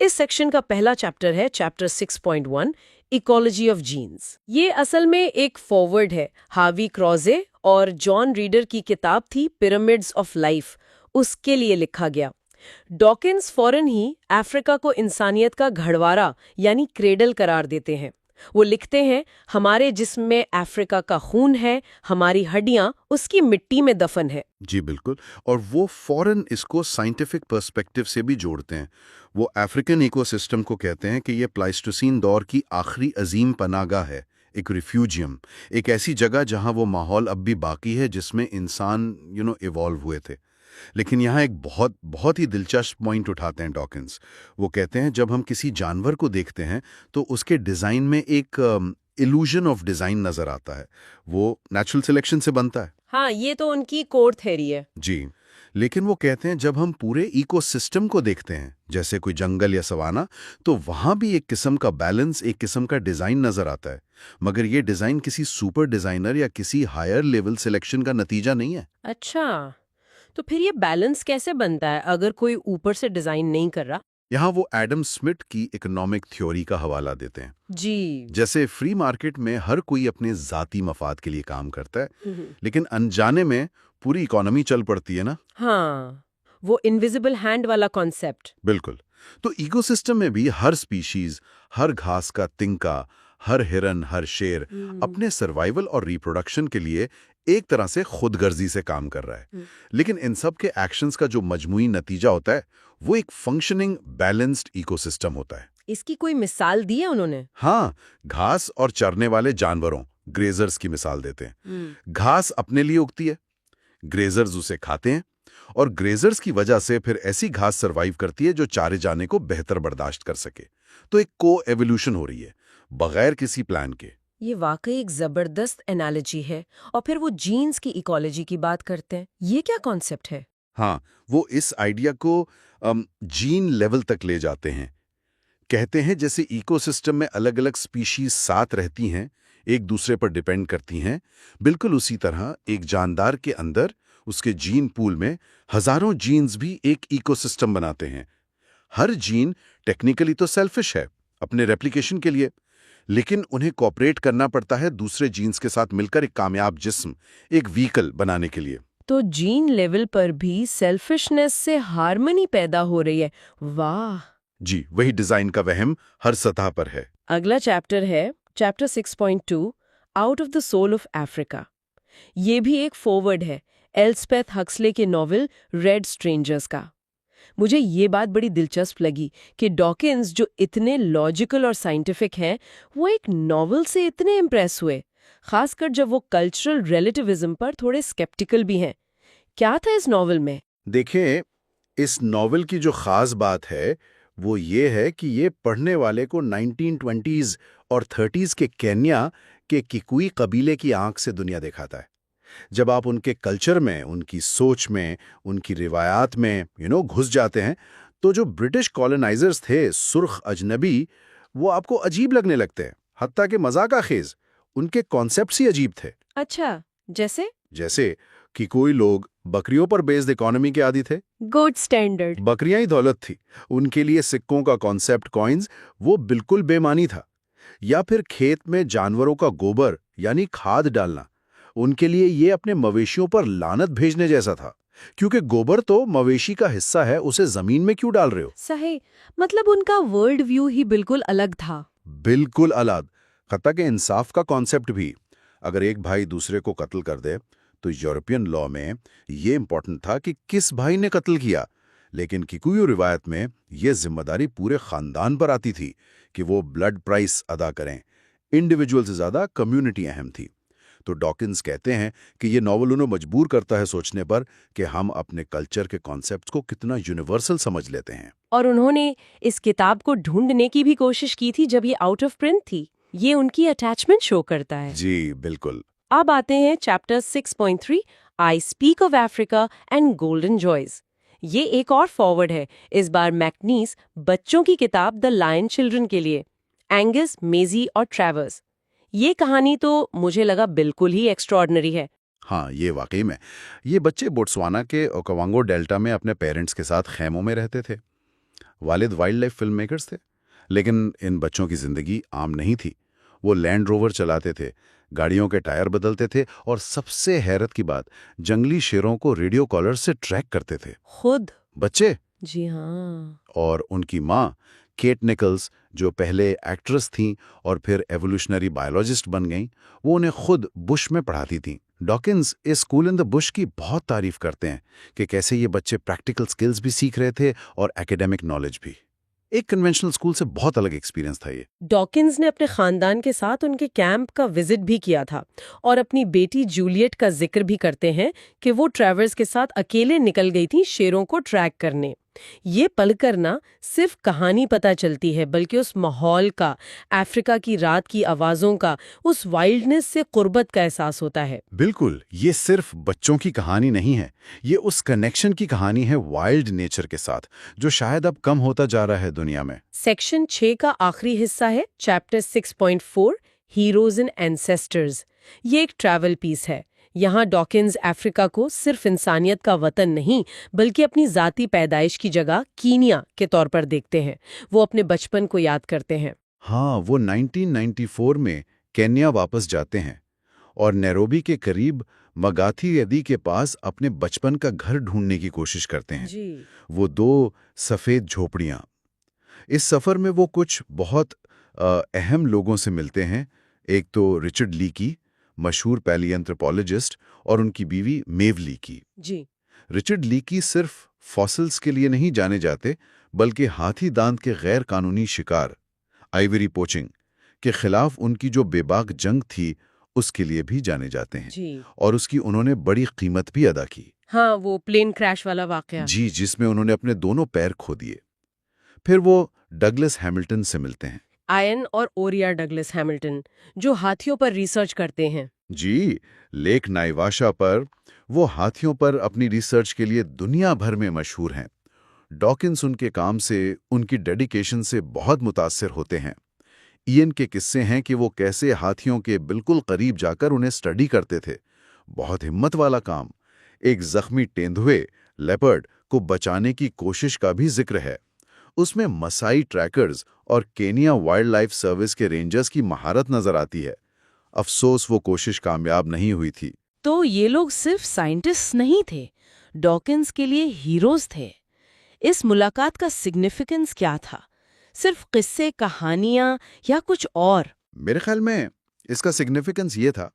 اس سیکشن کا پہلا چیپٹر ہے چیپٹر 6.1 ایکولوجی آف جینز. یہ اصل میں ایک فارورڈ ہے. ہاوی کروزے اور جان ریڈر کی کتاب تھی پیرامڈز آف لائف، اس کے لیے لکھا گیا. ڈاکنز فوراً ہی افریقہ کو انسانیت کا گھڑوارہ یعنی کریڈل قرار دیتے ہیں. وہ لکھتے ہیں ہمارے جسم میں افریقہ کا خون ہے، ہماری ہڈیاں اس کی مٹی میں دفن ہے. جی بالکل، اور وہ فوراً اس کو سائنٹیفک پرسپیکٹو سے بھی جوڑتے ہیں. وہ افریقن ایکو سسٹم کو کہتے ہیں کہ یہ پلائسٹوسین دور کی آخری عظیم پناہ گاہ ہے، ایک ریفیوجیم، ایک ایسی جگہ جہاں وہ ماحول اب بھی باقی ہے جس میں انسان ایوالو ہوئے تھے. لیکن یہاں ایک بہت ہی دلچسپ پوائنٹ اٹھاتے ہیں ڈاکنز. وہ کہتے ہیں جب ہم کسی جانور کو دیکھتے ہیں تو اس کے ڈیزائن میں ایک ایلوژن آف ڈیزائن نظر آتا ہے. وہ نیچرل سلیکشن سے بنتا ہے. ہاں، یہ تو ان کی کور تھیوری ہے. جی، لیکن وہ کہتے ہیں جب ہم پورے ایکو سسٹم کو دیکھتے ہیں جیسے کوئی جنگل یا سوانا، تو وہاں بھی ایک قسم کا بیلنس، ایک قسم کا ڈیزائن نظر آتا ہے. مگر یہ ڈیزائن کسی سپر ڈیزائنر یا کسی ہائر لیول سلیکشن کا نتیجہ نہیں ہے. اچھا، تو پھر یہ بیلنس کیسے بنتا ہے اگر کوئی اوپر سے ڈیزائن نہیں کر رہا؟ یہاں وہ ایڈم سمتھ کی اکنامک تھیوری کا حوالہ دیتے ہیں. جی، جیسے فری مارکیٹ میں ہر کوئی اپنے ذاتی مفاد کے لیے کام کرتا ہے، لیکن انجانے میں پوری اکانومی چل پڑتی ہے نا. ہاں، وہ انویزیبل ہینڈ والا کانسیپٹ. بالکل. تو ایکو سسٹم میں بھی ہر سپیشیز، ہر گھاس کا تنکا، ہر ہرن، ہر شیر اپنے سروائیول اور ریپروڈکشن کے لیے ایک طرح سے خود غرضی سے کام کر رہا ہے. لیکن ان سب کے ایکشنز کا جو مجموعی نتیجہ ہوتا ہے وہ ایک فنکشننگ بیلنسڈ ایکو سسٹم ہوتا ہے. اس کی کوئی مثال دی ہے انہوں نے؟ ہاں، گھاس اور چرنے والے جانوروں، گریزرز کی مثال دیتے ہیں. گھاس اپنے لیے اگتی ہے، گریزرز اسے کھاتے ہیں، اور گریزرز کی وجہ سے پھر ایسی گھاس سروائیو کرتی ہے جو چارے جانے کو بہتر برداشت کر سکے. تو ایک کو ایوولوشن ہو رہی ہے بغیر کسی پلان کے. یہ واقعی ایک زبردست انالوجی ہے. اور پھر وہ جینز کی ایکولوجی کی بات کرتے ہیں. یہ کیا کانسیپٹ ہے؟ ہاں، وہ اس آئیڈیا کو جین لیول تک لے جاتے ہیں. کہتے ہیں جیسے ایکو سسٹم میں الگ الگ سپیشیز ساتھ رہتی ہیں، ایک دوسرے پر ڈیپینڈ کرتی ہیں، بالکل اسی طرح ایک جاندار کے اندر اس کے جین پول میں ہزاروں جینز بھی ایک ایکو سسٹم بناتے ہیں. ہر جین ٹیکنیکلی تو سیلفش ہے اپنے ریپلیکیشن کے لیے، لیکن انہیں کوپریٹ کرنا پڑتا ہے دوسرے جینز کے ساتھ مل کر ایک کامیاب جسم، ایک وہیکل بنانے کے لیے. تو جین لیول پر بھی سیلفشنس سے ہارمنی پیدا ہو رہی ہے. واہ! جی، وہی ڈیزائن کا وہم ہر سطح پر ہے. اگلا چیپٹر ہے chapter 6.2 out of the soul of Africa. یہ بھی ایک فارورڈ ہے ایلسپیتھ ہکسلے کے ناول ریڈ اسٹرینجرز کا. مجھے یہ بات بڑی دلچسپ لگی کہ ڈاکنز جو اتنے لاجیکل اور سائنٹیفک ہیں، وہ ایک ناول سے اتنے امپریس ہوئے، خاص کر جب وہ کلچرل ریلیٹیوزم پر تھوڑے اسکیپٹیکل بھی ہیں. کیا تھا اس ناول میں؟ دیکھیں، اس ناول کی جو خاص بات ہے وہ یہ ہے کہ یہ پڑھنے والے کو 1920s اور 30s کے کینیا کے کیکوئی قبیلے کی آنکھ سے دنیا دکھاتا ہے. جب آپ ان کے کلچر میں، ان کی سوچ میں، ان کی روایات میں گھس جاتے ہیں تو جو برٹش کالونائزرز تھے، سرخ اجنبی، وہ آپ کو عجیب لگنے لگتے ہیں، حتیٰ کہ مذاق خیز. ان کے کانسیپٹس ہی عجیب تھے. اچھا، جیسے کہ کوئی لوگ بکریوں پر بیسڈ اکانومی کے عادی تھے. Gold standard. بکریاں ہی دولت تھی. ان کے لیے سکوں کا کانسیپٹ، کوئنز، وہ بالکل بے معنی تھا. یا پھر کھیت میں جانوروں کا گوبر یعنی کھاد ڈالنا، ان کے لیے یہ اپنے مویشیوں پر لعنت بھیجنے جیسا تھا، کیونکہ گوبر تو مویشی کا حصہ ہے، اسے زمین میں کیوں ڈال رہے ہو؟ صحیح، مطلب ان کا ورلڈ ویو ہی بالکل الگ تھا. بالکل الگ. حتیٰ کہ انصاف کا کانسیپٹ بھی. اگر ایک بھائی دوسرے کو قتل کر دے تو یورپین لاء میں یہ امپورٹنٹ تھا کہ کس بھائی نے قتل کیا، لیکن کیکویو روایت میں یہ ذمہ داری پورے خاندان پر آتی تھی کہ وہ بلڈ پرائس ادا کریں. انڈیویجول سے زیادہ کمیونٹی اہم تھی. تو ڈاکنز کہتے ہیں کہ یہ ناول انہیں مجبور کرتا ہے سوچنے پر کہ ہم اپنے کلچر کے کانسیپٹس کو کتنا یونیورسل سمجھ لیتے ہیں. اور انہوں نے اس کتاب کو ڈھونڈنے کی بھی کوشش کی تھی جب یہ آؤٹ آف پرنٹ تھی. یہ ان کی اٹیچمنٹ شو کرتا ہے. جی بالکل. اب آتے ہیں chapter 6.3 I speak of Africa and golden جوائز. یہ ایک اور فارورڈ ہے، اس بار میکنیز بچوں کی کتاب دا لائن چلڈرن کے لیے. اینگس، میزی اور ٹریورس. یہ کہانی تو مجھے لگا بالکل ہی ایکسٹراڈنری ہے. ہاں، یہ واقعی میں. یہ بچے بوٹسوانا کے اوکاوانگو ڈیلٹا میں اپنے پیرنٹس کے ساتھ خیموں میں رہتے تھے. والد وائلڈ لائف فلم میکرز تھے، لیکن ان بچوں کی زندگی عام نہیں تھی۔ وہ لینڈ روور چلاتے تھے، گاڑیوں کے ٹائر بدلتے تھے، اور سب سے حیرت کی بات، جنگلی شیروں کو ریڈیو کالر سے ٹریک کرتے تھے۔ خود؟ بچے؟ جی ہاں۔ اور ان کی ماں کیٹ نکلز، جو پہلے ایکٹریس تھیں اور پھر ایوولوشنری بایولوجسٹ بن گئیں، وہ انہیں خود بش میں پڑھاتی تھیں۔ ڈاکنز اس اسکول ان دا بش کی بہت تعریف کرتے ہیں کہ کیسے یہ بچے پریکٹیکل سکلز بھی سیکھ رہے تھے اور ایکیڈیمک نالج بھی۔ ایک کنونشنل اسکول سے بہت الگ ایکسپیرینس تھا یہ۔ ڈاکنز نے اپنے خاندان کے ساتھ ان کے کیمپ کا وزٹ بھی کیا تھا، اور اپنی بیٹی جولیٹ کا ذکر بھی کرتے ہیں کہ وہ ٹریورز کے ساتھ اکیلے نکل گئی تھی شیروں کو ٹریک کرنے۔ یہ پل کرنا صرف کہانی پتہ چلتی ہے، بلکہ اس ماحول کا، افریقہ کی رات کی آوازوں کا، اس وائلڈنس سے قربت کا احساس ہوتا ہے۔ بالکل، یہ صرف بچوں کی کہانی نہیں ہے، یہ اس کنیکشن کی کہانی ہے وائلڈ نیچر کے ساتھ، جو شاید اب کم ہوتا جا رہا ہے دنیا میں۔ سیکشن 6 کا آخری حصہ ہے چیپٹر 6.4 ہیروز اینڈ اینسیسٹرز۔ یہ ایک ٹریول پیس ہے۔ یہاں ڈاکنز افریقہ کو صرف انسانیت کا وطن نہیں بلکہ اپنی ذاتی پیدائش کی جگہ کینیا کے طور پر دیکھتے ہیں۔ وہ اپنے بچپن کو یاد کرتے ہیں۔ ہاں، وہ 1994 میں کینیا واپس جاتے ہیں اور نیروبی کے قریب مگاتھی ندی کے پاس اپنے بچپن کا گھر ڈھونڈنے کی کوشش کرتے ہیں۔ جی۔ وہ 2 سفید جھوپڑیاں۔ اس سفر میں وہ کچھ بہت اہم لوگوں سے ملتے ہیں۔ ایک تو رچرڈ لیکی، مشہور پیلیانتروپولوجسٹ، اور ان کی بیوی میو لیکی۔ جی۔ رچرڈ لیکی صرف فاسلز کے لیے نہیں جانے جاتے، بلکہ ہاتھی دانت کے غیر قانونی شکار، آئیوری پوچنگ، کے خلاف ان کی جو بے باک جنگ تھی، اس کے لیے بھی جانے جاتے ہیں۔ جی۔ اور اس کی انہوں نے بڑی قیمت بھی ادا کی۔ ہاں، وہ پلین کریش والا واقعہ۔ جی، جس میں انہوں نے اپنے دونوں پیر کھو دیے۔ پھر وہ ڈگلس ہیملٹن سے ملتے ہیں۔ آئن اور اوریا ڈگلس ہیملٹن، جو ہاتھیوں پر ریسرچ کرتے ہیں۔ جی، لیک نائیواشا پر وہ ہاتھیوں پر اپنی ریسرچ کے لیے دنیا بھر میں مشہور ہیں۔ ڈاکنز ان کے کام سے، ان کی ڈیڈیکیشن سے بہت متاثر ہوتے ہیں۔ ایئن کے قصے ہیں کہ وہ کیسے ہاتھیوں کے بالکل قریب جا کر انہیں اسٹڈی کرتے تھے۔ بہت ہمت والا کام۔ ایک زخمی تیندوے لیپرڈ کو بچانے کی کوشش کا بھی ذکر ہے۔ اس میں مسائی ٹریکرز اور کینیا وائلڈ لائف سروس کے رینجرز کی مہارت نظر آتی ہے۔ افسوس وہ کوشش کامیاب نہیں ہوئی تھی۔ تو یہ لوگ صرف سائنٹسٹ نہیں تھے، ڈاکنز کے لیے ہیروز تھے۔ اس ملاقات کا سگنیفیکنس کیا تھا؟ صرف قصے، کہانیاں، یا کچھ اور؟ میرے خیال میں اس کا سگنیفیکنس یہ تھا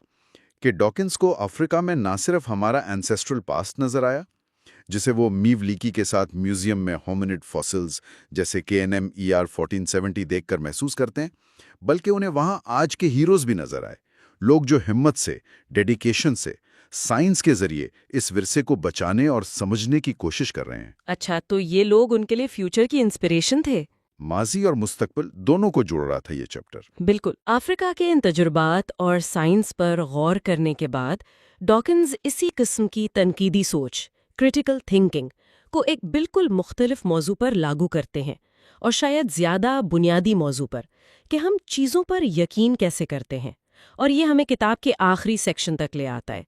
کہ ڈاکنز کو افریقہ میں نہ صرف ہمارا اینسیسٹرل پاسٹ نظر آیا، جسے وہ میو لیکی کے ساتھ میوزیم میں ہومنڈ فاسلز جیسے KNM ER 1470 دیکھ کر محسوس کرتے ہیں، بلکہ انہیں وہاں آج کے ہیروز بھی نظر آئے، لوگ جو ہمت سے، ڈیڈیکیشن سے، سائنس کے ذریعے اس ورثے کو بچانے اور سمجھنے کی کوشش کر رہے ہیں۔ اچھا، تو یہ لوگ ان کے لیے فیوچر کی انسپریشن تھے؟ ماضی اور مستقبل دونوں کو جوڑ رہا تھا یہ چیپٹر۔ بالکل۔ افریقہ کے ان تجربات اور سائنس پر غور کرنے کے بعد ڈاکنز اسی قسم کی تنقیدی سوچ، کریٹیکل تھنکنگ، کو ایک بالکل مختلف موضوع پر لاگو کرتے ہیں، اور شاید زیادہ بنیادی موضوع پر، کہ ہم چیزوں پر یقین کیسے کرتے ہیں۔ اور یہ ہمیں کتاب کے آخری سیکشن تک لے آتا ہے۔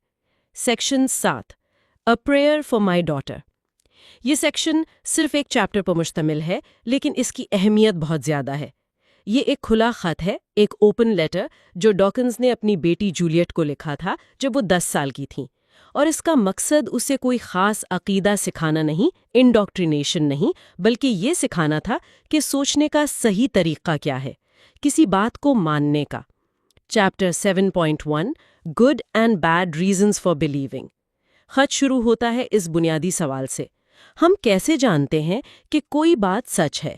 Section 7، A Prayer for My Daughter۔ یہ سیکشن صرف ایک چیپٹر پر مشتمل ہے، لیکن اس کی اہمیت بہت زیادہ ہے۔ یہ ایک کھلا خط ہے، ایک اوپن لیٹر جو ڈاکنز نے اپنی بیٹی جولیٹ کو لکھا تھا جب وہ 10 سال کی تھیں، اور اس کا مقصد اسے کوئی خاص عقیدہ سکھانا نہیں، انڈاکٹرینیشن نہیں، بلکہ یہ سکھانا تھا کہ سوچنے کا صحیح طریقہ کیا ہے، کسی بات کو ماننے کا۔ Chapter 7.1 good and bad reasons for believing. خط شروع ہوتا ہے اس بنیادی سوال سے، ہم کیسے جانتے ہیں کہ کوئی بات سچ ہے؟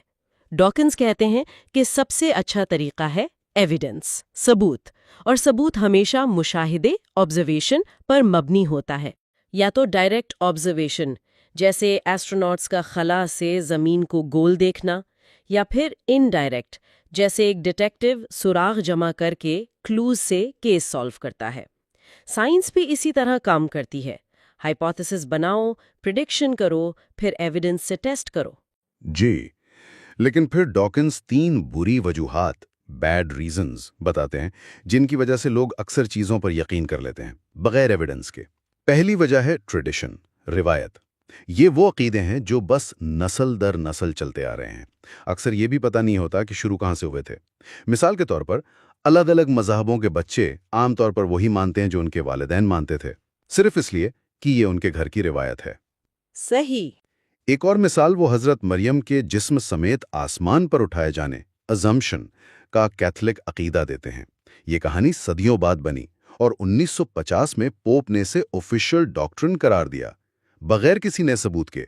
ڈاکنز کہتے ہیں کہ سب سے اچھا طریقہ ہے ایویڈنس، ثبوت، اور ثبوت ہمیشہ مشاہدے، آبزرویشن پر مبنی ہوتا ہے۔ یا تو ڈائریکٹ آبزرویشن، جیسے ایسٹروناٹس کا خلا سے زمین کو گول دیکھنا، یا پھر انڈائریکٹ، جیسے ایک ڈیٹیکٹیو سراغ جمع کر کے کلوز سے کیس سالو کرتا ہے۔ سائنس بھی اسی طرح کام کرتی ہے، ہائپوتھیسس بناؤ، پریڈکشن کرو، پھر ایویڈنس سے ٹیسٹ کرو۔ جی، لیکن پھر ڈاکنز 3 بری وجوہات، بیڈ ریزنز بتاتے ہیں جن کی وجہ سے لوگ اکثر چیزوں پر یقین کر لیتے ہیں بغیر ایویڈنس کے۔ پہلی وجہ ہے ٹریڈیشن، روایت۔ یہ وہ عقیدے ہیں جو بس نسل در نسل چلتے آ رہے ہیں، اکثر یہ بھی پتہ نہیں ہوتا کہ شروع کہاں سے ہوئے تھے۔ مثال کے طور پر الگ الگ مذہبوں کے بچے عام طور پر وہی مانتے ہیں جو ان کے والدین مانتے تھے، صرف اس لیے کہ یہ ان کے گھر کی روایت ہے۔ صحیح۔ ایک اور مثال وہ حضرت مریم کے جسم سمیت آسمان پر اٹھائے جانے ازمپشن کا کیتھولک عقیدہ دیتے ہیں۔ یہ کہانی صدیوں بعد بنی اور 1950 میں پوپ نے اسے آفیشل ڈاکٹرن قرار دیا، بغیر کسی نئے ثبوت کے۔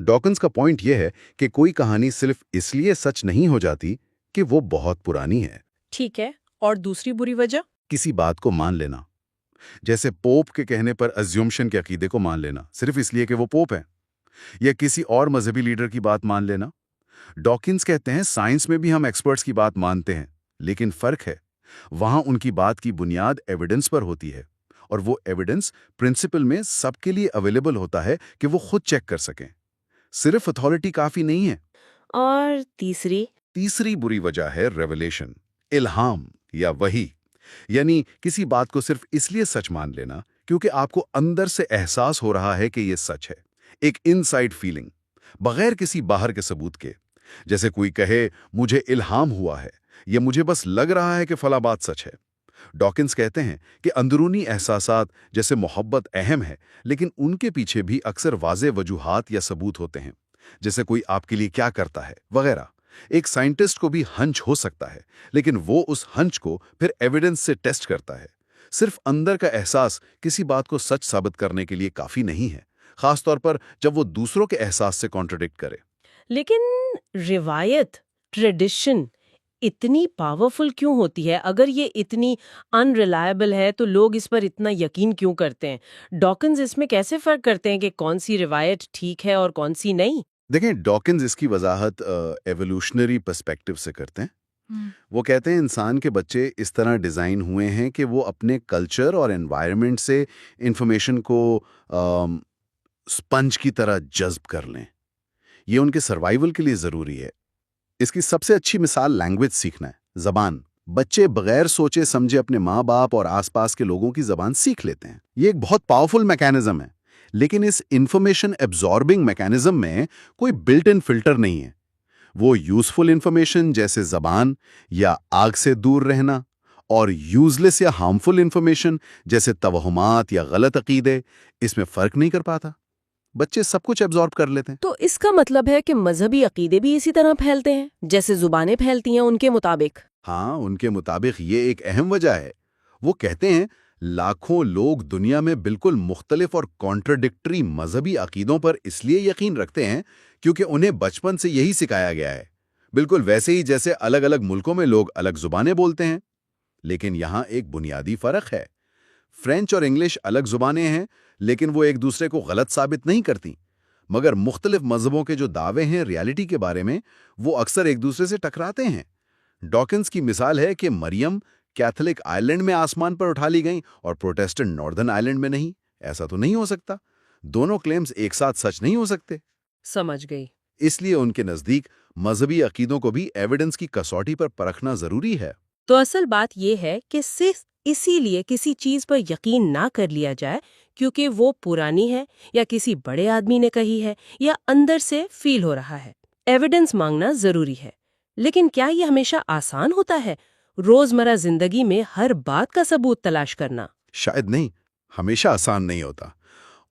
ڈاکنز کا پوائنٹ یہ ہے کہ کوئی کہانی صرف اس لیے سچ نہیں ہو جاتی کہ وہ بہت پرانی ہے۔ ٹھیک ہے، اور دوسری بری وجہ؟ کسی بات کو مان لینا، جیسے پوپ کے کہنے پر ازیومشن کے عقیدے کو مان لینا صرف اس لیے کہ وہ پوپ ہیں، یا کسی اور مذہبی لیڈر کی بات مان لینا۔ ڈاکنز کہتے ہیں سائنس میں بھی ہم ایکسپرٹس کی بات مانتے ہیں، لیکن فرق ہے وہاں ان کی بات کی بنیاد ایویڈنس پر ہوتی ہے، اور وہ ایویڈنس پرنسپل میں سب کے لیے اویلیبل ہوتا ہے کہ وہ خود چیک کر سکیں۔ صرف اتھارٹی کافی نہیں ہے۔ اور تیسری بری وجہ ہے ریویلیشن، الہام یا وحی، یعنی کسی بات کو صرف اس لیے سچ مان لینا کیونکہ آپ کو اندر سے احساس ہو رہا ہے کہ یہ سچ ہے، ایک انسائیڈ فیلنگ، بغیر کسی باہر کے ثبوت کے۔ جیسے کوئی کہے مجھے الہام ہوا ہے، یا مجھے بس لگ رہا ہے کہ فلاں بات سچ ہے۔ ڈاکنز کہتے ہیں کہ اندرونی احساسات جیسے محبت اہم ہے، لیکن ان کے پیچھے بھی اکثر واضح وجوہات یا ثبوت ہوتے ہیں، جیسے کوئی آپ کے لیے کیا کرتا ہے وغیرہ۔ ایک سائنٹسٹ کو بھی ہنچ ہو سکتا ہے، لیکن وہ اس ہنچ کو پھر ایویڈنس سے ٹیسٹ کرتا ہے۔ صرف اندر کا احساس کسی بات کو سچ ثابت کرنے کے لیے کافی نہیں ہے، خاص طور پر جب وہ دوسروں کے احساس سے کانٹرڈکٹ کرے۔ لیکن روایت، ٹریڈیشن اتنی پاورفل کیوں ہوتی ہے؟ اگر یہ اتنی ان ریلائبل ہے تو لوگ اس پر اتنا یقین کیوں کرتے ہیں؟ ڈاکنز اس میں کیسے فرق کرتے ہیں کہ کون سی روایت ٹھیک ہے اور کون سی نہیں؟ دیکھیں، ڈاکنز اس کی وضاحت ایوولوشنری پرسپیکٹو سے کرتے ہیں۔ وہ کہتے ہیں انسان کے بچے اس طرح ڈیزائن ہوئے ہیں کہ وہ اپنے کلچر اور انوائرمنٹ سے انفارمیشن کو سپنج کی طرح جذب کر لیں۔ یہ ان کے سروائیول کے لیے ضروری ہے۔ اس کی سب سے اچھی مثال لینگویج سیکھنا ہے، زبان۔ بچے بغیر سوچے سمجھے اپنے ماں باپ اور آس پاس کے لوگوں کی زبان سیکھ لیتے ہیں۔ یہ ایک بہت پاورفل میکینزم ہے، لیکن اس انفارمیشن ایبزاربنگ میکینزم میں کوئی بلٹ ان فلٹر نہیں ہے۔ وہ یوزفل انفارمیشن جیسے زبان یا آگ سے دور رہنا، اور یوزلیس یا ہارمفل انفارمیشن جیسے توہمات یا غلط عقیدے اس میں فرق نہیں کر پاتا۔ بچے سب کچھ ایبزارب کر لیتے ہیں۔ تو اس کا مطلب ہے کہ مذہبی عقیدے بھی اسی طرح پھیلتے ہیں جیسے زبانیں پھیلتی ہیں ان کے مطابق؟ ہاں، ان کے مطابق یہ ایک اہم وجہ ہے۔ وہ کہتے ہیں لاکھوں لوگ دنیا میں بالکل مختلف اور کانٹرڈکٹری مذہبی عقیدوں پر اس لیے یقین رکھتے ہیں کیونکہ انہیں بچپن سے یہی سکھایا گیا ہے، بالکل ویسے ہی جیسے الگ الگ ملکوں میں لوگ الگ زبانیں بولتے ہیں۔ لیکن یہاں ایک بنیادی فرق ہے۔ فرینچ اور انگلش الگ زبانیں ہیں، لیکن وہ ایک دوسرے کو غلط ثابت نہیں کرتی، مگر مختلف مذہبوں کے جو دعوے ہیں ریالٹی کے بارے میں، وہ اکثر ایک دوسرے سے ٹکراتے ہیں۔ ڈاکنز کی مثال ہے کہ مریم کیتھولک آئرلینڈ میں آسمان پر اٹھا لی گئیں اور پروٹیسٹنٹ ناردرن آئرلینڈ میں نہیں۔ ایسا تو نہیں ہو سکتا، دونوں کلیمز ایک ساتھ سچ نہیں ہو سکتے۔ سمجھ گئی۔ اس لیے ان کے نزدیک مذہبی عقیدوں کو بھی ایویڈنس کی کسوٹی پر پرکھنا ضروری ہے۔ تو اصل بات یہ ہے کہ صرف اسی لیے کسی چیز پر یقین نہ کر لیا جائے کیونکہ وہ پرانی ہے یا کسی بڑے آدمی نے کہی ہے یا اندر سے فیل ہو رہا ہے۔ ایویڈنس مانگنا ضروری ہے، لیکن کیا یہ ہمیشہ آسان ہوتا ہے؟ روزمرہ زندگی میں ہر بات کا ثبوت تلاش کرنا شاید نہیں، ہمیشہ آسان نہیں ہوتا۔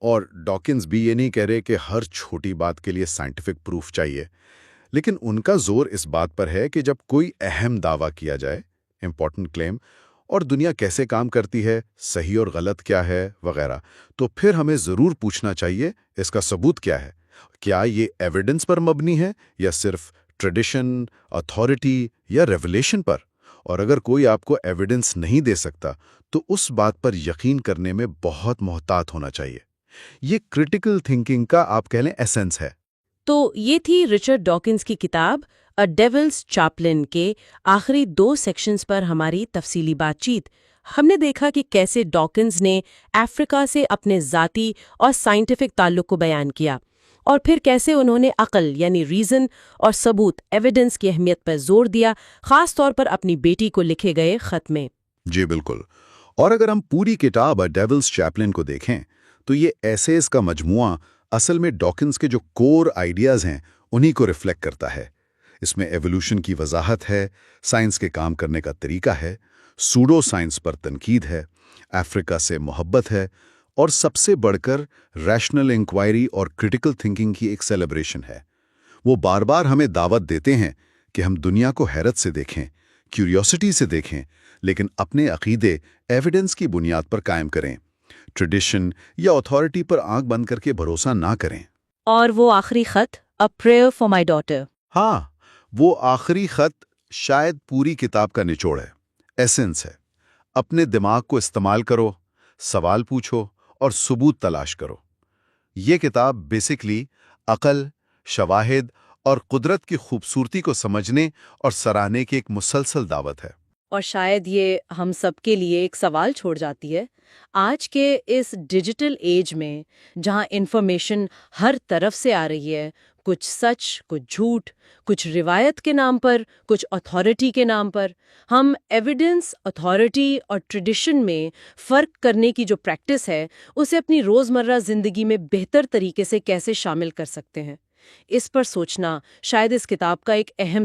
اور ڈاکنز بھی یہ نہیں کہہ رہے کہ ہر چھوٹی بات کے لیے سائنٹیفک پروف چاہیے، لیکن ان کا زور اس بات پر ہے کہ جب کوئی اہم دعویٰ کیا جائے، امپورٹنٹ کلیم، اور دنیا کیسے کام کرتی ہے، صحیح اور غلط کیا ہے وغیرہ، تو پھر ہمیں ضرور پوچھنا چاہیے اس کا ثبوت کیا ہے۔ کیا یہ ایویڈنس پر مبنی ہے یا صرف ٹریڈیشن، اتھارٹی یا ریولیشن پر؟ اور اگر کوئی آپ کو ایویڈنس نہیں دے سکتا تو اس بات پر یقین کرنے میں بہت محتاط ہونا چاہیے۔ یہ کرٹیکل تھنکنگ کا آپ کہہ لیں ایسنس ہے۔ تو یہ تھی رچرڈ ڈاکنز کی کتاب اے ڈیولز چاپلن کے آخری 2 سیکشنز پر ہماری تفصیلی بات چیت۔ ہم نے دیکھا کہ کیسے ڈاکنز نے افریقہ سے اپنے ذاتی اور سائنٹیفک تعلق کو بیان کیا، اور پھر کیسے انہوں نے عقل یعنی ریزن اور ثبوت ایویڈنس کی اہمیت پر زور دیا، خاص طور پر اپنی بیٹی کو لکھے گئے خط میں۔ جی بالکل۔ اور اگر ہم پوری کتاب اے ڈیولز چیپلن کو دیکھیں تو یہ ایسیز کا مجموعہ اصل میں ڈاکنز کے جو کور آئیڈیاز ہیں انہی کو ریفلیکٹ کرتا ہے۔ اس میں ایوولوشن کی وضاحت ہے، سائنس کے کام کرنے کا طریقہ ہے، سوڈو سائنس پر تنقید ہے، افریقہ سے محبت ہے، اور سب سے بڑھ کر ریشنل انکوائری اور کرٹیکل تھنکنگ کی ایک سیلیبریشن ہے۔ وہ بار بار ہمیں دعوت دیتے ہیں کہ ہم دنیا کو حیرت سے دیکھیں، کیوریوسٹی سے دیکھیں، لیکن اپنے عقیدے ایویڈنس کی بنیاد پر قائم کریں، ٹریڈیشن یا اتھارٹی پر آنکھ بند کر کے بھروسہ نہ کریں۔ اور وہ آخری خط، A prayer for my daughter۔ ہاں، وہ آخری خط شاید پوری کتاب کا نچوڑ ہے، ایسنس ہے۔ اپنے دماغ کو استعمال کرو، سوال پوچھو اور ثبوت تلاش کرو۔ یہ کتاب بیسکلی عقل، شواہد اور قدرت کی خوبصورتی کو سمجھنے اور سراہنے کی ایک مسلسل دعوت ہے۔ اور شاید یہ ہم سب کے لیے ایک سوال چھوڑ جاتی ہے، آج کے اس ڈیجیٹل ایج میں جہاں انفارمیشن ہر طرف سے آ رہی ہے، کچھ سچ، کچھ جھوٹ، کچھ روایت کے نام پر، کچھ اتھارٹی کے نام پر، ہم ایویڈنس، اتھارٹی اور ٹریڈیشن میں فرق کرنے کی جو پریکٹس ہے اسے اپنی روزمرہ زندگی میں بہتر طریقے سے کیسے شامل کر سکتے ہیں، اس پر سوچنا شاید اس کتاب کا ایک اہم